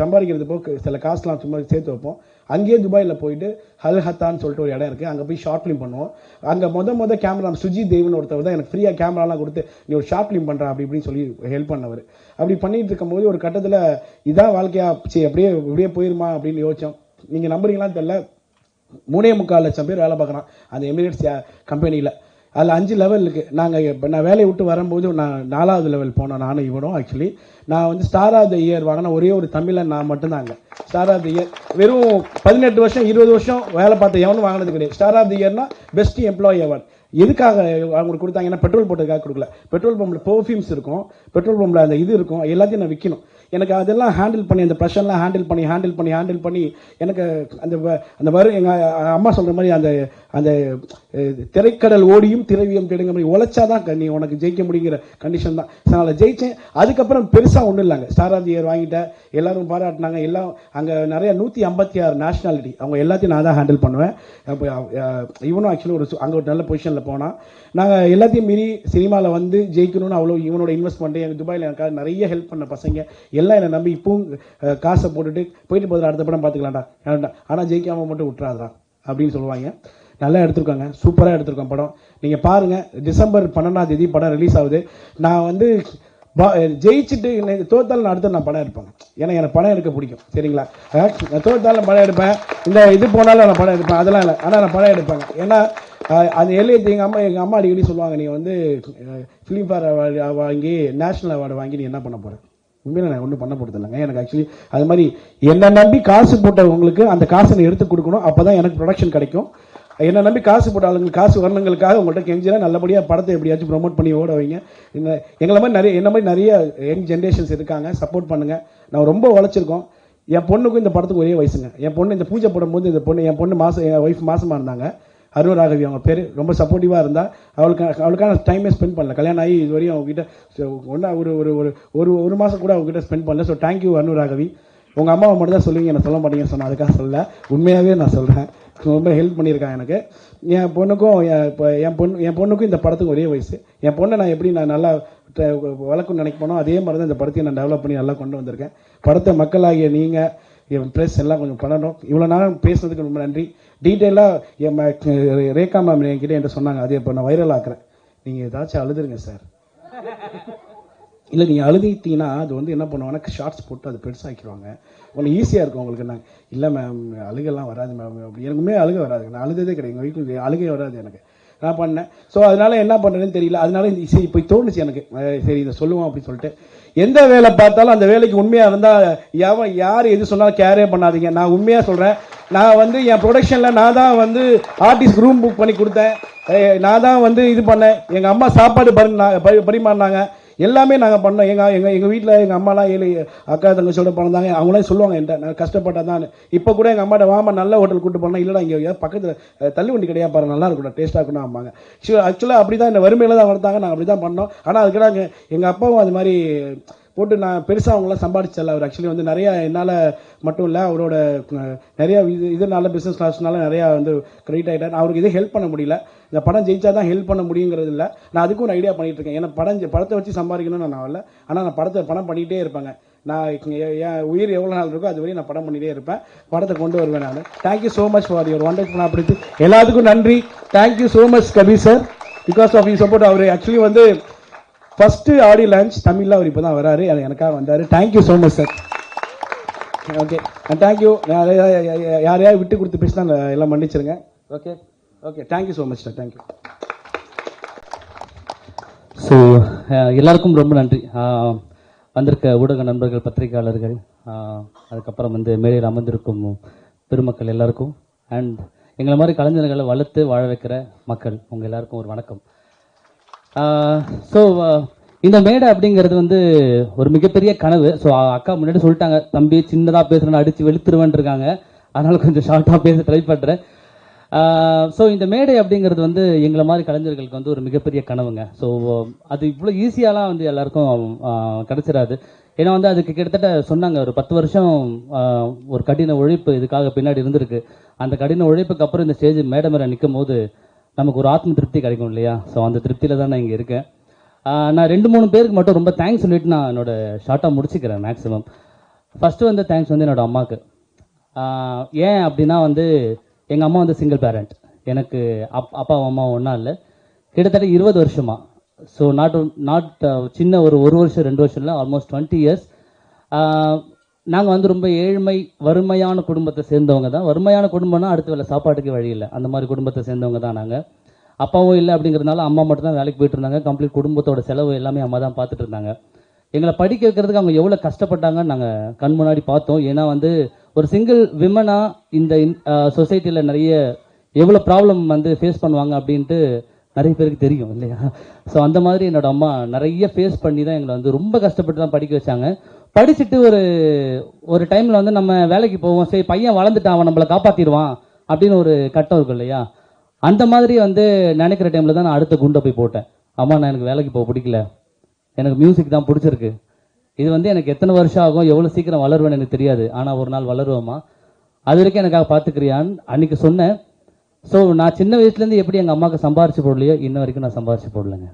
சம்பாதிக்கிறது போக சில காசுலாம் சும்மா சேர்த்து வைப்போம். அங்கேயே துபாயில் போயிட்டு ஹல்ஹத்தான்னு சொல்லிட்டு ஒரு இடம் இருக்குது, அங்கே போய் ஷார்ட் ஃபிலிம் பண்ணுவோம். அங்கே மொத கேமரா சுஜித் தேவ்னு ஒருத்தர் தான் எனக்கு ஃப்ரீயாக கேமராலாம் கொடுத்து நீ ஒரு ஷார்ட் ஃபிலிம் பண்ணுற அப்படி இப்படின்னு சொல்லி ஹெல்ப் பண்ணவர். அப்படி பண்ணிட்டு இருக்கும்போது ஒரு கட்டத்தில் இதான் வாழ்க்கையா சரி அப்படியே போயிருமா அப்படின்னு யோசிச்சோம். நீங்கள் நம்புறீங்களான்னு தெரியல, 3.25 லட்சம் பேர் வேலை பார்க்குறான் அந்த எமிரேட்ஸ் கம்பெனியில். அதில் 5 லெவல் இருக்குது. நாங்கள் இப்போ நான் வேலையை விட்டு வரும்போது நான் 4வது லெவல் போனோம், நானும் இவனும். ஆக்சுவலி நான் வந்து ஸ்டார் ஆஃப் த இயர் வாங்கின ஒரே ஒரு தமிழன் நான் மட்டும்தாங்க. ஸ்டார் ஆஃப் த இயர் வெறும் 18 வருஷம் 20 வருஷம் வேலை பார்த்த எவனும் வாங்கினது கிடையாது. ஸ்டார் ஆஃப் த இயர்னா பெஸ்ட் எம்ப்ளாயி அவார்ட். எதுக்காக அவங்களுக்கு கொடுத்தாங்கன்னா பெட்ரோல் போட்டதுக்காக கொடுக்கல. பெட்ரோல் பம்பில் பெர்ஃப்யூம்ஸ் இருக்கும், பெட்ரோல் பம்பில் அந்த இது இருக்கும், எல்லாத்தையும் நான் விற்கணும். எனக்கு அதெல்லாம் ஹேண்டில் பண்ணி அந்த ப்ரெஷர்லாம் ஹேண்டில் பண்ணி எனக்கு அந்த வரும் எங்கள் அம்மா சொல்கிற மாதிரி அந்த திரைக்கடல் ஓடியும் திரவியம் தேடுங்க மாதிரி உழைச்சாதான் நீ உனக்கு ஜெயிக்க முடியுங்கிற கண்டிஷன் தான். நான் ஜெயிச்சேன். அதுக்கப்புறம் பெருசாக ஒன்றும் இல்லைங்க. ஸ்டார் ஆஃப் தி இயர் வாங்கிட்டேன், எல்லாரும் பாராட்டினாங்க. எல்லாம் அங்கே நிறைய 156 நேஷனாலிட்டி, அவங்க எல்லாத்தையும் நான் தான் ஹேண்டில் பண்ணுவேன். இவனும் ஆக்சுவலி அங்கே ஒரு நல்ல பொசிஷனில் போனால் நாங்கள் எல்லாத்தையும் மீறி சினிமாவில் வந்து ஜெயிக்கணும்னு அவ்வளோ இவனோட இன்வெஸ்ட்மெண்ட்டு எங்கள் துபாயில் எனக்காக நிறைய ஹெல்ப் பண்ண பசங்க எல்லாம் என்னை நம்பி இப்பவும் காசை போட்டுட்டு போயிட்டு போதில் அடுத்த படம் பார்த்துக்கலாம்டா, ஆனால் ஜெயிக்காமல் மட்டும் விட்டுறாதா அப்படின்னு சொல்லுவாங்க. நல்லா எடுத்திருக்காங்க, சூப்பராக எடுத்திருக்கோம் படம். நீங்கள் பாருங்கள், டிசம்பர் 12ஆம் தேதி படம் ரிலீஸ் ஆகுது. நான் வந்து ஜெயிச்சுட்டு தோத்தாலும் நான் அடுத்து நான் படம் எடுப்பேன். ஏன்னா எனக்கு படம் எடுக்க பிடிக்கும், சரிங்களா. தோத்தாலும் படம் எடுப்பேன், இந்த இது போனாலும் நான் படம் எடுப்பேன், அதெல்லாம் இல்லை. ஆனால் நான் படம் எடுப்பேங்க. ஏன்னா அது எல்லையை எங்கள் அம்மா அடிக்கடி சொல்லுவாங்க, நீங்கள் வந்து ஃபிலிம்ஃபேர் அவார்டு வாங்கி நேஷனல் அவார்டு வாங்கி நீ என்ன பண்ண போகிறேன். உண்மையில நான் ஒன்றும் பண்ண போகிறது இல்லைங்க. எனக்கு ஆக்சுவலி அது மாதிரி என்னை நம்பி காசு போட்டவங்களுக்கு அந்த காசை நான் எடுத்து கொடுக்கணும், அப்போ தான் எனக்கு ப்ரொடக்ஷன் கிடைக்கும். என்னை நம்பி காசு போட்ட ஆளுங்களுக்கு காசு வரணுங்களுக்காக உங்கள்கிட்ட கெஞ்சினா நல்லபடியாக படத்தை எப்படியாச்சும் ப்ரொமோட் பண்ணி ஓட வைங்க. எங்களை மாதிரி என்ன மாதிரி நிறைய யங் ஜென்ரேஷன்ஸ் இருக்காங்க, சப்போர்ட் பண்ணுங்கள். நான் ரொம்ப உழைச்சிருக்கோம். என் பொண்ணுக்கும் இந்த படத்துக்கு ஒரே வயசுங்க. என் பொண்ணு இந்த பூஜை போடும்போது என் பொண்ணு என் ஒய்ஃப் மாசமாக இருந்தாங்க. அருணராகவி அவங்க பேர். ரொம்ப சப்போர்ட்டிவாக இருந்தால் அவளுக்கான டைமே ஸ்பெண்ட் பண்ணல. கல்யாணம் ஆகி இது வரையும் அவங்ககிட்ட ஒன்றா ஒரு மாதம் கூட அவங்ககிட்ட ஸ்பெண்ட் பண்ணல. So thank you Arunaragavi. உங்கள் அம்மாவை மட்டும் தான் சொல்லுவீங்க, என்ன சொல்ல மாட்டீங்கன்னு சொன்னால் அதுக்காக சொல்ல, உண்மையாகவே நான் சொல்கிறேன். ரொம்ப ஹெல்ப் பண்ணியிருக்காங்க எனக்கு. என் பொண்ணுக்கும் இந்த படத்துக்கு ஒரே வயசு. என் பொண்ணை நான் எப்படி நான் நல்லா வளர்க்கணும்னு நினைப்போனோ அதே மாதிரி தான் இந்த படத்தையும் நான் டெவலப் பண்ணி நல்லா கொண்டு வந்திருக்கேன். படத்தை மக்களாகிய நீங்கள் என் ப்ரெஸ் எல்லாம் கொஞ்சம் பண்ணணும். இவ்வளோ நேரம் பேசுனதுக்கு ரொம்ப நன்றி. டீட்டெயிலாக என் ரேகா மேம் என்கிட்ட என்கிட்ட சொன்னாங்க, அதே இப்போ நான் வைரல் ஆக்குறேன். நீங்கள் ஏதாச்சும் அழுதுருங்க சார். இல்லை நீங்கள் அழுதிட்டீங்கன்னா அது வந்து என்ன பண்ணுவாங்கன்னா ஷார்ட்ஸ் போட்டு அது பெருசாக்கிடுவாங்க, உங்களுக்கு ஈஸியாக இருக்கும் உங்களுக்கு. நான் இல்லை மேம் அழுகெல்லாம் வராது மேம் அப்படி. எனக்குமே அழுக வராது, நான் அழுததே கிடையாது. எங்கள் வீட்டில் அழுகே வராது எனக்கு, நான் பண்ணேன். ஸோ அதனால என்ன பண்ணுறதுன்னு தெரியல. அதனால சரி இப்போ தோணுச்சு எனக்கு, சரி இதை சொல்லுவோம் அப்படின்னு சொல்லிட்டு. எந்த வேலை பார்த்தாலும் அந்த வேலைக்கு உண்மையாக இருந்தால் யார் எது சொன்னாலும் கேரே பண்ணாதீங்க. நான் உண்மையாக சொல்கிறேன். நான் வந்து என் ப்ரொடக்ஷனில் நான் தான் வந்து ஆர்டிஸ்ட் ரூம் புக் பண்ணி கொடுத்தேன், நான் தான் வந்து இது பண்ணேன். எங்கள் அம்மா சாப்பாடு பரிமாறினாங்க, எல்லாமே நாங்கள் பண்ணோம். எங்கள் வீட்டில் எங்கள் அம்மாலாம் 7 அக்கா தங்கச்சியோட பிறந்தாங்க. அவங்களாம் சொல்லுவாங்க என்கிட்ட நான் கஷ்டப்பட்டேன் தான். இப்போ கூட எங்கள் அம்மாட்ட வாமா நல்ல ஹோட்டல் கூட்டு போனால் இல்லைடா இங்கே பக்கத்தில் தள்ளு வண்டி கிடையாது பாரு, நல்லா இருக்கணும் டேஸ்ட்டாக இருக்கணும் ஆமாங்க. ஆக்சுவலாக அப்படி தான் இந்த வறுமையில் தான் வளர்த்தாங்க, நாங்கள் அப்படி தான் பண்ணோம். ஆனால் அதுக்கு எங்கள் அப்பாவும் அது மாதிரி போட்டு நான் பெருசாக அவங்களாம் சம்பாதிச்சல. அவர் ஆக்சுவலி வந்து நிறையா என்னால் மட்டும் இல்லை, அவரோட நிறையா இதனால பிஸ்னஸ் கிளாஸ்னால நிறையா வந்து கிரெடிட் ஆகிட்டார். அவருக்கு இதே ஹெல்ப் பண்ண முடியல. இந்த படம் ஜெயிச்சா தான் ஹெல்ப் பண்ண முடியுங்கிறது இல்லை. நான் அதுக்கும் ஒரு ஐடியா பண்ணிட்டு இருக்கேன். ஏன்னா படத்தை வச்சு சம்பாதிக்கணும்னு நான் வரல. ஆனால் நான் படம் பண்ணிகிட்டே இருப்பேங்க. நான் என் உயிர் எவ்வளோ நாள் இருக்கோ அது வரையும் நான் படம் பண்ணிகிட்டே இருப்பேன். படத்தை கொண்டு வருவேன் நான். Thank you so much for your wonderful opportunity. எல்லாத்துக்கும் நன்றி. Thank you so much Kabir sir, because of you support. அவர் ஆக்சுவலி வந்து ஃபர்ஸ்ட் ஆடியோ லான்ச் தமிழில் அவர் இப்போ தான் வராரு, அது எனக்காக வந்தார். Thank you so much sir. Okay, thank you. யாரையாவது விட்டு கொடுத்து பேசினா எல்லாம் மன்னிச்சிருங்க. Okay okay, thank you so much sir. Thank you. So எல்லாருக்கும் ரொம்ப நன்றி. வந்திருக்க ஊடக நண்பர்கள், பத்திரிகையாளர்கள், அதுக்கப்புறம் வந்து மேடையில் அமர்ந்திருக்கும் பெருமக்கள் எல்லாருக்கும், அண்ட் எங்களை மாதிரி கலைஞர்களை வளர்த்து வாழ வைக்கிற மக்கள், உங்கள் எல்லாருக்கும் ஒரு வணக்கம். ஸோ இந்த மேடை அப்படிங்கிறது வந்து ஒரு மிகப்பெரிய கனவு. ஸோ அக்கா முன்னாடி சொல்லிட்டாங்க, தம்பி சின்னதாக பேசுகிறேன்னு அடித்து வெளுத்துருவேன் இருக்காங்க, அதனால கொஞ்சம் ஷார்ட்டாக பேச ட்ரை பண்ணுறேன். ஸோ இந்த மேடை அப்படிங்கிறது வந்து எங்களை மாதிரி கலைஞர்களுக்கு வந்து ஒரு மிகப்பெரிய கனவுங்க. ஸோ அது இவ்வளோ ஈஸியாலாம் வந்து எல்லாருக்கும் கிடைச்சிடாது. ஏன்னா வந்து அதுக்கு கிட்டத்தட்ட சொன்னாங்க ஒரு 10 வருஷம் ஒரு கடின உழைப்பு இதுக்காக பின்னாடி இருந்திருக்கு. அந்த கடின உழைப்புக்கு அப்புறம் இந்த ஸ்டேஜ் மேடை மேலே நிற்கும் போது நமக்கு ஒரு ஆத்ம திருப்தி கிடைக்கும் இல்லையா? ஸோ அந்த திருப்தியில் தான் நான் இங்கே இருக்கேன். நான் 2-3 பேருக்கு மட்டும் ரொம்ப தேங்க்ஸ் சொல்லிட்டு நான் என்னோட ஷார்ட்டாக முடிச்சுக்கிறேன் மேக்ஸிமம். ஃபஸ்ட்டு வந்து தேங்க்ஸ் வந்து என்னோட அம்மாவுக்கு. ஏன் அப்படின்னா வந்து எங்கள் அம்மா வந்து சிங்கிள் பேரண்ட். எனக்கு அப்பா அம்மா ஒன்றா இல்லை, கிட்டத்தட்ட 20 வருஷமா. ஸோ நாட் சின்ன ஒரு வருஷம் 2 வருஷம் இல்லை, ஆல்மோஸ்ட் 20 இயர்ஸ். நாங்கள் வந்து ரொம்ப வறுமையான குடும்பத்தை சேர்ந்தவங்க தான். வறுமையான குடும்பம்னா அடுத்த வேலை சாப்பாட்டுக்கு வழி இல்லை, அந்த மாதிரி குடும்பத்தை சேர்ந்தவங்க தான் நாங்கள். அப்பாவும் இல்லை அப்படிங்கிறதுனால அம்மா மட்டும் தான் வேலைக்கு போயிட்டு இருந்தாங்க. கம்ப்ளீட் குடும்பத்தோட செலவு எல்லாமே அம்மா தான் பார்த்துட்டு இருந்தாங்க. எங்களை படிக்க வைக்கிறதுக்கு அவங்க எவ்வளோ கஷ்டப்பட்டாங்கன்னு நாங்கள் கண் முன்னாடி பார்த்தோம். ஏன்னா வந்து ஒரு சிங்கிள் விமனாக இந்த சொசைட்டியில் நிறைய எவ்வளோ ப்ராப்ளம் வந்து ஃபேஸ் பண்ணுவாங்க அப்படின்ட்டு நிறைய பேருக்கு தெரியும் இல்லையா? ஸோ அந்த மாதிரி என்னோட அம்மா நிறைய ஃபேஸ் பண்ணி தான் எங்களை வந்து ரொம்ப கஷ்டப்பட்டு தான் படிக்க வச்சாங்க. படிச்சுட்டு ஒரு டைமில் வந்து நம்ம வேலைக்கு போவோம், சரி பையன் வளர்ந்துட்டான், அவன் நம்மளை காப்பாற்றிடுவான் அப்படின்னு ஒரு கட்டம் இருக்கும் இல்லையா? அந்த மாதிரி வந்து நினைக்கிற டைமில் தான் நான் அடுத்த குண்டை போய் போட்டேன். அம்மா, நான் எனக்கு வேலைக்கு போக பிடிக்கல, எனக்கு மியூசிக் தான் பிடிச்சிருக்கு. இது வந்து எனக்கு எத்தனை வருஷம் ஆகும், எவ்வளோ சீக்கிரம் வளருவேன்னு எனக்கு தெரியாது, ஆனால் ஒரு நாள் வளருவோமா, அது வரைக்கும் எனக்காக பார்த்துக்கிறியான்னு அன்றைக்கி சொன்னேன். ஸோ நான் சின்ன வயசுலேருந்து எப்படி எங்கள் அம்மாவுக்கு சம்பாரிச்சு போடலையோ இன்ன வரைக்கும் நான் சம்பாரிச்சு போடலைங்க.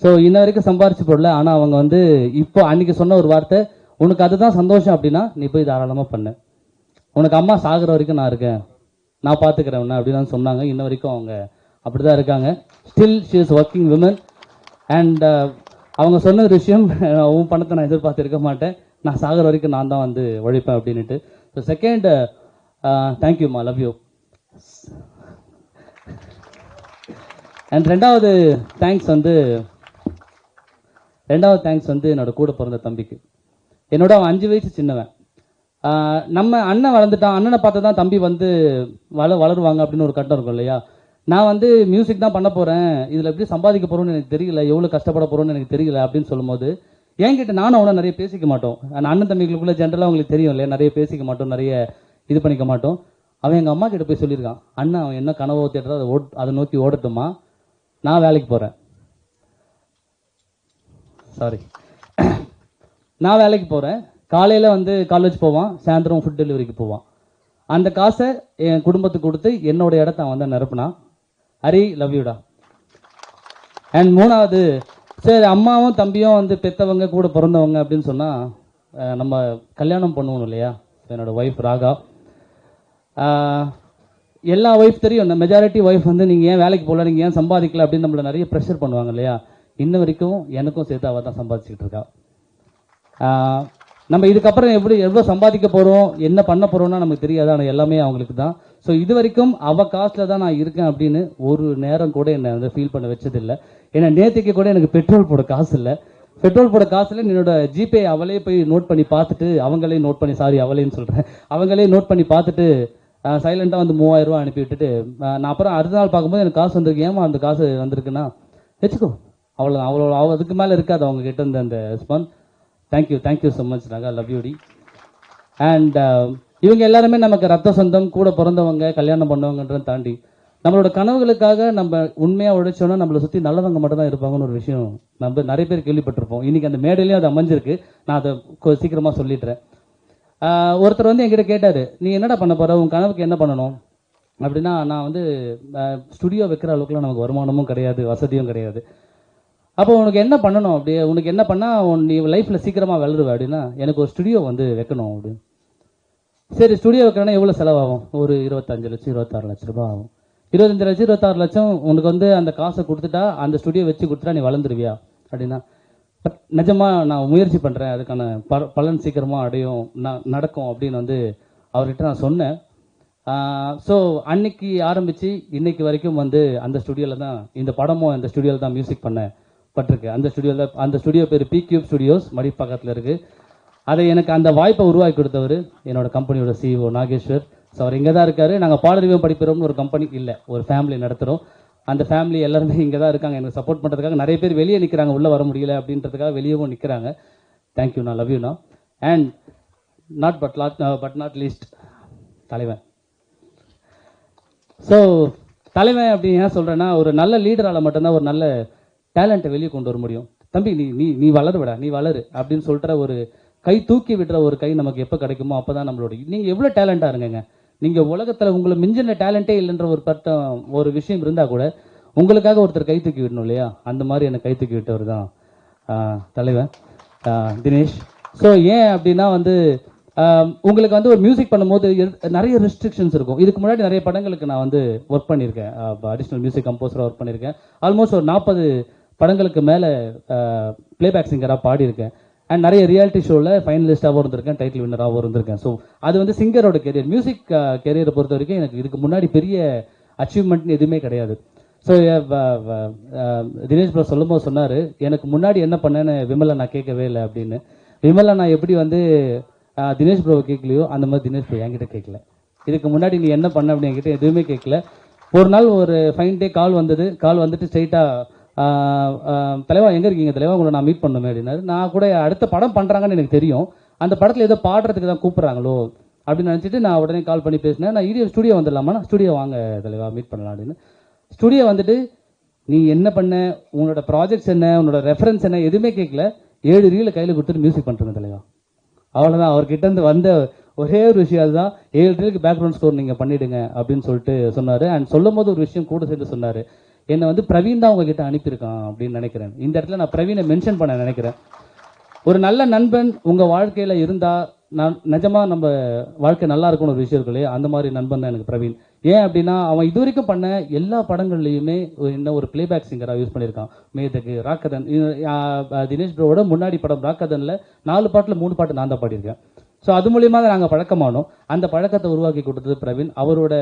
ஸோ இன்ன வரைக்கும் சம்பாரிச்சு போடல. ஆனால் அவங்க வந்து இப்போ அன்றைக்கி சொன்ன ஒரு வார்த்தை, உனக்கு அதுதான் சந்தோஷம் அப்படின்னா நீ போய் தாராளமாக பண்ணு, உனக்கு அம்மா சாகிற வரைக்கும் நான் இருக்கேன், நான் பார்த்துக்கிறேன் அப்படின்னு சொன்னாங்க. இன்ன வரைக்கும் அவங்க அப்படி தான் இருக்காங்க. Still she is working women. And அவங்க சொன்ன ஒரு விஷயம், உன் பணத்தை நான் எதிர்பார்த்து இருக்க மாட்டேன், நான் சாகிற வரைக்கும் நான் தான் வந்து உழைப்பேன் அப்படின்ட்டு. ஸோ செகண்ட், தேங்க்யூம்மா, லவ் யூ. அண்ட் ரெண்டாவது தேங்க்ஸ் வந்து என்னோட கூட பிறந்த தம்பிக்கு. என்னோட அவன் 5 வயசு சின்னவன். நம்ம அண்ணன் வளர்ந்துட்டான், அண்ணனை பார்த்து தான் தம்பி வந்து வளருவாங்க அப்படின்னு ஒரு கட்டம் இருக்கும் இல்லையா? நான் வந்து மியூசிக் தான் பண்ண போகிறேன், இதில் எப்படி சம்பாதிக்க போகிறோன்னு எனக்கு தெரியல, எவ்வளோ கஷ்டப்பட போகிறோன்னு எனக்கு தெரியல அப்படின்னு சொல்லும்போது என்கிட்ட நானும் அவனை நிறைய பேசிக்க மாட்டோம். அண்ணன் தம்பிகளுக்குள்ள ஜென்ரலாக அவங்களுக்கு தெரியும் இல்லையா, நிறைய பேசிக்க மாட்டோம், நிறைய இது பண்ணிக்க மாட்டோம். அவன் எங்கள் அம்மா கிட்ட போய் சொல்லியிருக்கான், அண்ணன் அவன் என்ன கனவோ தேடுறோ அதை நோக்கி ஓடட்டுமா, நான் வேலைக்கு போகிறேன், நான் வேலைக்கு போகிறேன், காலையில் வந்து காலேஜ் போவான், சாயந்தரம் ஃபுட் டெலிவரிக்கு போவான், அந்த காசை என் குடும்பத்துக்கு கொடுத்து என்னோட இடத்த அவன் வந்து நிரப்புனான். ஹரி, லவ் யூடா. அண்ட் மூணாவது, சரி அம்மாவும் தம்பியும் வந்து பெற்றவங்க கூட பிறந்தவங்க அப்படின்னு சொன்னால் நம்ம கல்யாணம் பண்ணுவோம் இல்லையா? என்னோட ஒய்ஃப் ராகா. எல்லா ஒய்ஃப் தெரியும், இந்த மெஜாரிட்டி ஒய்ஃப் வந்து நீங்கள் ஏன் வேலைக்கு போகல, நீங்கள் ஏன் சம்பாதிக்கல அப்படின்னு நம்மளை நிறைய ப்ரெஷர் பண்ணுவாங்க இல்லையா? இன்ன வரைக்கும் எனக்கும் சேர்த்து அவள் தான் சம்பாதிச்சுக்கிட்டு இருக்கா. நம்ம இதுக்கப்புறம் எவ்வளோ சம்பாதிக்க போகிறோம், என்ன பண்ண போகிறோம்னா நமக்கு தெரியாது, ஆனால் எல்லாமே அவங்களுக்கு தான். ஸோ இது வரைக்கும் அவள் காசில் தான் நான் இருக்கேன் அப்படின்னு ஒரு நேரம் கூட என்னை வந்து ஃபீல் பண்ண வச்சதில்லை. ஏன்னா நேற்றுக்கு கூட எனக்கு பெட்ரோல் போட காசு இல்லை, பெட்ரோல் போட காசு இல்லை, என்னோட ஜிபே அவளே போய் நோட் பண்ணி பார்த்துட்டு, அவங்களே நோட் பண்ணி பார்த்துட்டு சைலண்டாக வந்து 3000 ரூபா அனுப்பி விட்டுட்டு, நான் அப்புறம் அடுத்த நாள் பார்க்கும்போது எனக்கு காசு வந்திருக்கு, ஏமா அந்த காசு வந்திருக்குன்னா வச்சுக்கோ, அவ்வளோ அதுக்கு மேலே இருக்காது அவங்க கிட்ட இருந்து அந்த response. Thank you so much Raga, love you டி. அண்ட் இவங்க எல்லாருமே நமக்கு ரத்த சொந்தம், கூட பிறந்தவங்க, கல்யாணம் பண்ணவங்கன்றதை தாண்டி நம்மளோட கனவுகளுக்காக நம்ம உண்மையாக உழைச்சோன்னா நம்மளை சுற்றி நல்லவங்க மட்டும் தான் இருப்பாங்கன்னு ஒரு விஷயம் நம்ம நிறைய பேர் கேள்விப்பட்டிருப்போம். இன்றைக்கி அந்த மேடையிலையும் அது அமைஞ்சிருக்கு, நான் அதை சீக்கிரமாக சொல்லிடுறேன். ஒருத்தர் வந்து என்கிட்ட கேட்டார், நீ என்னடா பண்ண போகிற, உன் கனவுக்கு என்ன பண்ணணும், அப்படின்னா நான் வந்து ஸ்டுடியோ வைக்கிற அளவுக்குலாம் நமக்கு வருமானமும் கிடையாது, வசதியும் கிடையாது. அப்போ உனக்கு என்ன பண்ணணும், அப்படியே உனக்கு என்ன பண்ணால் நீ லைஃப்பில் சீக்கிரமாக வளருவ அப்படின்னா, எனக்கு ஒரு ஸ்டுடியோ வந்து வைக்கணும் அப்படின்னு. சரி, ஸ்டுடியோ வைக்கிறேன்னா எவ்வளோ செலவாகும்? ஒரு 25 லட்சம் 26 லட்சம் ரூபாய் ஆகும். 25 லட்சம் 26 லட்சம் உனக்கு வந்து அந்த காசை கொடுத்துட்டா, அந்த ஸ்டுடியோ வச்சு கொடுத்துட்டா நீ வளர்ந்துருவியா அப்படின்னா, பட் நிஜமாக நான் முயற்சி பண்ணுறேன், அதுக்கான பலன் சீக்கிரமாக அடையும், நடக்கும் அப்படின்னு வந்து அவர்கிட்ட நான் சொன்னேன். ஸோ அன்னைக்கு ஆரம்பித்து இன்னைக்கு வரைக்கும் வந்து அந்த ஸ்டுடியோவில் தான் இந்த படமும் அந்த ஸ்டுடியோவில் தான் மியூசிக் பட்டிருக்கு. அந்த ஸ்டுடியோ பேர் பி கியூப் ஸ்டுடியோஸ், மடிப்பாக்கத்தில் இருக்குது. அதை எனக்கு அந்த வாய்ப்பை உருவாக்கி கொடுத்தவர் என்னோட கம்பெனியோட சிஇஓ நாகேஸ்வர். ஸோ அவர் இங்கே தான் இருக்கார். நாங்கள் பாடறிவும் படிக்கிறோம்னு ஒரு கம்பெனி இல்லை, ஒரு ஃபேமிலி நடத்துகிறோம். அந்த ஃபேமிலி எல்லாருமே இங்கே தான் இருக்காங்க, எனக்கு சப்போர்ட் பண்ணுறதுக்காக. நிறைய பேர் வெளியே நிற்கிறாங்க, உள்ளே வர முடியல அப்படின்றதுக்காக வெளியவும் நிற்கிறாங்க. தேங்க்யூ, நான் லவ் யூ நான். அண்ட் பட் நாட் லீஸ்ட் தலைவன். ஸோ தலைவன் அப்படின்னு ஏன் சொல்கிறேன்னா, ஒரு நல்ல லீடரால் மட்டும்தான் ஒரு நல்ல டேலண்ட்டை வெளியே கொண்டு வர முடியும். தம்பி நீ வளருவிடா, நீ வளரு அப்படின்னு சொல்கிற ஒரு கை, தூக்கி விடுற ஒரு கை நமக்கு எப்போ கிடைக்குமோ அப்போ தான் நம்மளோட. நீங்கள் எவ்வளோ டேலண்ட்டாக இருங்கங்க, நீங்கள் உலகத்தில் உங்களை மிஞ்சின டேலண்ட்டே இல்லைன்ற ஒரு விஷயம் இருந்தால் கூட உங்களுக்காக ஒருத்தர் கை தூக்கி விடணும் இல்லையா? அந்த மாதிரி எனக்கு கை தூக்கி விட்டவர் தான் தலைவன் தினேஷ். ஸோ ஏன் அப்படின்னா வந்து உங்களுக்கு வந்து ஒரு மியூசிக் பண்ணும்போது நிறைய ரெஸ்ட்ரிக்ஷன்ஸ் இருக்கும். இதுக்கு முன்னாடி நிறைய படங்களுக்கு நான் வந்து ஒர்க் பண்ணியிருக்கேன், அடிஷ்னல் மியூசிக் கம்போசராக ஒர்க் பண்ணியிருக்கேன். ஆல்மோஸ்ட் ஒரு 40 படங்களுக்கு மேலே பிளேபேக் சிங்கராக பாடியிருக்கேன். அண்ட் நிறைய ரியாலிட்டி ஷோவில் ஃபைனலிஸ்டாகவும் இருந்திருக்கேன், டைட்டில் வின்னராகவும் இருந்திருக்கேன். ஸோ அது வந்து சிங்கரோட கெரியர். மியூசிக் கெரியரை பொறுத்த வரைக்கும் எனக்கு இதுக்கு முன்னாடி பெரிய அச்சீவ்மெண்ட்னு எதுவுமே கிடையாது. ஸோ தினேஷ் ப்ரோ சொல்லும்போது சொன்னார், எனக்கு முன்னாடி என்ன பண்ணேன்னு விமலை நான் கேட்கவே இல்லை அப்படின்னு. விமலை நான் எப்படி வந்து தினேஷ் ப்ரோவை கேட்கலையோ அந்த மாதிரி தினேஷ் ப்ரோ என்கிட்ட கேட்கல. இதுக்கு முன்னாடி நீ என்ன பண்ண அப்படின்னு என்கிட்ட எதுவுமே கேட்கல. ஒரு நாள் ஒரு ஃபைன் டே கால் வந்துட்டு ஸ்ட்ரைட்டாக தலைவா எங்கே இருக்கீங்க தலைவா, உங்களை நான் மீட் பண்ணுமே அப்படின்னாரு. நான் கூட அடுத்த படம் பண்ணுறாங்கன்னு எனக்கு தெரியும், அந்த படத்தில் ஏதோ பாடுறதுக்கு தான் கூப்பிட்றாங்களோ அப்படின்னு நினச்சிட்டு நான் உடனே கால் பண்ணி பேசினேன். நான் ஸ்டுடியோ வந்துடலாமா, ஸ்டுடியோ வாங்க தலைவா மீட் பண்ணலாம் அப்படின்னு. ஸ்டுடியோ வந்துட்டு நீ என்ன பண்ண, உன்னோட ப்ராஜெக்ட்ஸ் என்ன, உன்னோட ரெஃபரன்ஸ் என்ன, எதுவுமே கேட்கல. 7 ரீலை கையில் கொடுத்துட்டு மியூசிக் பண்ணுறேங்க தலைவா. அவ்வளோதான். அவர்கிட்ட இருந்து வந்த ஒரே ஒரு விஷயம் அதுதான், 7 ரீலுக்கு பேக்ரவுண்ட் ஸ்கோர் நீங்கள் பண்ணிவிடுங்க அப்படின்னு சொல்லிட்டு சொன்னார். அண்ட் சொல்லும் போது ஒரு விஷயம் கூட சேர்த்து சொன்னார், என்னை வந்து பிரவீன் தான் உங்ககிட்ட அனுப்பியிருக்கான் அப்படின்னு நினைக்கிறேன். இந்த இடத்துல நான் பிரவீனை மென்ஷன் பண்ண நினைக்கிறேன். ஒரு நல்ல நண்பன் உங்கள் வாழ்க்கையில் இருந்தால் நான் நிஜமாக நம்ம வாழ்க்கை நல்லா இருக்கும்னு ஒரு விஷயம் இருக்கு இல்லையா, அந்த மாதிரி நண்பன் தான் எனக்கு பிரவீன். ஏன் அப்படின்னா அவன் இது வரைக்கும் பண்ண எல்லா படங்கள்லையுமே என்ன ஒரு பிளேபேக் சிங்கராக யூஸ் பண்ணியிருக்கான். மேதகு, ராக்கதன், தினேஷ் ப்ரோவோட முன்னாடி படம் ராக்கதனில் 4 பாட்டில் 3 பாட்டு நான் தான் பாடியிருக்கேன். ஸோ அது மூலியமாக தான் நாங்கள் பழக்கமானோம். அந்த பழக்கத்தை உருவாக்கி கொடுத்தது பிரவீன். அவரோட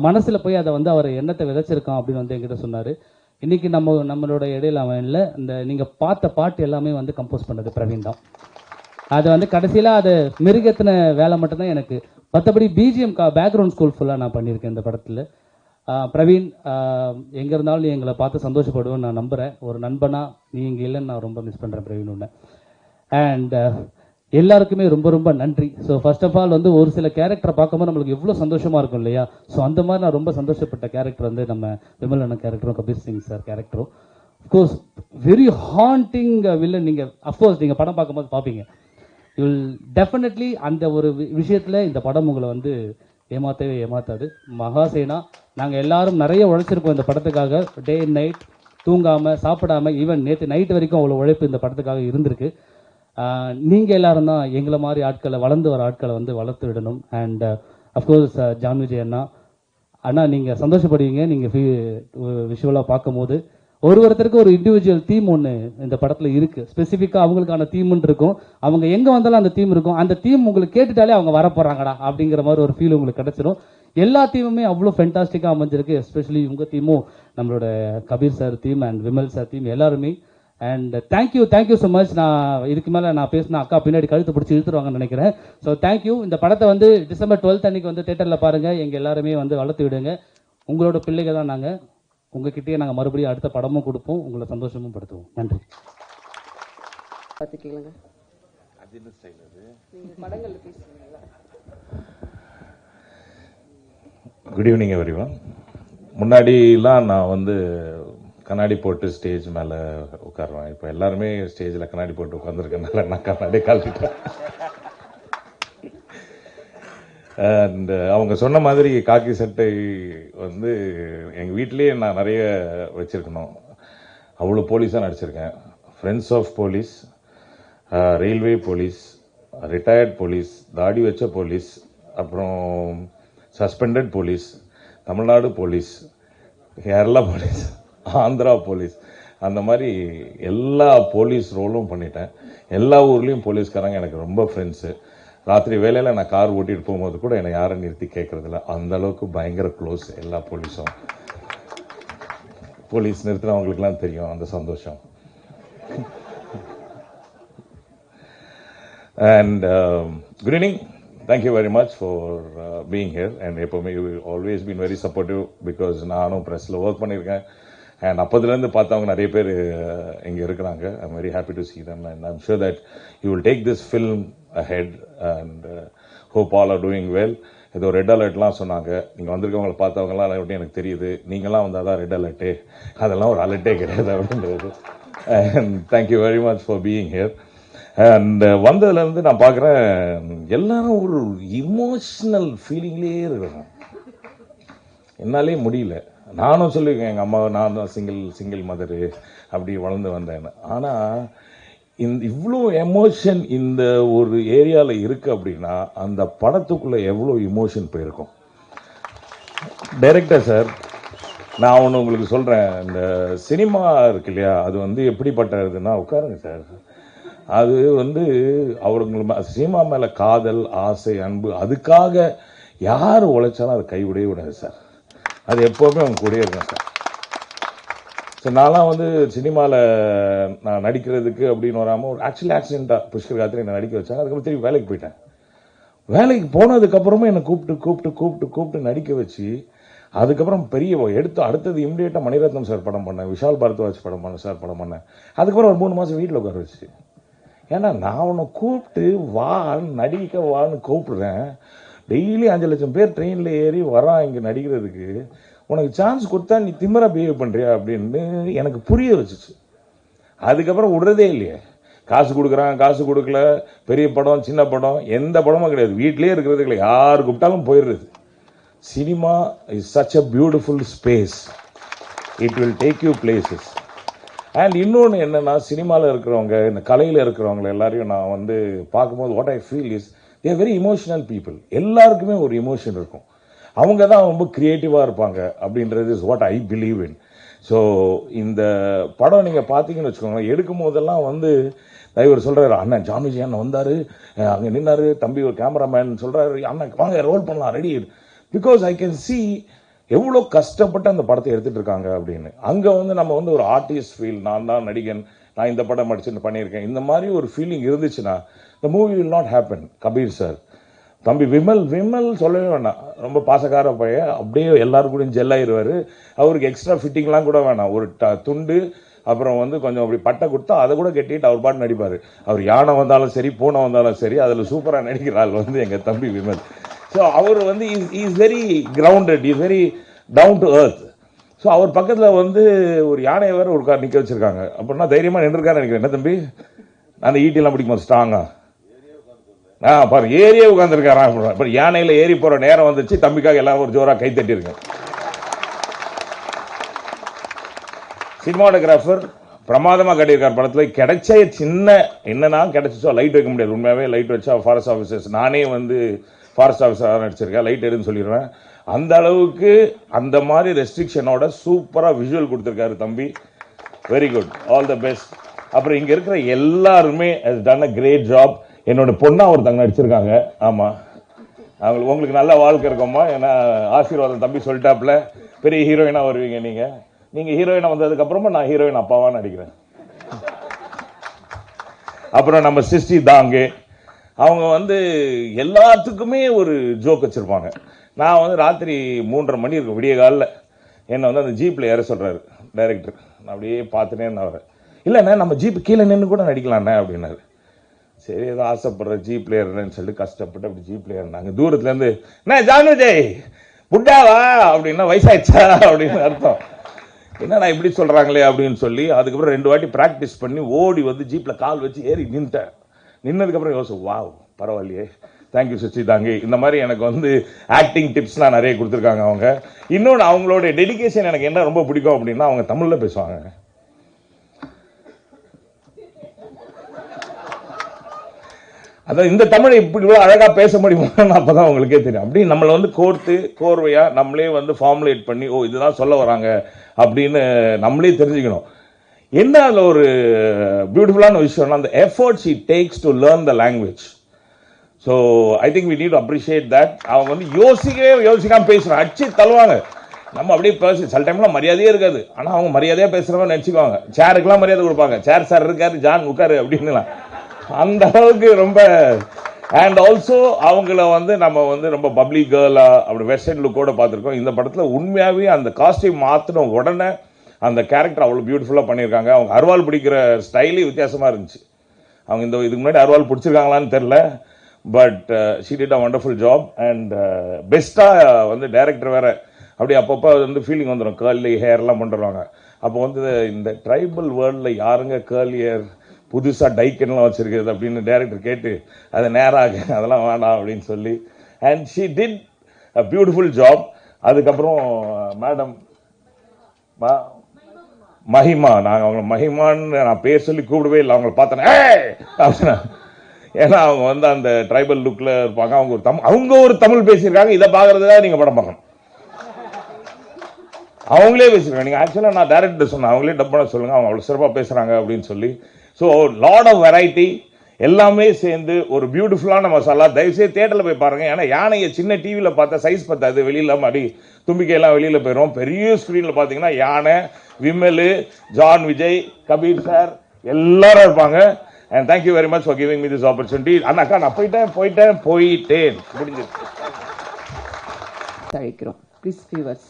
மனசில் போய் அதை வந்து அவர் எண்ணத்தை விதைச்சிருக்கான் அப்படின்னு வந்து என்கிட்ட சொன்னார். இன்னைக்கு நம்மளோட இடையில அவன் இல்லை, இந்த நீங்கள் பார்த்த பாட்டு எல்லாமே வந்து கம்போஸ் பண்ணது பிரவீன் தான். அதை வந்து கடைசியில் அதை மெருகேற்றின வேலை மட்டும்தான் எனக்கு. மற்றபடி பிஜிஎம் பேக்ரவுண்ட் ஸ்கோர் ஃபுல்லாக நான் பண்ணியிருக்கேன் இந்த படத்தில். பிரவீன், எங்கே இருந்தாலும் நீ எங்களை பார்த்து சந்தோஷப்படுவேன்னு நான் நம்புகிறேன். ஒரு நண்பனாக நீ இங்கே இல்லைன்னு நான் ரொம்ப மிஸ் பண்ணுறேன் பிரவீன் ஒன்று. அண்ட் எல்லாருக்குமே ரொம்ப ரொம்ப நன்றி. ஸோ ஃபர்ஸ்ட் ஆஃப் ஆல் வந்து ஒரு சில கேரக்டரை பார்க்கும்போது நம்மளுக்கு எவ்வளோ சந்தோஷமாக இருக்கும் இல்லையா? ஸோ அந்த மாதிரி நான் ரொம்ப சந்தோஷப்பட்ட கேரக்டர் வந்து நம்ம விமல் அண்ணன் கேரக்டரும் கபீர் சிங் சார் கேரக்டரும். Of course very haunting villain. நீங்கள் அஃப்கோர்ஸ் நீங்கள் படம் பார்க்கும்போது பார்ப்பீங்க, யூ வில் டெஃபினெட்லி அந்த ஒரு விஷயத்தில் இந்த படம் உங்களை வந்து ஏமாற்றவே ஏமாத்தாது. மகாசேனா நாங்கள் எல்லாரும் நிறைய உழைச்சிருக்கோம் இந்த படத்துக்காக. டே அண்ட் நைட் தூங்காமல் சாப்பிடாமல், ஈவன் நேற்று நைட் வரைக்கும் அவ்வளோ உழைப்பு இந்த படத்துக்காக இருந்திருக்கு. நீங்கள் எல்லாரும் தான் எங்களை மாதிரி ஆட்களை, வளர்ந்து வர ஆட்களை வந்து வளர்த்து விடணும். அண்ட் அஃப்கோர்ஸ் ஜான் விஜய் அண்ணா நீங்கள் சந்தோஷப்படுவீங்க நீங்கள் விஷுவலாக பார்க்கும் போது. ஒருத்தருக்கு ஒரு இண்டிவிஜுவல் தீம் ஒன்று இந்த படத்தில் இருக்குது. ஸ்பெசிஃபிக்காக அவங்களுக்கான தீம்னு இருக்கும். அவங்க எங்கே வந்தாலும் அந்த தீம் இருக்கும். அந்த தீம் உங்களுக்கு கேட்டுட்டாலே அவங்க வரப்போகிறாங்கடா அப்படிங்கிற மாதிரி ஒரு ஃபீல் உங்களுக்கு கிடைச்சிடும். எல்லா தீமுமே அவ்வளோ ஃபென்டாஸ்டிக்காக அமைஞ்சிருக்கு. எஸ்பெஷலி உங்கள் தீமும், நம்மளோட Kabir sir team and Vimal sir team எல்லாருமே. And thank you so much. நான் இதுக்கு மேலே நான் பேசினா அக்கா பின்னாடி கழுத்து பிடிச்சி இழுத்துருவாங்கன்னு நினைக்கிறேன். So thank you. இந்த படத்தை வந்து December 12 அன்னைக்கு வந்து தேட்டரில் பாருங்கள். எங்கள் எல்லாருமே வந்து வளர்த்து விடுங்க. உங்களோட பிள்ளைங்க தான் நாங்கள். உங்ககிட்டயே நாங்கள் மறுபடியும் அடுத்த படமும் கொடுப்போம், உங்களை சந்தோஷமும் படுத்துவோம். நன்றி. பார்த்துக்கீங்களா படங்கள் பேசுறீங்களா? Good evening everyone. முன்னாடிலாம் நான் வந்து கண்ணாடி போட்டு ஸ்டேஜ் மேலே உட்காருவேன். இப்போ எல்லாருமே ஸ்டேஜில் கண்ணாடி போட்டு உட்காந்துருக்கனால நான் கண்ணாடி கழட்டிட்டேன். அண்ட் அவங்க சொன்ன மாதிரி காக்கி சட்டை வந்து எங்கள் வீட்டிலேயே நான் நிறைய வச்சுருக்கணும். அவ்வளோ போலீஸாக நடிச்சிருக்கேன். Friends of police, railway police, retired police, தாடி வச்ச போலீஸ், அப்புறம் suspended police, Tamil Nadu police, Kerala police, Andhra police, அந்த மாதிரி எல்லா போலீஸ் ரோலும் பண்ணிட்டேன். எல்லா ஊர்லேயும் போலீஸ்காரங்க எனக்கு ரொம்ப ஃப்ரெண்ட்ஸு. ராத்திரி வேலையில் நான் கார் ஓட்டிகிட்டு போகும்போது கூட என்னை யாரும் நிறுத்தி கேட்குறதில்ல. அந்த அளவுக்கு பயங்கர க்ளோஸ் எல்லா போலீஸும். போலீஸ் நிறுத்தினவங்களுக்குலாம் தெரியும் அந்த சந்தோஷம். And good evening. Thank you very much for being here. And எப்போவுமே you always been very supportive because நானும் ப்ரெஸ்ஸில் ஒர்க் பண்ணியிருக்கேன். அண்ட் அப்போதுலேருந்து பார்த்தவங்க நிறைய பேர் இங்கே இருக்கிறாங்க. I'm very happy to see them and I'm sure that you will take this film ahead and hope all are doing well. ஏதோ red அலர்ட்லாம் சொன்னாங்க. நீங்கள் வந்திருக்கவங்களை பார்த்தவங்களாம் எப்படி எனக்கு தெரியுது. நீங்களாம் வந்தால் தான் ரெட் அலர்ட்டு, அதெல்லாம் ஒரு அலர்ட்டே கிடையாது அப்படின்றது. And thank you very much for being here. And வந்ததுலேருந்து நான் பார்க்குறேன் எல்லாரும் ஒரு இமோஷ்னல் ஃபீலிங்லேயே இருக்கிறாங்க. என்னாலே முடியல. நானும் சொல்லியிருக்கேன் எங்கள் அம்மாவை நான் தான் சிங்கிள் மதரு அப்படி வளர்ந்து வந்தேன்னு. ஆனால் இவ்வளோ எமோஷன் இந்த ஒரு ஏரியாவில் இருக்குது அப்படின்னா அந்த படத்துக்குள்ளே எவ்வளோ இமோஷன் போயிருக்கும். டைரக்டர் சார், நான் ஒன்று உங்களுக்கு சொல்கிறேன். இந்த சினிமா இருக்கு இல்லையா, அது வந்து எப்படிப்பட்டதுன்னா, உட்காருங்க சார், அது வந்து அவருக்கு சினிமா மேலே காதல், ஆசை, அன்பு, அதுக்காக யார் உழைச்சாலும் அதை கைவிடவே விடாது சார். அது எப்போவுமே அவங்க கூடயே இருக்கும் சார். ஸோ நான்லாம் வந்து சினிமாவில் நான் நடிக்கிறதுக்கு அப்படின்னு வராமல் ஒரு ஆக்சிடெண்ட்டாக புஷ்கர் காத்திரி என்னை நடிக்க வச்சாங்க. அதுக்கப்புறம் திரும்பி வேலைக்கு போயிட்டேன். வேலைக்கு போனதுக்கப்புறமும் என்னை கூப்பிட்டு நடிக்க வச்சு அதுக்கப்புறம் பெரிய அடுத்தது இம்மிடியேட்டாக மணிரத்னம் சார் படம் பண்ணேன், விஷால் பாரத்வாஜ் படம் பண்ணேன். அதுக்கப்புறம் ஒரு 3 மாதம் வீட்டில் உட்கார வச்சு. ஏன்னா நான் உன்னை கூப்பிட்டு நடிக்க வான்னு கூப்பிடுறேன். டெய்லி 5 லட்சம் பேர் ட்ரெயினில் ஏறி வரான் இங்கே நடிக்கிறதுக்கு. உனக்கு சான்ஸ் கொடுத்தா நீ திமிரா பிஹேவ் பண்ணுறியா அப்படின்னு எனக்கு புரிய வச்சுச்சு. அதுக்கப்புறம் விடுறதே இல்லையே. காசு கொடுக்குறான், காசு கொடுக்கல, பெரிய படம் சின்ன படம் எந்த படமும் கிடையாது. வீட்லேயே இருக்கிறது இல்லை, யார் கூப்பிட்டாலும் போயிடுறது. Cinema is such a beautiful space. It will take you places. And இன்னொன்று என்னென்னா, சினிமாவில் இருக்கிறவங்க, இந்த கலையில் இருக்கிறவங்க எல்லாரையும் நான் வந்து பார்க்கும்போது what I feel is they are very emotional people. எல்லாருக்குமே ஒரு இமோஷன் இருக்கும். அவங்க தான் ரொம்ப க்ரியேட்டிவாக இருப்பாங்க அப்படின்றது is what I believe in. So இந்த படம் நீங்கள் பார்த்தீங்கன்னு வச்சுக்கோங்களேன், எடுக்கும் போதெல்லாம் வந்து டிரைவர் சொல்கிறாரு, அண்ணன் ஜான் விஜய் அண்ணன் வந்தார், அங்கே நின்னார், தம்பி ஒரு கேமராமேன் சொல்கிறாரு, அண்ணன் வாங்க ரோல் பண்ணலாம் ready. Because I can see எவ்வளோ கஷ்டப்பட்டு அந்த படத்தை எடுத்துகிட்டு இருக்காங்க அப்படின்னு. அங்கே வந்து நம்ம வந்து ஒரு ஆர்டிஸ்ட் ஃபீல், நான் தான் நடிகன், நான் இந்த படம் படிச்சுட்டு பண்ணியிருக்கேன், இந்த மாதிரி ஒரு ஃபீலிங் இருந்துச்சுன்னா the movie will not happen. Kabir sir, தம்பி விமல் சொல்லவே வேண்டாம், ரொம்ப பாசக்கார பையன், அப்படியே எல்லாரும் கூட ஜெல்லாயிருவார். அவருக்கு எக்ஸ்ட்ரா ஃபிட்டிங்லாம் கூட வேணாம், ஒரு துண்டு அப்புறம் வந்து கொஞ்சம் அப்படி பட்டை கொடுத்தா அதை கூட கட்டிட்டு அவர் பாட்டு நடிப்பார். அவர் யானை வந்தாலும் சரி, பூனை வந்தாலும் சரி, அதில் சூப்பராக நடிக்கிற ஆள் வந்து எங்கள் தம்பி விமல். ஸோ அவர் வந்து is very grounded, is very down to earth. So அவர் பக்கத்தில் வந்து ஒரு யானையை வேறு ஒரு கார் நிற்க வச்சுருக்காங்க. அப்படின்னா தைரியமாக நின்றுருக்காரு நினைக்கிறேன். என்ன தம்பி, அந்த ஈட்டிலாம் பிடிக்கும்போது ஸ்ட்ராங்கா பாரு ஏரியே உட்காந்துருக்காரா. இப்போ யானையில் ஏறி போகிற நேரம் வந்துச்சு, தம்பிக்காக எல்லாரும் ஒரு ஜோராக கை தட்டியிருக்கேன். சினிமாட்டோகிராஃபர் பிரமாதமாக கட்டியிருக்கார் படத்தில். கிடைச்ச சின்ன என்னன்னா கிடைச்சிச்சோ, லைட் வைக்க முடியாது. உண்மையாகவே லைட் வச்சா ஃபாரஸ்ட் ஆஃபீஸர்ஸ், நானே வந்து ஃபாரஸ்ட் ஆஃபீஸராக நடிச்சிருக்கேன், லைட் எடுன்னு சொல்லிடுவேன். அந்த அளவுக்கு அந்த மாதிரி ரெஸ்ட்ரிக்ஷனோட சூப்பராக விஷுவல் கொடுத்துருக்காரு தம்பி. Very good, all the best. அப்புறம் இங்கே இருக்கிற எல்லாருமே has done a great job. என்னோட பொண்ணா ஒருத்தங்க நடிச்சிருக்காங்க. ஆமாம், உங்களுக்கு நல்ல வாழ்க்கை இருக்கும்மா. ஏன்னா ஆசீர்வாதம் தம்பி சொல்லிட்டாப்புல, பெரிய ஹீரோயினாக வருவீங்க நீங்கள் ஹீரோயினாக வந்ததுக்கப்புறமா நான் ஹீரோயின் அப்பாவாக நடிக்கிறேன். அப்புறம் நம்ம சிஸ்டி தாங்கே, அவங்க வந்து எல்லாத்துக்குமே ஒரு ஜோக் வச்சுருப்பாங்க. நான் வந்து ராத்திரி 3:30 மணி இருக்கும், விடிய காலில் என்னை வந்து அந்த ஜீப்பில் ஏற சொல்கிறாரு டைரக்டர். நான் அப்படியே பார்த்துட்டே இருந்தேன். இல்லைண்ணே நம்ம ஜீப்பு கீழே நின்று கூட நடிக்கலாண்ணே அப்படின்னாரு. சரி ஏதோ ஆசைப்படுற ஜீப்ல ஏறேன்னு சொல்லிட்டு கஷ்டப்பட்டு அப்படி ஜீப்ல ஏறினாங்க. தூரத்துலேருந்து என்ன ஜான் விஜய் புட்டாவா அப்படின்னா வயசாயிடுச்சா அப்படின்னு அர்த்தம். என்னடா இப்படி சொல்கிறாங்களே அப்படின்னு சொல்லி அதுக்கப்புறம் 2 வாட்டி ப்ராக்டிஸ் பண்ணி ஓடி வந்து ஜீப்பில் கால் வச்சு ஏறி நின்றுட்டேன். நின்னதுக்கப்புறம் யோசிச்சு, வாவ் பரவாயில்லையே தேங்க்யூ சச்சி தாங்கி. இந்த மாதிரி எனக்கு வந்து ஆக்டிங் டிப்ஸ்லாம் நிறைய கொடுத்துருக்காங்க அவங்க. இன்னொன்று அவங்களோட டெடிகேஷன் எனக்கு என்ன ரொம்ப பிடிக்கும் அப்படின்னா அவங்க தமிழில் பேசுவாங்க. அதான் இந்த தமிழை இப்படி அழகாக பேச முடியுமான்னு அப்போ தான் உங்களுக்கே தெரியும். அப்படி நம்மளை வந்து கோர்வையாக நம்மளே வந்து ஃபார்முலேட் பண்ணி ஓ இதுதான் சொல்ல வராங்க அப்படின்னு நம்மளே தெரிஞ்சுக்கணும். என்ன அதில் ஒரு பியூட்டிஃபுல்லான விஷயம்னா அந்த efforts it takes to learn the language. So I think we need to appreciate that. அவங்க வந்து யோசிக்காமல் பேசுகிறாங்க, அடிச்சு தள்ளுவாங்க. நம்ம அப்படியே பேச சில டைம்லாம் மரியாதையே இருக்காது, ஆனால் அவங்க மரியாதையாக பேசுகிறவங்க நினச்சிக்குவாங்க. சேருக்கெல்லாம் மரியாதை கொடுப்பாங்க, சேர் சார் இருக்காரு ஜான் உட்காரு அப்படின்னுலாம். அந்த அளவுக்கு ரொம்ப. அண்ட் ஆல்சோ அவங்கள வந்து நம்ம வந்து ரொம்ப பப்ளி கேர்லா அப்படி வெஸ்டர்ன் லுக்கோட பார்த்துருக்கோம். இந்த படத்தில் உண்மையாகவே அந்த காஸ்டியூம் மாற்றின உடனே அந்த கேரக்டர் அவ்வளோ பியூட்டிஃபுல்லாக பண்ணியிருக்காங்க. அவங்க அருவாள் பிடிக்கிற ஸ்டைலே வித்தியாசமாக இருந்துச்சு. அவங்க இதுக்கு முன்னாடி அருவாள் பிடிச்சிருக்காங்களான்னு தெரில, but she did a wonderful job. And பெஸ்ட்டாக வந்து டைரக்டர் வேறு அப்படி அப்பப்போ வந்து ஃபீலிங் வந்துடும், கேர்லி ஹேர்லாம் பண்ணுறாங்க. அப்போ வந்து இந்த ட்ரைபல் வேர்ல்டில் யாருங்க கேர்லி ஹேர் புதுசாக டைக்கன்லாம் வச்சுருக்குது அப்படின்னு டைரக்டர் கேட்டு அதை நேராக அதெல்லாம் வேண்டாம் அப்படின்னு சொல்லி and she did a beautiful job. அதுக்கப்புறம் மேடம் மஹிமா, நாங்கள் அவங்கள மஹிமான்னு நான் பேர் சொல்லி கூப்பிடவே இல்லை. அவங்கள பார்த்தேன் ஏன்னா அவங்க வந்து அந்த ட்ரைபல் லுக்கில் இருப்பாங்க. அவங்க ஒரு தமிழ் பேசியிருக்காங்க. இதை பார்க்குறதுக்காக நீங்கள் படம் பார்க்கணும். அவங்களே பேசியிருக்காங்க. நீங்கள் ஆக்சுவலாக நான் டைரக்டர் சொன்னேன், அவங்களே டப் பண்ண சொல்லுங்கள், அவங்க அவ்வளோ சிறப்பாக பேசுகிறாங்க அப்படின்னு சொல்லி. ஸோ லாட் ஆஃப் வெரைட்டி எல்லாமே சேர்ந்து ஒரு பியூட்டிஃபுல்லான மசாலா. தயவுசெய்து தேட்டரில் போய் பாருங்கள். ஏன்னா யானையை சின்ன டிவியில் பார்த்தா சைஸ் பத்தாது, வெளியில் மாதிரி தும்பிக்கையெல்லாம் வெளியில் போயிடும். பெரிய ஸ்க்ரீனில் பார்த்தீங்கன்னா யானை, விமல், ஜான் விஜய், கபீர் சார் எல்லாரும் இருப்பாங்க. And thank you very much for giving me this opportunity. அண்ணாக்கா நான் போயிட்டேன் முடிஞ்சிருக்கு. தழிக்கிறோம் கிறிஸ் ஃபீவர்ஸ்.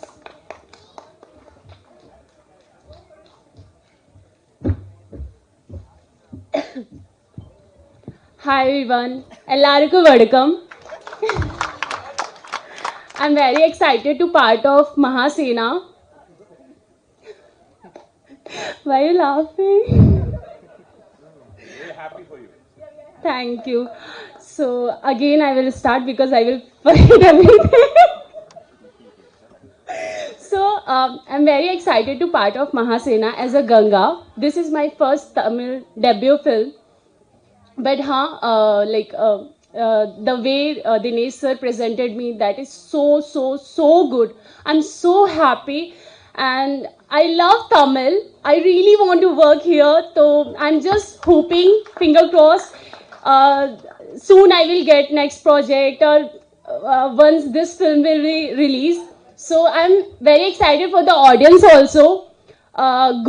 Hi everyone, எல்லாருக்கும் வணக்கம். I'm very excited to part of Mahasena. Why are you laughing? Very happy for you. Thank you. So again I will start because I will forget everything. So I'm very excited to part of Mahasena as a Ganga. This is my first Tamil debut film. But the way Dinesh sir presented me, that is so good. I'm so happy and I love Tamil. I really want to work here, so I'm just hoping, finger crossed, soon I will get next project or once this film will be released. So I'm very excited for the audience also.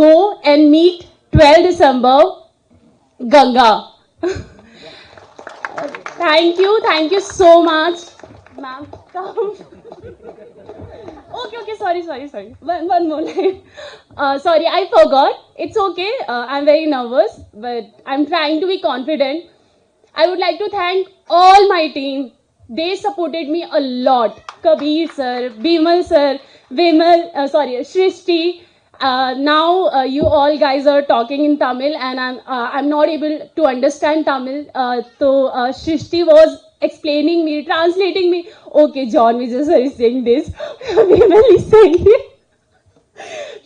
Go and meet 12 December, Ganga. Thank you so much. Ma'am, come. Okay, sorry. One more line. Sorry, I forgot. It's okay. I'm very nervous, but I'm trying to be confident. I would like to thank all my team. They supported me a lot. Kabir sir, Bimal sir, Shrishti. Now you all guys are talking in Tamil and I'm not able to understand Tamil. So Shrishti was explaining me, translating me. Okay, John Vijay sir is saying this. Bimal is saying it.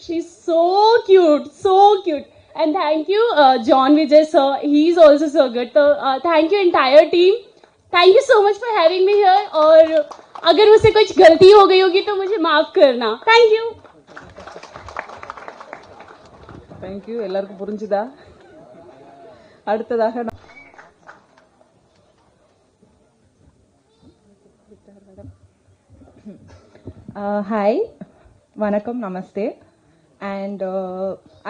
She's so cute. And thank you, John Vijay sir. He's also so good. So thank you entire team. Thank you so much for having me here. और अगर मुझसे कुछ गलती हो गई होगी तो मुझे माफ करना. Thank you. தேங்க்யூ. எல்லாருக்கும் புரிஞ்சுதா? அடுத்ததாக Hi, Vanakkam, Namaste. And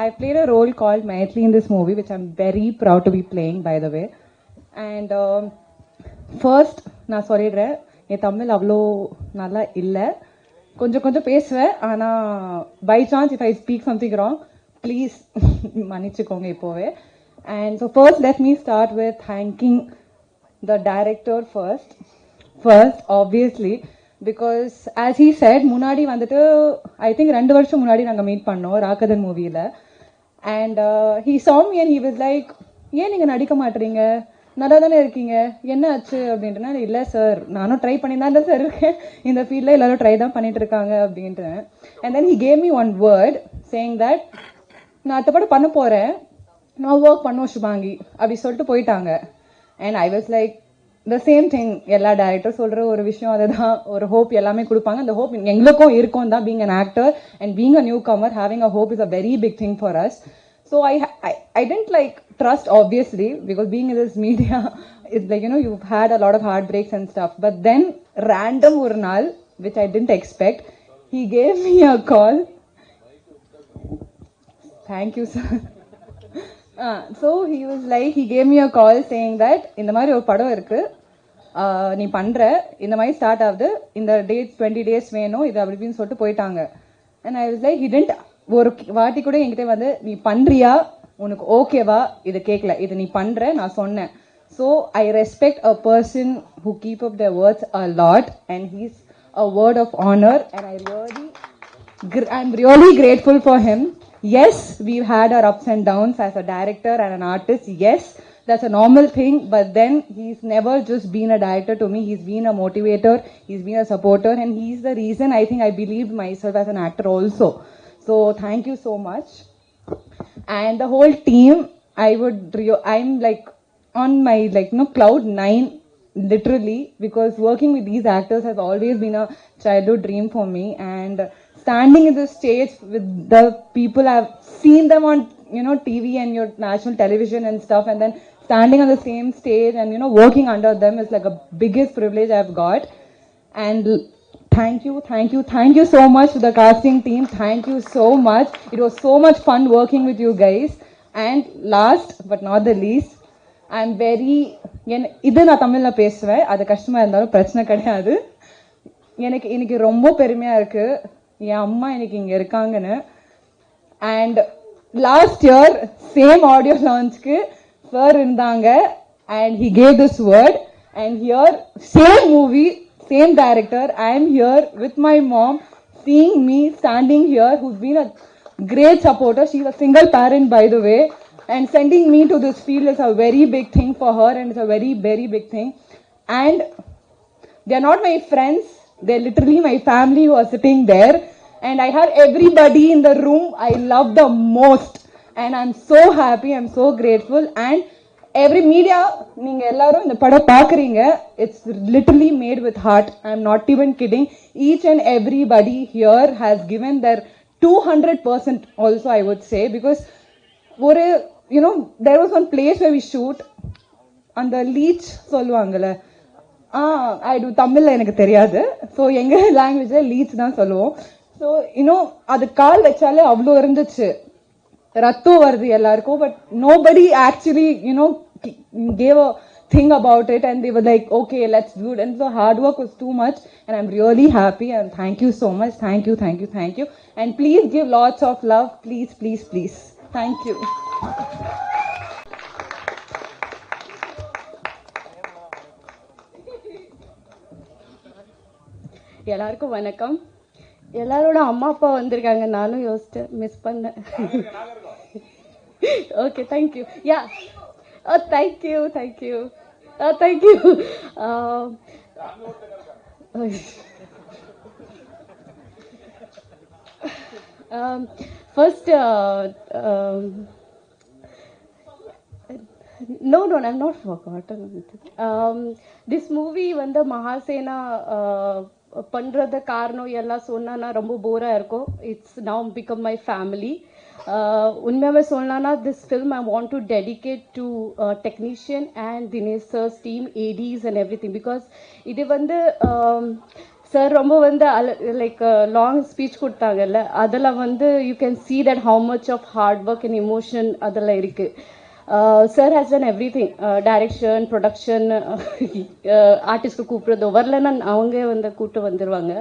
I played a role called Maitri in this movie, which I'm very proud to be playing, by the way. And first, நான் சொல்லிடுறேன், என் தமிழ் அவ்வளோ நல்லா இல்லை. கொஞ்சம் பேசுவேன், ஆனால் by chance if I speak something wrong, please மன்னிச்சுக்கோங்க இப்போவே. And so first, let me start with thanking the director first, obviously. Because as he said, முன்னாடி வந்துட்டு I think 2 வருஷம் முன்னாடி நாங்கள் மீட் பண்ணோம் ராக்கதன் மூவியில். And he saw me and he was like, ஏன் நீங்கள் நடிக்க மாட்டீங்க, நல்லா தானே இருக்கீங்க, என்ன ஆச்சு அப்படின்ட்டுனா, இல்லை சார் நானும் ட்ரை பண்ணி தான் சார் இருக்கேன், இந்த ஃபீல்டில் எல்லாரும் ட்ரை தான் பண்ணிட்டு இருக்காங்க அப்படின்ட்டு. And then he gave me one word saying that நான் அடுத்த படம் பண்ண போகிறேன், நான் ஒர்க் பண்ணுவோம் சுபாங்கி அப்படி சொல்லிட்டு போயிட்டாங்க. And I was like the same thing, எல்லா டேரக்டர் சொல்கிற ஒரு விஷயம் அதுதான், ஒரு ஹோப் எல்லாமே கொடுப்பாங்க, அந்த ஹோப் எங்களுக்கும் இருக்கும் தான். Being an actor and being a newcomer, having a hope is a very big thing for us. So I didn't like trust, obviously, because being in this media, it's like, you've had a lot of heartbreaks and stuff. But then, random ஒரு நாள், which I didn't expect, he gave me a call. Thank you, sir. So he was like, he gave me a call saying that, இந்த மாதிரி ஒரு படம் இருக்கு, நீ பண்ற, இந்த மாதிரி ஸ்டார்ட் ஆகுது, இந்த டேட் 20 days வேணும், இது அப்படின்னு சொல்லிட்டு போயிட்டாங்க. And I was like, he didn't ஒரு வாட்டி கூட என்கிட்ட வந்து நீ பண்றியா, உனக்கு ஓகேவா, இது கேட்கல, இது நீ பண்ற நான் சொன்னேன். So I respect a person who keep up their words a lot, and he's a word of honor, and I'm really grateful for him. Yes, we've had our ups and downs as a director and an artist. Yes, that's a normal thing, but then he's never just been a director to me. He's been a motivator, he's been a supporter, and he's the reason I think I believed myself as an actor also. So thank you so much. And the whole team, I'm like on my cloud 9 literally, because working with these actors has always been a childhood dream for me. And standing in the stage with the people, I've seen them on TV and your national television and stuff, and then standing on the same stage and working under them is like a biggest privilege I've got. And thank you so much to the casting team. Thank you so much. It was so much fun working with you guys. And last but not the least, I'm very இது நான் தமிழ்ல பேசுவேன், அது கஷ்டமா இருந்தாலும் பிரச்சனை கிடையாது. எனக்கு இன்னைக்கு ரொம்ப பெருமையா இருக்கு, என் அம்மா இன்னைக்கு இங்க இருக்காங்கன்னு. And last year same audio லான்ச்க்கு சார் இருந்தாங்க, and he gave this word, and here same movie, same director, I am here with my mom, seeing me standing here, who's been a great supporter. She's a single parent, by the way, and sending me to this field is a very big thing for her, and it's a very, very big thing. And they're not my friends, they're literally my family who are sitting there, and I have everybody in the room I love the most, and I'm so happy, I'm so grateful. And every media, நீங்க எல்லாரும் இந்த படம் பார்க்கறீங்க, it's literally made with heart. I'm not even kidding. Each and everybody here has given their 200% also, I would say, because there was one place where we shoot, அந்த leech சொல்லுவாங்கல்ல, ஐ to தமிழ்ல எனக்கு தெரியாது, ஸோ எங்க லாங்குவேஜ்ல leech தான் சொல்லுவோம். So அது கால் வச்சாலே அவ்வளோ இருந்துச்சு, ரத்தம் வருது எல்லாருக்கும், but nobody actually gave a thing about it, and they were like, okay, let's do it. And so hard work was too much, and I'm really happy, and thank you so much. Thank you, and please give lots of love, please. Thank you. எல்லாருக்கும் வணக்கம். எல்லாரோட அம்மா அப்பா வந்திருக்காங்க, நானும் யோசிச்சேன், miss பண்ணேன். Okay, thank you. Yeah, thank you. First, no, I'm not forgotten. This movie வந்து மகாசேனா பண்றத காரணம் எல்லாம் சொன்னா ரொம்ப போரா இருக்கும். It's now become my family. உண்மையாவே சொல்லணும்னா this film I want to dedicate to technician and Dinesh sir's team, ADs and everything, because இது வந்து சார் ரொம்ப வந்து லைக் லாங் ஸ்பீச் கொடுத்தாங்கல்ல, அதில் வந்து you can see that how much of hard work and emotion அதெல்லாம் இருக்கு. Sir has done everything, direction, production, ஆர்டிஸ்ட்க்கு கூப்பிட்றது, வரலன்னா அவங்க வந்து கூப்பிட்டு வந்துடுவாங்க,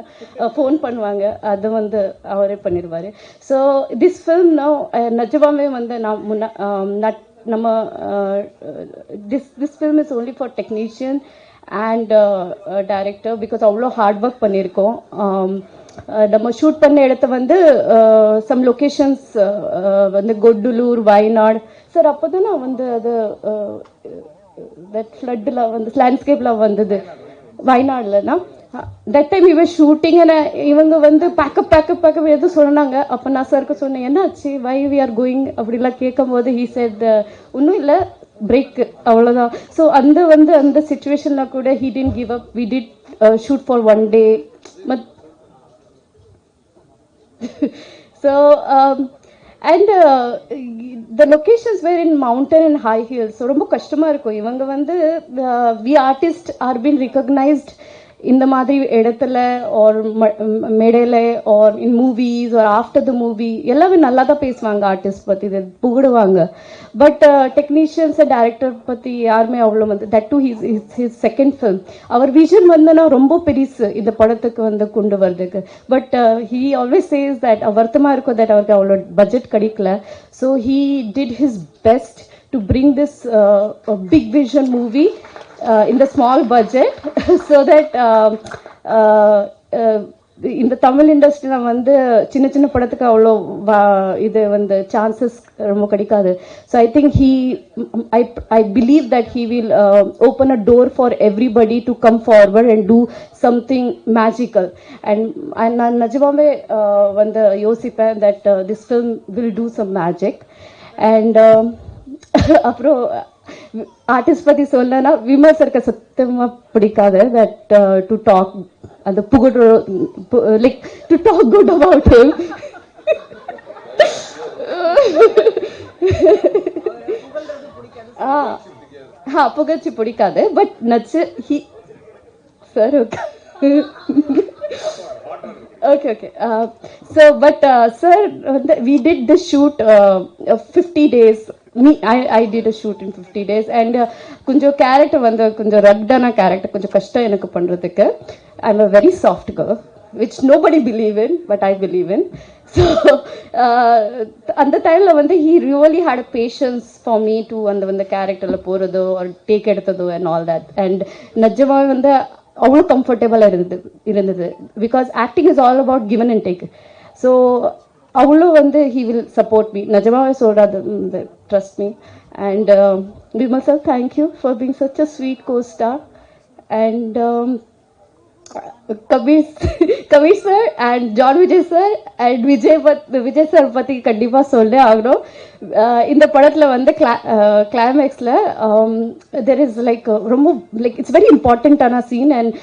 ஃபோன் பண்ணுவாங்க, அது வந்து அவரே பண்ணிடுவார். ஸோ திஸ் ஃபில்ம் நிஜமாவே வந்து நம்ம this film is only for technician and director, because அவ்வளோ ஹார்ட் ஒர்க் பண்ணியிருக்கோம். நம்ம ஷூட் பண்ண இடத்த வந்து சம் லொக்கேஷன்ஸ் வந்து கொட்டுலூர், வயநாடு. சார் அப்போ தான் நான் வந்து அது that flood-ல வந்து landscape-ல வந்தது வயநாடுலனா that time we were shooting and இவங்க வந்து பேக்கப் எது சொன்னாங்க. அப்போ நான் சருக்கு சொன்னேன் என்னாச்சு why we are going அப்படிலாம் கேட்கும்போது he said ஒன்றும் இல்லை பிரேக் அவ்வளோதான். ஸோ அந்த சுச்சுவேஷனில் கூட he didn't give up. We did shoot for one day. So and the locations were in mountain and high hills. So ரொம்ப கஷ்டமா இருக்கும். இவங்க வந்து we artists are being recognized இந்த மாதிரி இடத்துல ஆர் மேடையில் or in movies or after the movie எல்லாமே நல்லா தான் பேசுவாங்க ஆர்டிஸ்ட் பற்றி, இதை புகடுவாங்க. பட் டெக்னீஷியன்ஸ் அண்ட் டைரக்டர் பற்றி யாருமே அவ்வளோ வந்து that too his second film. அவர் விஷன் வந்துன்னா ரொம்ப பெருசு இந்த படத்துக்கு வந்து கொண்டு வர்றதுக்கு. But he always says that வருத்தமாக இருக்கும் தட் அவருக்கு அவ்வளோ பட்ஜெட் கிடைக்கல. So he did his best to bring this big vision movie in the small budget so that இந்த தமிழ் இண்டஸ்ட்ரியில் வந்து சின்ன சின்ன படத்துக்கு அவ்வளோ இது வந்து சான்சஸ் ரொம்ப கிடைக்காது. So I think I believe that he will open a door for everybody to come forward and do something magical. And நான் நிஜமாவே வந்து யோசிப்பேன் that this film will do some magic. And அப்புறம் ஆர்டிஸ்ட் பத்தி சொல்லனா விமர்சருக்கு சத்தமா பிடிக்காது தட் டு டாக் அந்த புகழ் like to talk good about him. புகழ்ச்சி பிடிக்காது பட் நச்சு ஹி sir okay. So but sir we did the shoot 50 days. I did a shoot in 50 days and கொஞ்சம் கேரக்டர் வந்து கொஞ்சம் ரக்டான கேரக்டர், கொஞ்சம் கஷ்டம் எனக்கு பண்றதுக்கு. I'm a very soft girl which nobody believe in but I believe in. So அந்த டைம்ல வந்து he really had a patience for me to அந்த கேரக்டர்ல போறதோ or டேக் எடுத்ததோ and all that. And நிஜமாவே வந்து அவ்வளோ கம்ஃபர்டபுளாக இருந்தது because acting is all about given and take. So அவ்வளோ வந்து ஹீ வில் சப்போர்ட் மீ, நிஜமாவே சொல்கிறாது, trust me. And Vimal sir, thank you for being such a sweet costar. And Kabir sir and John Vijay sir and Vijay sir பற்றி கண்டிப்பாக சொல்ல ஆகணும். இந்த படத்தில் வந்து கிளைமேக்ஸில் தெர் இஸ் லைக் ரொம்ப லைக் இட்ஸ் வெரி இம்பார்ட்டண்ட்டான சீன் அண்ட்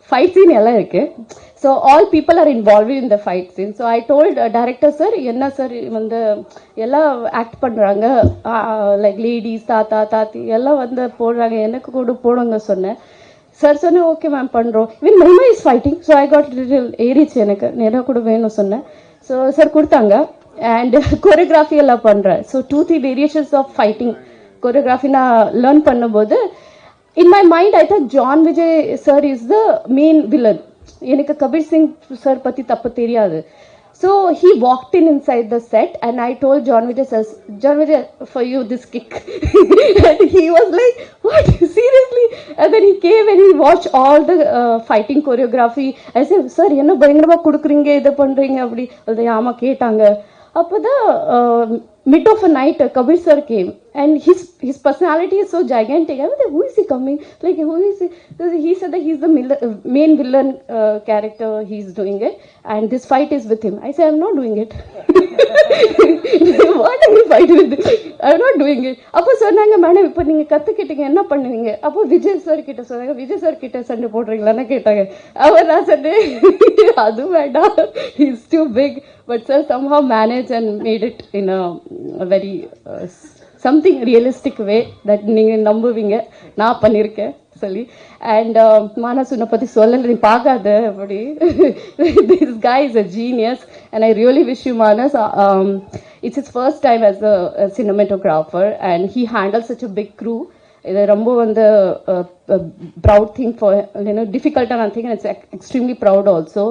ஃபைட் சீன் எல்லாம் இருக்கு. So all people are involve in the fight scene. So I told director sir என்ன சார் வந்து எல்லாம் ஆக்ட் பண்ணுறாங்க லைக் லேடிஸ் தாத்தி எல்லாம் வந்து போடுறாங்க, எனக்கு கூட போடுங்க சொன்னேன். சார் சொன்னேன் ஓகே மேம் பண்ணுறோம். இவன் மைமா is fighting. So I got little ஏறிச்சு, எனக்கு நேராக கூட வேணும் சொன்னேன். ஸோ சார் கொடுத்தாங்க அண்ட் கொரியோகிராஃபி எல்லாம் பண்ணுறேன். So 2-3 variations of fighting choreography நான் லேர்ன் பண்ணும்போது in my mind I thought John Vijay sir is the main villain. எனக்கு கபீர் சிங் சார் பற்றி தப்பு தெரியாது. So he walked inside the set and I told John Vijay, for you this kick. And he was like, what, seriously? And then he came and he watched all the fighting choreography. I said, sir, என்ன பயங்கரமா குடுக்குறீங்க, இதை பண்றீங்க அப்படி. அது ஆமா கேட்டாங்க. அப்போதான் mid of a night Kabir sir came and his personality is so gigantic. I was like, who is he coming? Like, who is he? He said that he's the main villain character. He's doing it and this fight is with him. I said, I'm not doing it. What are you fighting with? I'm not doing it. அப்போ சொன்னாங்க, madam இப்போ நீங்க கத்துக்கிட்டீங்க என்ன பண்ணுவீங்க? அப்போ Vijay sir கிட்ட சொன்னாங்க, விஜய் சார் கிட்ட சண்டை போடுறீங்களான்னு கேட்டாங்க. அவர் நான் சொன்னேன் அது வேண்டாம், he's too big. But sir somehow managed and made it in a very something realistic way that நீங்க நம்புவீங்க நான் பண்ணியிருக்கேன் சொல்லி. அண்ட் மானஸ் உன்னை பற்றி சொல்லலை, நீ பார்க்காத அப்படி. This guy is a genius and I really wish you Manas. It's his first time as a cinematographer and he handles such a big crew. இது ரொம்ப வந்து ப்ரவுட் திங் ஃபார் டிஃபிகல்ட்டான thing and it's extremely proud also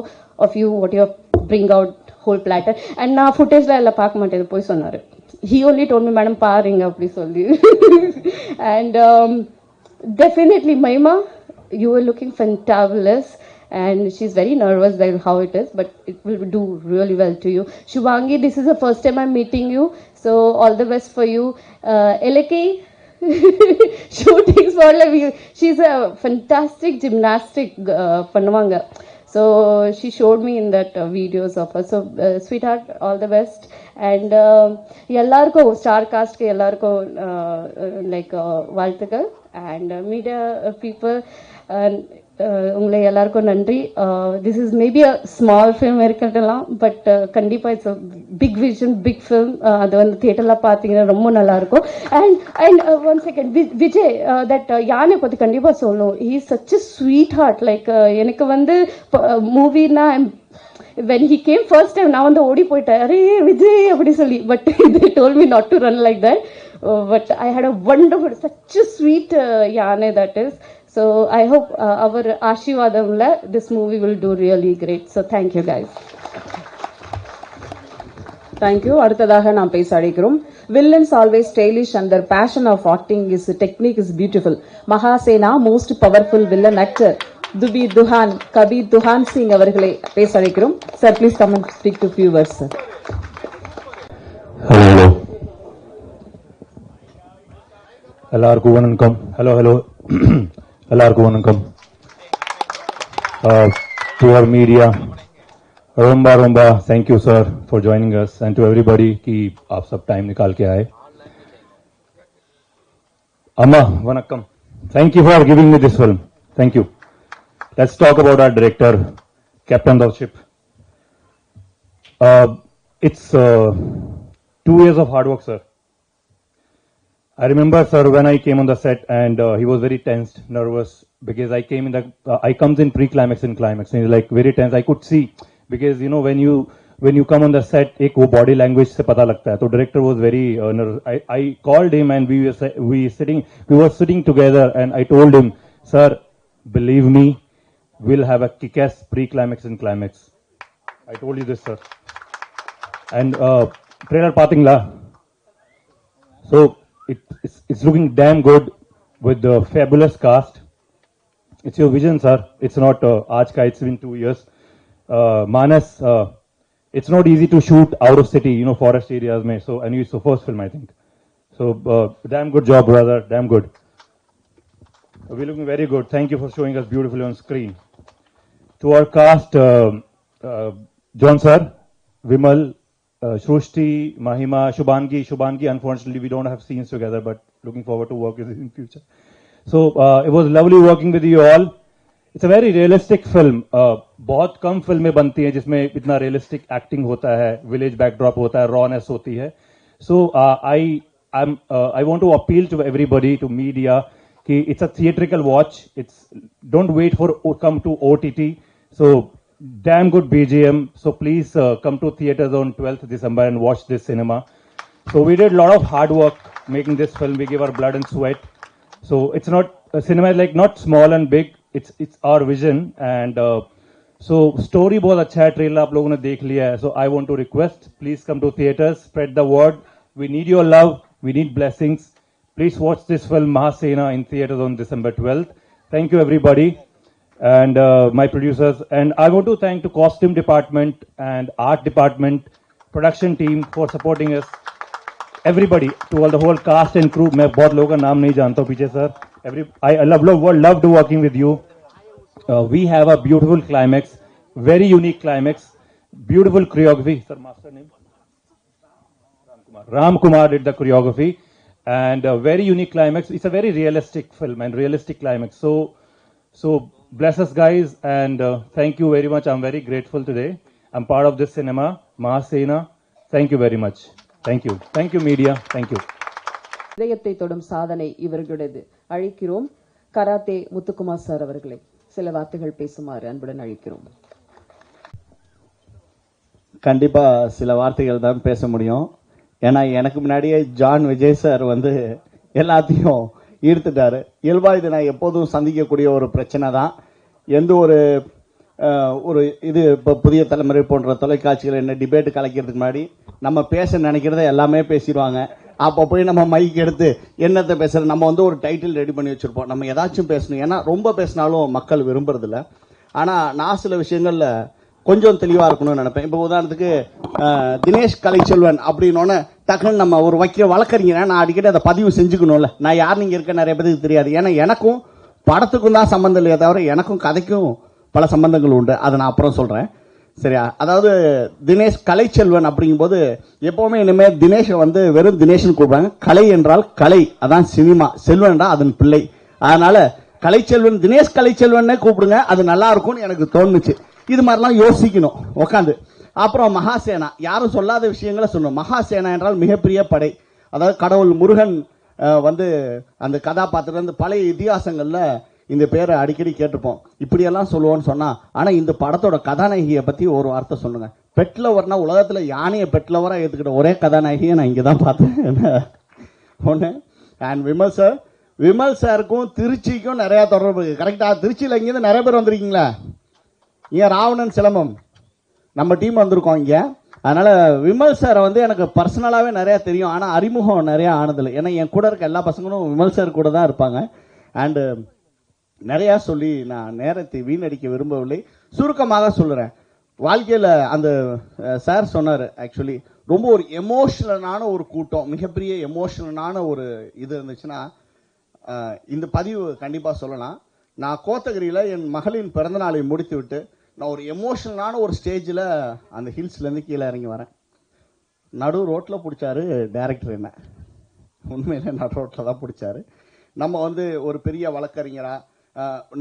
of you what you bring out whole platter. அண்ட் நான் ஃபுட்டேஜ்லாம் எல்லாம் பார்க்க மாட்டேன் போய் சொன்னார். He only told me, madam பாருங்க அப்படி சொல்லி. And definitely Mahima, you were looking fantabulous and she's very nervous about how it is, but it will do really well to you. Shubhangi, this is the first time I'm meeting you, so all the best for you. Eleki, shooting spot like she's a fantastic gymnastic பண்ணுவாங்க. So she showed me in that videos of her. So sweetheart, all the best. And எல்லாருக்கும் star காஸ்ட்க்கு எல்லாருக்கும் like வாழ்த்துக்கள். And media people உங்களை எல்லாருக்கும் நன்றி. This is maybe a small film இருக்கலாம், but கண்டிப்பாக it's a big vision, big film. அது வந்து தியேட்டரில் பார்த்தீங்கன்னா ரொம்ப நல்லா இருக்கும். And one second, Vijay that யானை பற்றி கண்டிப்பாக சொல்லணும். He is such a sweetheart. Like எனக்கு வந்து மூவினா when he came first time நான் வந்து ஓடி போயிட்டேன், அரே விஜய் அப்படி சொல்லி. But they told me not to run like that. But I had a wonderful, such a sweet யானை that is. So I hope our ஆசீர்வாதம்ல this movie will do really great. So thank you guys. Thank you. அடுத்ததாக நாம் பேச அழைக்கிறோம். Villains always stylish and their passion of acting is technique is beautiful. Mahasena most powerful villain actor Dubi Duhan Kabir Duhan Singh அவர்களை பேச அழைக்கிறோம். Sir, please come and speak to few words, sir. Hello. எல்லாருக்கும் வணக்கம். Hello எல்லாருக்கும் வணக்கம். To our media, ரொம்ப thank you sir for joining us, and to everybody कि आप सब time निकाल के आए. Amma Vanakkam. Thank you for giving me this film. Thank you. Let's talk about our director, captain of ship. It's 2 years of hard work, sir. I remember, sir, when I came on the set, and he was very tensed, nervous, because I came in the, I comes in pre-climax and climax, and he's like very tense. I could see, because you know when you come on the set, एक वो body language से पता लगता है. तो director was very nervous. I called him, and we were sitting together, and I told him, sir, believe me, we'll have a kick-ass pre-climax and climax. I told you this, sir. And trailer पातिंगला. So it's looking damn good with the fabulous cast. It's your vision, sir. It's not aaj ka. It's been 2 years. Manas, it's not easy to shoot out of city, you know, forest areas. Mein. So and it's the first film, I think. So damn good job, brother. Damn good. We're looking very good. Thank you for showing us beautifully on screen. To our cast, John sir, Vimal, Shrushti, Mahima, Shubhangi, unfortunately we don't have scenes together, but looking forward to work with you in future. So it was lovely working with you all. It's a very realistic film. बहुत कम फिल्में बनती हैं जिसमें इतना realistic acting होता है, village backdrop होता है, rawness होती है. So I want to appeal to everybody, to media, कि it's a theatrical watch. Don't wait for come to OTT. So damn good BGM. So please come to theaters on 12th December and watch this cinema. So we did a lot of hard work making this film. We gave our blood and sweat. So it's not cinema is like not small and big. It's our vision. And so story बहुत अच्छा है. Trailer आप लोगों ने देख लिया है. So I want to request, please come to theaters, spread the word. We need your love. We need blessings. Please watch this film Mahasena in theaters on December 12th. Thank you everybody. And my producers, and I want to thank the costume department and art department, production team for supporting us. Everybody, to all the whole cast and crew. मैं बहुत लोगों का नाम नहीं जानता हूँ पीछे sir. I loved working with you. We have a beautiful climax, very unique climax, beautiful choreography. Sir, master name? Ram Kumar did the choreography, and a very unique climax. It's a very realistic film and realistic climax. So bless us guys, and thank you very much. I'm very grateful today. I'm part of this cinema, Mahasena. Thank you very much. Thank you media. Thank you. இதயத்தை தொடும் சாதனை இவர்களுடையது. அழைக்கிறோம் karate Muthukumar sir அவர்களை சில வார்த்தைகள் பேசுமாறு அன்புடன் அழைக்கிறோம். கண்டிப்பா சில வார்த்தைகள் தான் பேச முடியும். ஏன்னா எனக்கு முன்னாடியே ஜான் விஜய் சார் வந்து எல்லாத்தையும் ஈர்த்துட்டாரு. இயல்பா இது நான் எப்போதும் சந்திக்கக்கூடிய ஒரு பிரச்சனை தான். எந்த ஒரு இது இப்போ புதிய தலைமுறை போன்ற தொலைக்காட்சிகள் என்ன டிபேட் கலைக்கிறதுக்கு முன்னாடி நம்ம பேச நினைக்கிறத எல்லாமே பேசிடுவாங்க. அப்போ போய் நம்ம மைக் எடுத்து என்னத்தை பேசுறது, நம்ம வந்து ஒரு டைட்டில் ரெடி பண்ணி வச்சிருப்போம், நம்ம ஏதாச்சும் பேசணும். ஏன்னா ரொம்ப பேசினாலும் மக்கள் விரும்புறதில்ல. ஆனால் நான் சில விஷயங்கள்ல கொஞ்சம் தெளிவாக இருக்கணும்னு நினைப்பேன். இப்போ உதாரணத்துக்கு தினேஷ் கலைச்செல்வன் அப்படின்னோடனே டக்குன்னு நம்ம ஒரு வழக்கறிஞர் நான் அடிக்கடி அதை பதிவு செஞ்சுக்கணும்ல. நான் யார் நீங்க இருக்க நிறைய பேருக்கு தெரியாது. ஏன்னா எனக்கும் படத்துக்கும் தான் சம்பந்தம் இல்லையே தவிர எனக்கும் கதைக்கும் பல சம்பந்தங்கள் உண்டு. அதை நான் அப்புறம் சொல்றேன். சரியா? அதாவது தினேஷ் கலைச்செல்வன் அப்படிங்கும்போது எப்பவுமே இனிமேல் தினேஷை வந்து வெறும் தினேஷ்னு கூப்பிடுவாங்க. கலை என்றால் கலை, அதான் சினிமா. செல்வன் என்றால் அதன் பிள்ளை. அதனால கலைச்செல்வன், தினேஷ் கலைச்செல்வன் கூப்பிடுங்க, அது நல்லா இருக்கும்னு எனக்கு தோணுச்சு. இது மாதிரிலாம் யோசிக்கணும் உட்காந்து. அப்புறம் மகாசேனா, யாரும் சொல்லாத விஷயங்களை சொல்லணும். மகாசேனா என்றால் மிகப்பெரிய படை. அதாவது கடவுள் முருகன் வந்து அந்த கதாபாத்திரம் வந்து பழைய இதிகாசங்கள்ல இந்த பேரை அடிக்கடி கேட்டுப்போம். இப்படியெல்லாம் சொல்லுவோன்னு சொன்னா, ஆனா இந்த படத்தோட கதாநாயகியை பத்தி ஒரு வார்த்தை சொல்லுங்க. பெட்லவர்னா உலகத்துல யானையை பெட்லவரா ஏத்துக்கிட்ட ஒரே கதாநாயகியை நான் இங்கதான் பார்த்தேன். ஒண்ணு. அண்ட் விமல் சாருக்கும் திருச்சிக்கும் நிறைய தொடர்பு இருக்கு. கரெக்டா? திருச்சியில இங்கிருந்து நிறைய பேர் வந்திருக்கீங்களா? ஏன் ராவணன் சிலம்பம் நம்ம டீம் வந்திருக்கோம் இங்க. அதனால விமல் சாரை வந்து எனக்கு பர்சனலாவே நிறைய தெரியும். ஆனா அறிமுகம் நிறைய ஆனதில்லை. ஏன்னா என் கூட இருக்க எல்லா பசங்களும் விமல் சார் கூட தான் இருப்பாங்க. அண்டு நிறைய சொல்லி நான் நேரத்தை வீணடிக்க விரும்பவில்லை. சுருக்கமாக சொல்லுறேன். வாழ்க்கையில் அந்த சார் சொன்னார், ஆக்சுவலி ரொம்ப ஒரு எமோஷனலான ஒரு கூட்டம், மிகப்பெரிய எமோஷனலான ஒரு இது இருந்துச்சுன்னா இந்த பதிவு கண்டிப்பாக சொல்லலாம். நான் கோத்தகிரியில் என் மகளின் பிறந்தநாளை முடித்து விட்டு நான் ஒரு எமோஷனலான ஒரு ஸ்டேஜில் அந்த ஹில்ஸ்லேருந்து கீழே இறங்கி வரேன். நடு ரோட்டில் பிடிச்சாரு டைரக்டர். என்ன உண்மையில நடு ரோட்டில் தான் பிடிச்சாரு. நம்ம வந்து ஒரு பெரிய வழக்கறிஞராக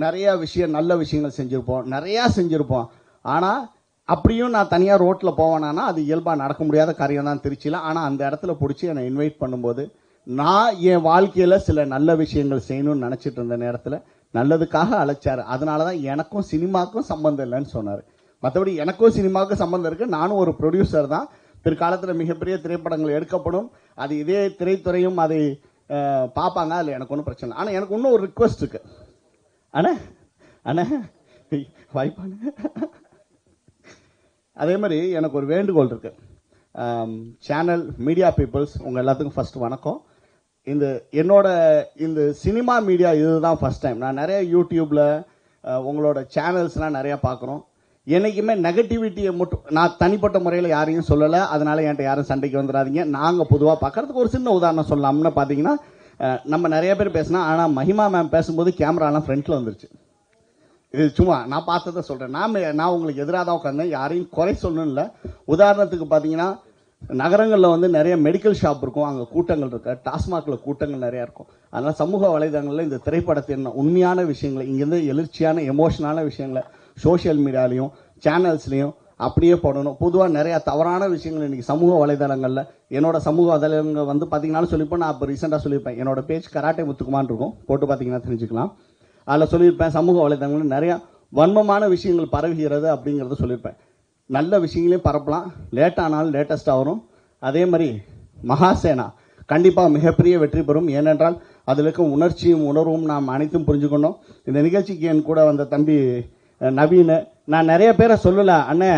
நிறைய நல்ல விஷயங்கள் செஞ்சுருப்போம். ஆனால் அப்படியும் நான் தனியாக ரோட்டில் போவேனா அது இயல்பாக நடக்க முடியாத காரியம் தான் திருச்சியில். ஆனால் அந்த இடத்துல பிடிச்சி என்னை இன்வைட் பண்ணும்போது நான் என் வாழ்க்கையில் சில நல்ல விஷயங்கள் செய்யணும்னு நினச்சிட்டு இருந்த நேரத்தில் நல்லதுக்காக அழைச்சாரு. அதனால தான் எனக்கும் சினிமாவுக்கும் சம்பந்தம் இல்லைன்னு சொன்னார். மற்றபடி எனக்கும் சினிமாவுக்கும் சம்பந்தம் இருக்குது. நானும் ஒரு ப்ரொடியூசர் தான். பிற்காலத்தில் மிகப்பெரிய திரைப்படங்கள் எடுக்கப்படும். அது இதே திரைத்துறையும் அதை பார்ப்பாங்க. அதில் எனக்கு ஒன்றும் பிரச்சனை இல்லை. ஆனால் எனக்கு இன்னும் ஒரு ரிக்வெஸ்ட் இருக்கு. அண்ணா வாய்ப்பான அதே மாதிரி எனக்கு ஒரு வேண்டுகோள் இருக்கு. சேனல் மீடியா பீப்புள்ஸ் உங்கள் எல்லாத்துக்கும் ஃபர்ஸ்ட் வணக்கம். என்னோட இந்த சினிமா மீடியா இதுதான் ஃபர்ஸ்ட் டைம். நான் நிறைய யூடியூப்ல உங்களோட சேனல்ஸ்லாம் நிறைய பார்க்குறோம். என்னைக்குமே நெகட்டிவிட்டியை மட்டும் நான் தனிப்பட்ட முறையில் யாரையும் சொல்லலை. அதனால என்கிட்ட யாரும் சண்டைக்கு வந்துடாதீங்க. நாங்கள் பொதுவாக பார்க்கறதுக்கு ஒரு சின்ன உதாரணம் சொல்லலாம்னு பார்த்தீங்கன்னா, நம்ம நிறைய பேர் பேசினா, ஆனால் மஹிமா மேம் பேசும்போது கேமராலாம் ஃப்ரண்ட்டில் வந்துருச்சு. இது சும்மா நான் பார்த்ததை சொல்கிறேன். நான் உங்களுக்கு எதிராக தான் உட்காந்தேன். யாரையும் குறை சொல்லணும் இல்லை. உதாரணத்துக்கு பார்த்தீங்கன்னா, நகரங்களில் வந்து நிறைய மெடிக்கல் ஷாப் இருக்கும், அங்கே கூட்டங்கள் இருக்கு. டாஸ்மாகில் கூட்டங்கள் நிறையா இருக்கும். அதனால் சமூக வலைதளங்களில் இந்த திரைப்படத்தின் உண்மையான விஷயங்களை, இங்கேருந்து எழுச்சியான எமோஷனான விஷயங்களை சோஷியல் மீடியாலையும் சேனல்ஸ்லையும் அப்படியே போடணும். பொதுவாக நிறைய தவறான விஷயங்கள் இன்னைக்கு சமூக வலைதளங்களில், என்னோட சமூக வலைதளங்கள் வந்து பார்த்தீங்கன்னா சொல்லியிருப்பேன். நான் இப்போ ரீசெண்டாக சொல்லியிருப்பேன். என்னோட பேஜ் கராட்டே முத்துக்குமான் இருக்கும், போட்டு பார்த்தீங்கன்னா தெரிஞ்சுக்கலாம். அதில் சொல்லியிருப்பேன், சமூக வலைதளங்களில் நிறைய வன்மமான விஷயங்கள் பரவுகிறது அப்படிங்கிறத சொல்லியிருப்பேன். நல்ல விஷயங்களையும் பரப்பலாம், லேட்டானாலும் லேட்டஸ்டாக வரும். அதே மாதிரி மகாசேனா கண்டிப்பாக மிகப்பெரிய வெற்றி பெறும். ஏனென்றால் அதில் இருக்க உணர்ச்சியும் உணர்வும் நாம் அனைத்தும் புரிஞ்சுக்கணும். இந்த நிகழ்ச்சிக்கு என் கூட வந்த தம்பி நவீன், நான் நிறைய பேரை சொல்லலை. அண்ணே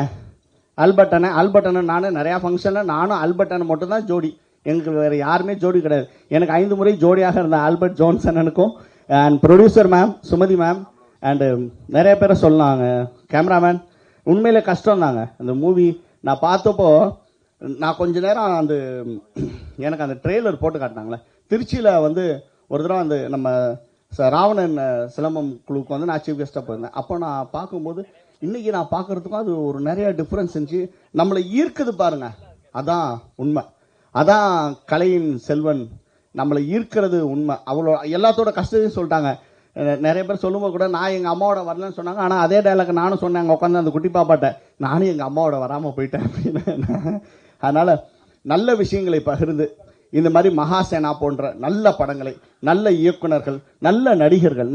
ஆல்பர்ட் அண்ணன் நானும் நிறையா ஃபங்க்ஷனில் நானும் ஆல்பர்ட் அண்ணன் மட்டும்தான் ஜோடி. எனக்கு வேறு யாருமே ஜோடி கிடையாது. எனக்கு 5 முறை ஜோடியாக இருந்த ஆல்பர்ட் ஜோன்சனுக்கும் and producer ma'am Sumathi ma'am and நிறைய பேரை சொல்லாங்க. கேமராமேன் உண்மையிலே கஷ்டம் தாங்க. அந்த மூவி நான் பார்த்தப்போ நான் கொஞ்ச நேரம் எனக்கு அந்த ட்ரெய்லர் போட்டு காட்டினாங்களே திருச்சியில் வந்து ஒரு தடவை அந்த நம்ம ராவணன் சிலம்பம் குழுவுக்கு வந்து நான் சீஃப் கெஸ்ட்டாக போயிருந்தேன். அப்போ நான் பார்க்கும்போது இன்னைக்கு நான் பார்க்கறதுக்கும் அது ஒரு நிறைய டிஃப்ரென்ஸ் இருந்துச்சு. நம்மளை ஈர்க்குது பாருங்க, அதான் உண்மை. அதான் கலையின் செல்வன், நம்மளை ஈர்க்கிறது உண்மை. அவ்வளோ எல்லாத்தோட கஷ்டத்தையும் சொல்லிட்டாங்க. நிறைய பேர் சொல்லும்போது கூட நான் எங்கள் அம்மாவோட வரலன்னு சொன்னாங்க. ஆனால் அதே டைலாக் நானும் சொன்னேன் அங்கே உட்காந்து அந்த குட்டி பாப்பாட்ட, நானும் எங்கள் அம்மாவோட வராமல் போயிட்டேன் அப்படின்னு. அதனால் நல்ல விஷயங்களை பகிர்ந்து இந்த மாதிரி மகாசேனா போன்ற நல்ல படங்களை, நல்ல இயக்குனர்கள், நல்ல நடிகர்கள்,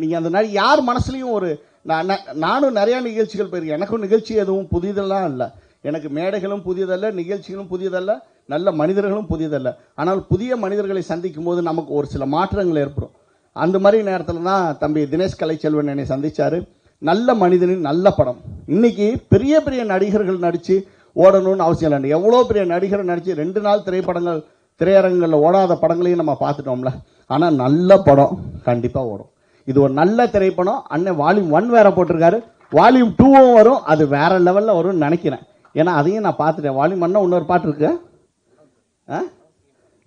நீங்கள் அந்த யார் மனசுலையும் ஒரு நானும் நிறையா நிகழ்ச்சிகள் போயிருக்கேன். எனக்கும் நிகழ்ச்சி எதுவும் புதிதெல்லாம் இல்லை. எனக்கு மேடைகளும் புதியதல்ல, நிகழ்ச்சிகளும் புதியதல்ல, நல்ல மனிதர்களும் புதியதல்ல. ஆனால் புதிய மனிதர்களை சந்திக்கும் போது நமக்கு ஒரு சில மாற்றங்கள் ஏற்படும். அந்த மாதிரி நேரத்தில் தான் தம்பி தினேஷ் கலைச்செல்வன் என்னை சந்திச்சாரு. நல்ல மனிதனின் நல்ல படம். இன்னைக்கு பெரிய பெரிய நடிகர்கள் நடித்து ஓடணும்னு அவசியம் இல்லை. எவ்வளோ பெரிய நடிகர்கள் நடித்து 2 நாள் திரையரங்குகளில் ஓடாத படங்களையும் நம்ம பார்த்துட்டோம்ல. ஆனால் நல்ல படம் கண்டிப்பாக ஓடும். இது ஒரு நல்ல திரைப்படம். அண்ணன் வால்யூம் 1 வேற போட்டிருக்காரு, வால்யூம் 2வும் வரும். அது வேற லெவலில் வரும்னு நினைக்கிறேன். ஏன்னா அதையும் நான் பார்த்துட்டேன். வால்யூம் 1 இன்னொரு பாட்டு இருக்கு,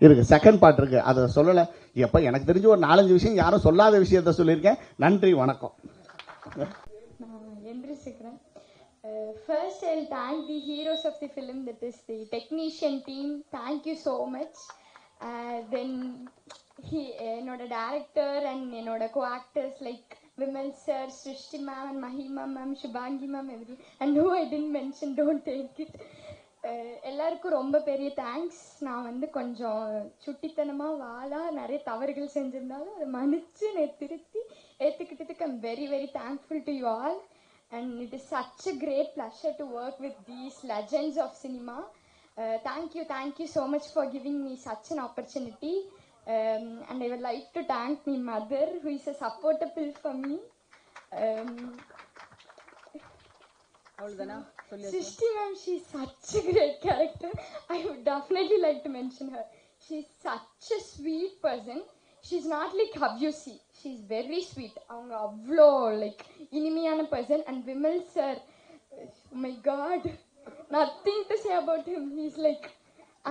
இருக்கு, செகண்ட் பார்ட் இருக்கு, அதை சொல்லலை. எப்போ எனக்கு தெரிஞ்சு ஒரு 4-5 விஷயம் யாரும் சொல்லாத விஷயத்த சொல்லியிருக்கேன். நன்றி, வணக்கம். First, I'll thank the heroes of the film, that is the technician team. Thank you so much. Then, என்னோட director and என்னோட co-actors like Vimal sir, Srishti ma'am, and Mahima ma'am, Shubhangi ma'am, and who I didn't mention, don't take it. எல்லாருக்கும் ரொம்ப பெரிய thanks. நான் வந்து கொஞ்சம் சுட்டித்தனமாக நிறைய தவறுகள் செஞ்சிருந்தாலும் அதை மன்னிச்சு திருத்தி ஏற்றுக்கிட்டதுக்கு I'm very very thankful to you all. And it is such a great pleasure to work with these legends of cinema. Thank you so much for giving me such an opportunity. And I would like to thank my mother, who is a supporter pill for me. Srishti ma'am, she's such a great character. I would definitely like to mention her. She's such a sweet person. She's not like Habyusi. She's very sweet. அவங்க அவ்வளோ like இனிமையான person. And Vimal sir, oh my god, nothing to say about him. He's like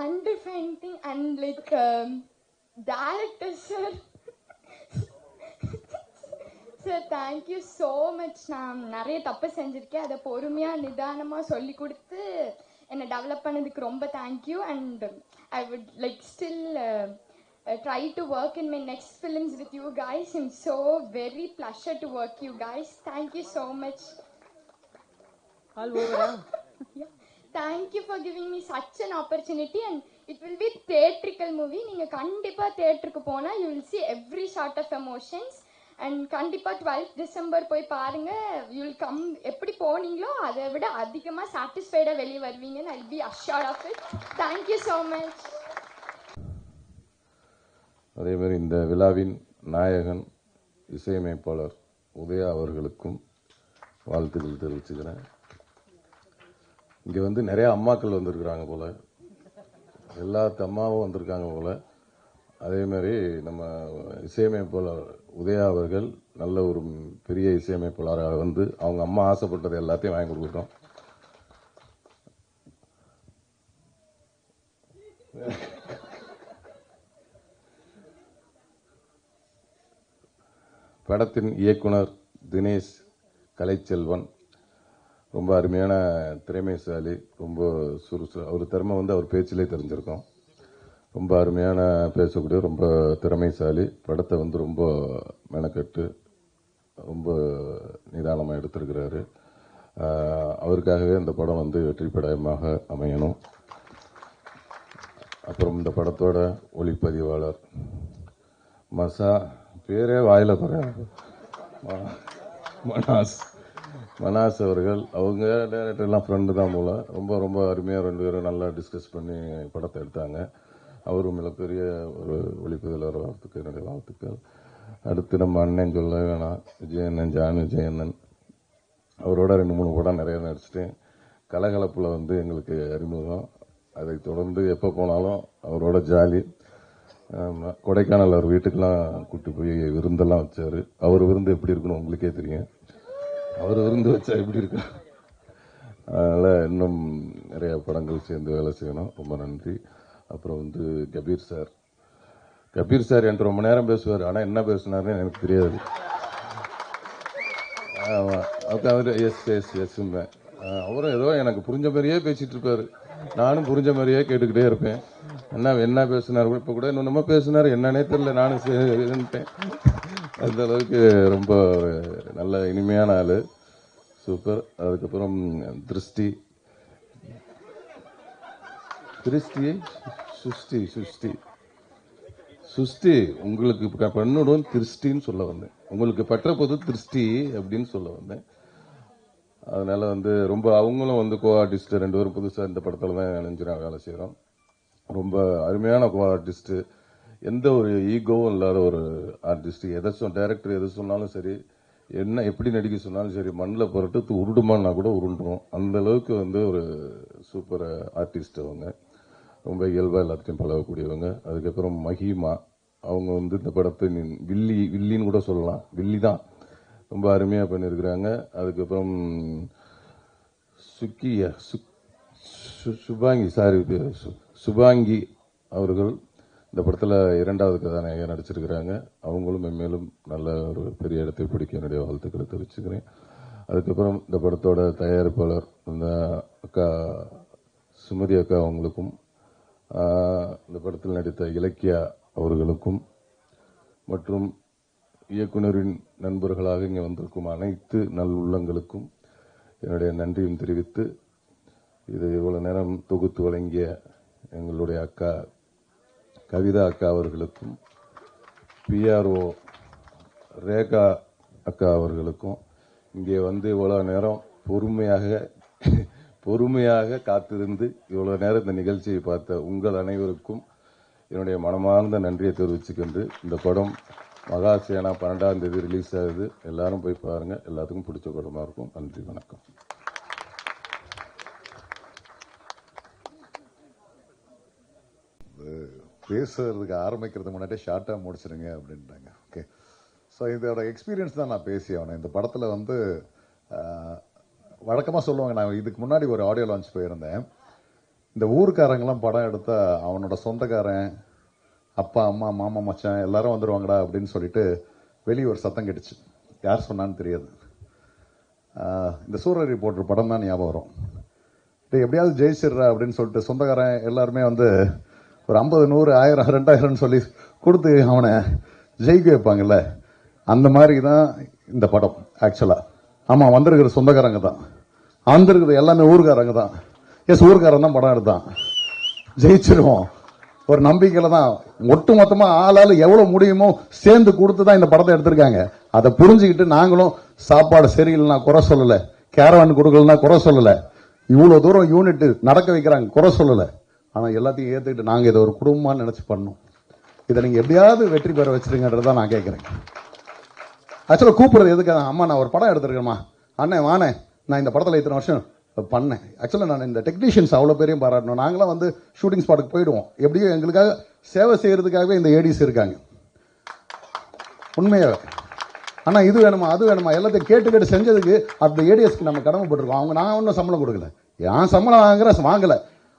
undefined thing. And like director sir, sir, thank you so much. நான் நிறைய தப்பு செஞ்சிருக்கேன், அதை பொறுமையாக நிதானமாக சொல்லி கொடுத்து என்னை டெவலப் பண்ணதுக்கு ரொம்ப thank you. And I would like still try to work in my next films with you guys. I'm so very pleasure to work you guys. Thank you so much. All over. Yeah. Thank you for giving me such an opportunity. And it will be theatrical movie. நீங்க கண்டிப்பா தியேட்டருக்கு போனா you will see every sort of emotions. And கண்டிப்பா 12th December போய் பாருங்க. You will come, எப்படி போனீங்களோ அதை விட அதிகமா சாட்டிஸ்ஃபைடா வெளியே வருவீங்கன்னு I'll be assured of it. Thank you so much. அதே மாதிரி இந்த விழாவின் நாயகன் இசையமைப்பாளர் உதயா அவர்களுக்கும் வாழ்த்துக்கள் தெரிவிச்சுக்கிறேன். இங்கே வந்து நிறைய அம்மாக்கள் வந்திருக்கிறாங்க போல, எல்லா அம்மாவும் வந்திருக்காங்க போல. அதே மாதிரி நம்ம இசையமைப்பாளர் உதயா அவர்கள் நல்ல ஒரு பெரிய இசையமைப்பாளராக வந்து அவங்க அம்மா ஆசைப்பட்டது எல்லாத்தையும் வாங்கி கொடுக்கட்டும். படத்தின் இயக்குனர் தினேஷ் கலைச்செல்வன் ரொம்ப அருமையான திறமைசாலி, ரொம்ப அவர் திறமை வந்து அவர் பேச்சிலே தெரிஞ்சிருக்கோம். ரொம்ப அருமையான பேசக்கூடிய ரொம்ப திறமைசாலி. படத்தை வந்து ரொம்ப மெனக்கட்டு ரொம்ப நிதானமாக எடுத்திருக்கிறாரு. அவருக்காகவே இந்த படம் வந்து வெற்றி படமாக அமையணும். அப்புறம் இந்த படத்தோட ஒளிப்பதிவாளர் பேரே வாயில மனாஸ் அவர்கள், அவங்க டைரக்டர்லாம் ஃப்ரெண்டு தான் போல. ரொம்ப ரொம்ப அருமையாக 2 பேரும் நல்லா டிஸ்கஸ் பண்ணி படத்தை எடுத்தாங்க. அவரும் மிகப்பெரிய ஒரு ஒளிப்பதிவாளர், வாழ்த்துக்கள், என்னுடைய வாழ்த்துக்கள். அடுத்து நம்ம அண்ணன் சொல்ல வேணாம், விஜயண்ணன், ஜான் விஜயண்ணன், அவரோட 2-3 படம் நிறைய நடிச்சிட்டேன். கலகலப்பில் வந்து எங்களுக்கு அறிமுகம். அதை தொடர்ந்து எப்போ போனாலும் அவரோட ஜாலி. கொடைக்கானல் அவர் வீட்டுக்கெல்லாம் கூட்டி போய் விருந்தெல்லாம் வச்சார். அவர் விருந்து எப்படி இருக்குன்னு உங்களுக்கே தெரியும். அவர் விருந்து வச்சா எப்படி இருக்கு. அதனால் இன்னும் நிறைய படங்கள் சேர்ந்து வேலை செய்யணும். ரொம்ப நன்றி. அப்புறம் வந்து கபீர் சார் என்கிட்ட ரொம்ப நேரம் பேசுவார். ஆனால் என்ன பேசினாருன்னு எனக்கு தெரியாது. அவர் எஸ்ம்பேன். அவரும் ஏதோ எனக்கு புரிஞ்ச மாதிரியே பேசிட்டு இருப்பாரு. நானும் புரிஞ்ச மாதிரியே கேட்டுக்கிட்டே இருப்பேன். என்ன பேசினார், இப்போ கூட இன்னொன்னமா பேசினார், என்னன்னே தெரியல. நானும் இருந்துட்டேன். அந்த அளவுக்கு ரொம்ப நல்ல இனிமையான ஆளு, சூப்பர். அதுக்கப்புறம் சுஷ்டி உங்களுக்கு பண்ணுடன் திருஷ்டின்னு சொல்ல வந்தேன். உங்களுக்கு பற்ற போது திருஷ்டி அப்படின்னு சொல்ல வந்தேன். அதனால வந்து ரொம்ப அவங்களும் வந்து கோ ஆர்டிஸ்ட் 2 பேரும் புதுசாக இந்த படத்தில் தான் இணைஞ்சிராங்க, வேலை செய்கிறோம். ரொம்ப அருமையான கோ ஆர்டிஸ்ட், எந்த ஒரு ஈகோவும் இல்லாத ஒரு ஆர்டிஸ்ட். டைரக்டர் எதை சொன்னாலும் சரி, என்ன எப்படி நடிக்க சொன்னாலும் சரி, மண்ணில் புரட்டு உருடுமான்னா கூட உருண்டுரும். அந்த அளவுக்கு வந்து ஒரு சூப்பர் ஆர்டிஸ்ட் அவங்க. ரொம்ப இயல்பாக எல்லாத்தையும் பழகக்கூடியவங்க. அதுக்கப்புறம் மஹிமா, அவங்க வந்து இந்த படத்தை வில்லின்னு கூட சொல்லலாம், வில்லி தான், ரொம்ப அருமையாக பண்ணியிருக்கிறாங்க. அதுக்கப்புறம் சுபாங்கி அவர்கள் இந்த படத்தில் 2வது கதாநாயகன் நடிச்சிருக்கிறாங்க. அவங்களும் மென்மேலும் நல்ல ஒரு பெரிய இடத்தை பிடிக்க என்னுடைய வாழ்த்துக்களை தெரிவிச்சுக்கிறேன். அதுக்கப்புறம் இந்த படத்தோட தயாரிப்பாளர் இந்த அக்கா சுமதி அக்கா அவங்களுக்கும், இந்த படத்தில் நடித்த இலக்கியா அவர்களுக்கும், மற்றும் இயக்குனரின் நண்பர்களாக இங்கே வந்திருக்கும் அனைத்து நல் உள்ளங்களுக்கும் என்னுடைய நன்றியும் தெரிவித்து, இது இவ்வளவு நேரம் தொகுத்து வழங்கிய எங்களுடைய அக்கா கவிதா அக்கா அவர்களுக்கும், PRO ரேகா அக்கா அவர்களுக்கும், இங்கே வந்து இவ்வளவு நேரம் பொறுமையாக காத்திருந்து இவ்வளவு நேரம் இந்த நிகழ்ச்சியை பார்த்த உங்கள் அனைவருக்கும் என்னுடைய மனமார்ந்த நன்றியை தெரிவிச்சுக்கின்று, இந்த படம் மகாசேனா 12ஆம் தேதி ரிலீஸ் ஆகுது. எல்லாரும் போய் பாருங்க. எல்லாத்துக்கும் பிடிச்ச படமா இருக்கும். நன்றி, வணக்கம். பேசுறதுக்கு ஆரம்பிக்கிறது முன்னாடியே ஷார்ட்டாக முடிச்சிருங்க அப்படின்ட்டாங்க. ஓகே, ஸோ இதோட எக்ஸ்பீரியன்ஸ் தான் நான் பேசி ஆகணும். இந்த படத்தில் வந்து வழக்கமாக சொல்லுவாங்க, நான் இதுக்கு முன்னாடி ஒரு ஆடியோ லான்ச் போயிருந்தேன். இந்த ஊருக்காரங்கெல்லாம் படம் எடுத்தா அவனோட சொந்தக்காரன், அப்பா அம்மா மாமா மச்சான் எல்லாரும் வந்துடுவாங்கடா அப்படின்னு சொல்லிட்டு வெளியே ஒரு சத்தம் கேட்டுச்சு. யார் சொன்னான்னு தெரியாது. இந்த சூரரை போடுற படம் தான் ஞாபகம் வரும். எப்படியாவது ஜெயிச்சிடுறா அப்படின்னு சொல்லிட்டு சொந்தக்காரன் எல்லாருமே வந்து ஒரு 50, 100, 1000, 2000 சொல்லி கொடுத்து அவனை ஜெயிக்க வைப்பாங்கல்ல, அந்த மாதிரி தான் இந்த படம் ஆக்சுவலா. ஆமா, வந்திருக்கிற சொந்தக்காரங்க தான், வந்திருக்கிறது எல்லாமே ஊருக்காரங்க தான். எஸ், ஊருக்காரன் தான் படம் எடுத்தான், ஜெயிச்சிருவோம் ஒரு நம்பிக்கையில தான் ஒட்டு மொத்தமா ஆளாளு எவ்வளவு முடியுமோ சேர்ந்து கொடுத்து தான் இந்த படத்தை எடுத்திருக்காங்க. அதை புரிஞ்சுக்கிட்டு நாங்களும் சாப்பாடு சரியில்லைன்னா குறை சொல்லல, கேரவான் கொடுக்கலன்னா குறை சொல்லல, இவ்வளவு தூரம் யூனிட் நடக்க வைக்கிறாங்க குறை சொல்லல. ஆனா எல்லாத்தையும் ஏத்துக்கிட்டு நாங்க இதை ஒரு குடும்பமா நினைச்சு பண்ணோம். இதை நீங்க எப்படியாவது வெற்றி பெற வச்சிருங்கன்றதான் நான் கேட்கிறேன். ஆக்சுவலா கூப்பிடுறது எதுக்கு? அம்மா நான் ஒரு படம் எடுத்திருக்கேம்மா, அண்ணே வானே, நான் இந்த படத்துல இத்தனை வருஷம் பண்ணேன். ஆக்சுவலா நான் இந்த டெக்னீஷியன்ஸ் அவ்வளவு பேரையும் பாராட்டணும். நாங்களாம் வந்து ஷூட்டிங் ஸ்பாட்டுக்கு போயிடுவோம், எப்படியோ எங்களுக்காக சேவை செய்யறதுக்காகவே இந்த ஏடிஸ் இருக்காங்க உண்மையாவே. ஆனா இது வேணுமா அது வேணுமா எல்லாத்தையும் கேட்டு செஞ்சதுக்கு அந்த ஏடிஎஸ்க்கு நம்ம கடமைப்பட்டிருக்கோம். அவங்க நான் ஒன்றும் சம்பளம் கொடுக்கல, என் சம்பளம் வாங்கல.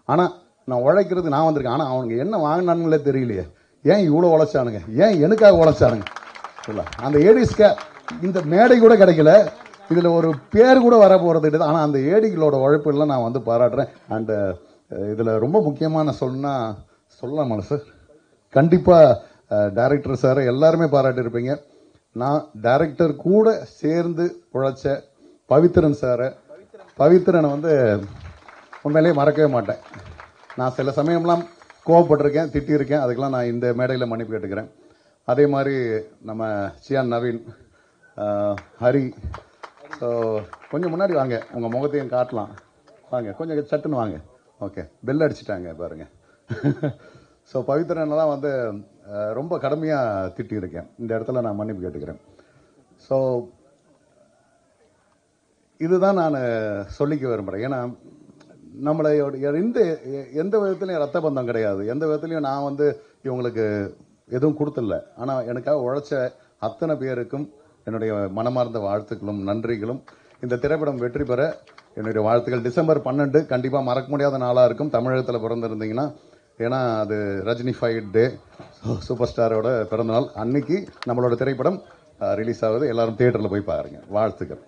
ஆனா நான் உழைக்கிறது நான் வந்திருக்கேன். ஆனா அவனுக்கு என்ன வாங்கினானுங்களே தெரியலையே, ஏன் இவ்வளவு உழைச்சானுங்க, ஏன் எனக்காக உழைச்சானுங்க. அந்த ஏடிஸ்க்கு இந்த மேடை கூட கிடைக்கல, இதுல ஒரு பேர் கூட வர போறது. ஆனா அந்த ஏடிகளோட உழைப்பு எல்லாம் நான் வந்து பாராட்டுறேன். அண்ட் இதுல ரொம்ப முக்கியமான சொல்லலாமா சார்? கண்டிப்பா டைரக்டர் சார் எல்லாருமே பாராட்டி இருப்பீங்க. நான் டைரக்டர் கூட சேர்ந்து உழைச்ச பவித்ரன் சார், பவித்ரனை வந்து உண்மையிலேயே மறக்கவே மாட்டேன். நான் சில சமயம்லாம் கோவப்பட்டிருக்கேன், திட்டியிருக்கேன், அதுக்கெல்லாம் நான் இந்த மேடையில் மன்னிப்பு கேட்டுக்கிறேன். அதே மாதிரி நம்ம சியான் நவீன், ஹரி, ஸோ கொஞ்சம் முன்னாடி வாங்க, உங்கள் முகத்தையும் காட்டலாம் வாங்க, கொஞ்சம் சட்டுன்னு வாங்க. ஓகே, பெல் அடிச்சிட்டாங்க பாருங்க. ஸோ பவித்ரனெல்லாம் வந்து ரொம்ப கடுமையாக திட்டியிருக்கேன், இந்த இடத்துல நான் மன்னிப்பு கேட்டுக்கிறேன். ஸோ இதுதான் நான் சொல்லிக்க விரும்புகிறேன். ஏன்னா நம்மளை எந்த விதத்துலையும் ரத்த பந்தம் கிடையாது, எந்த விதத்துலையும் நான் வந்து இவங்களுக்கு எதுவும் கொடுத்துடல. ஆனால் எனக்காக உழைச்ச அத்தனை பேருக்கும் என்னுடைய மனமார்ந்த வாழ்த்துக்களும் நன்றிகளும். இந்த திரைப்படம் வெற்றி பெற என்னுடைய வாழ்த்துக்கள். டிசம்பர் 12 கண்டிப்பாக மறக்க முடியாத நாளாக இருக்கும் தமிழகத்தில் பிறந்திருந்தீங்கன்னா. ஏன்னா அது ரஜினி 5 டே, சூப்பர் ஸ்டாரோட பிறந்தநாள் அன்னைக்கு நம்மளோட திரைப்படம் ரிலீஸ் ஆகுது. எல்லாரும் தியேட்டரில் போய் பாருங்க. வாழ்த்துக்கள்.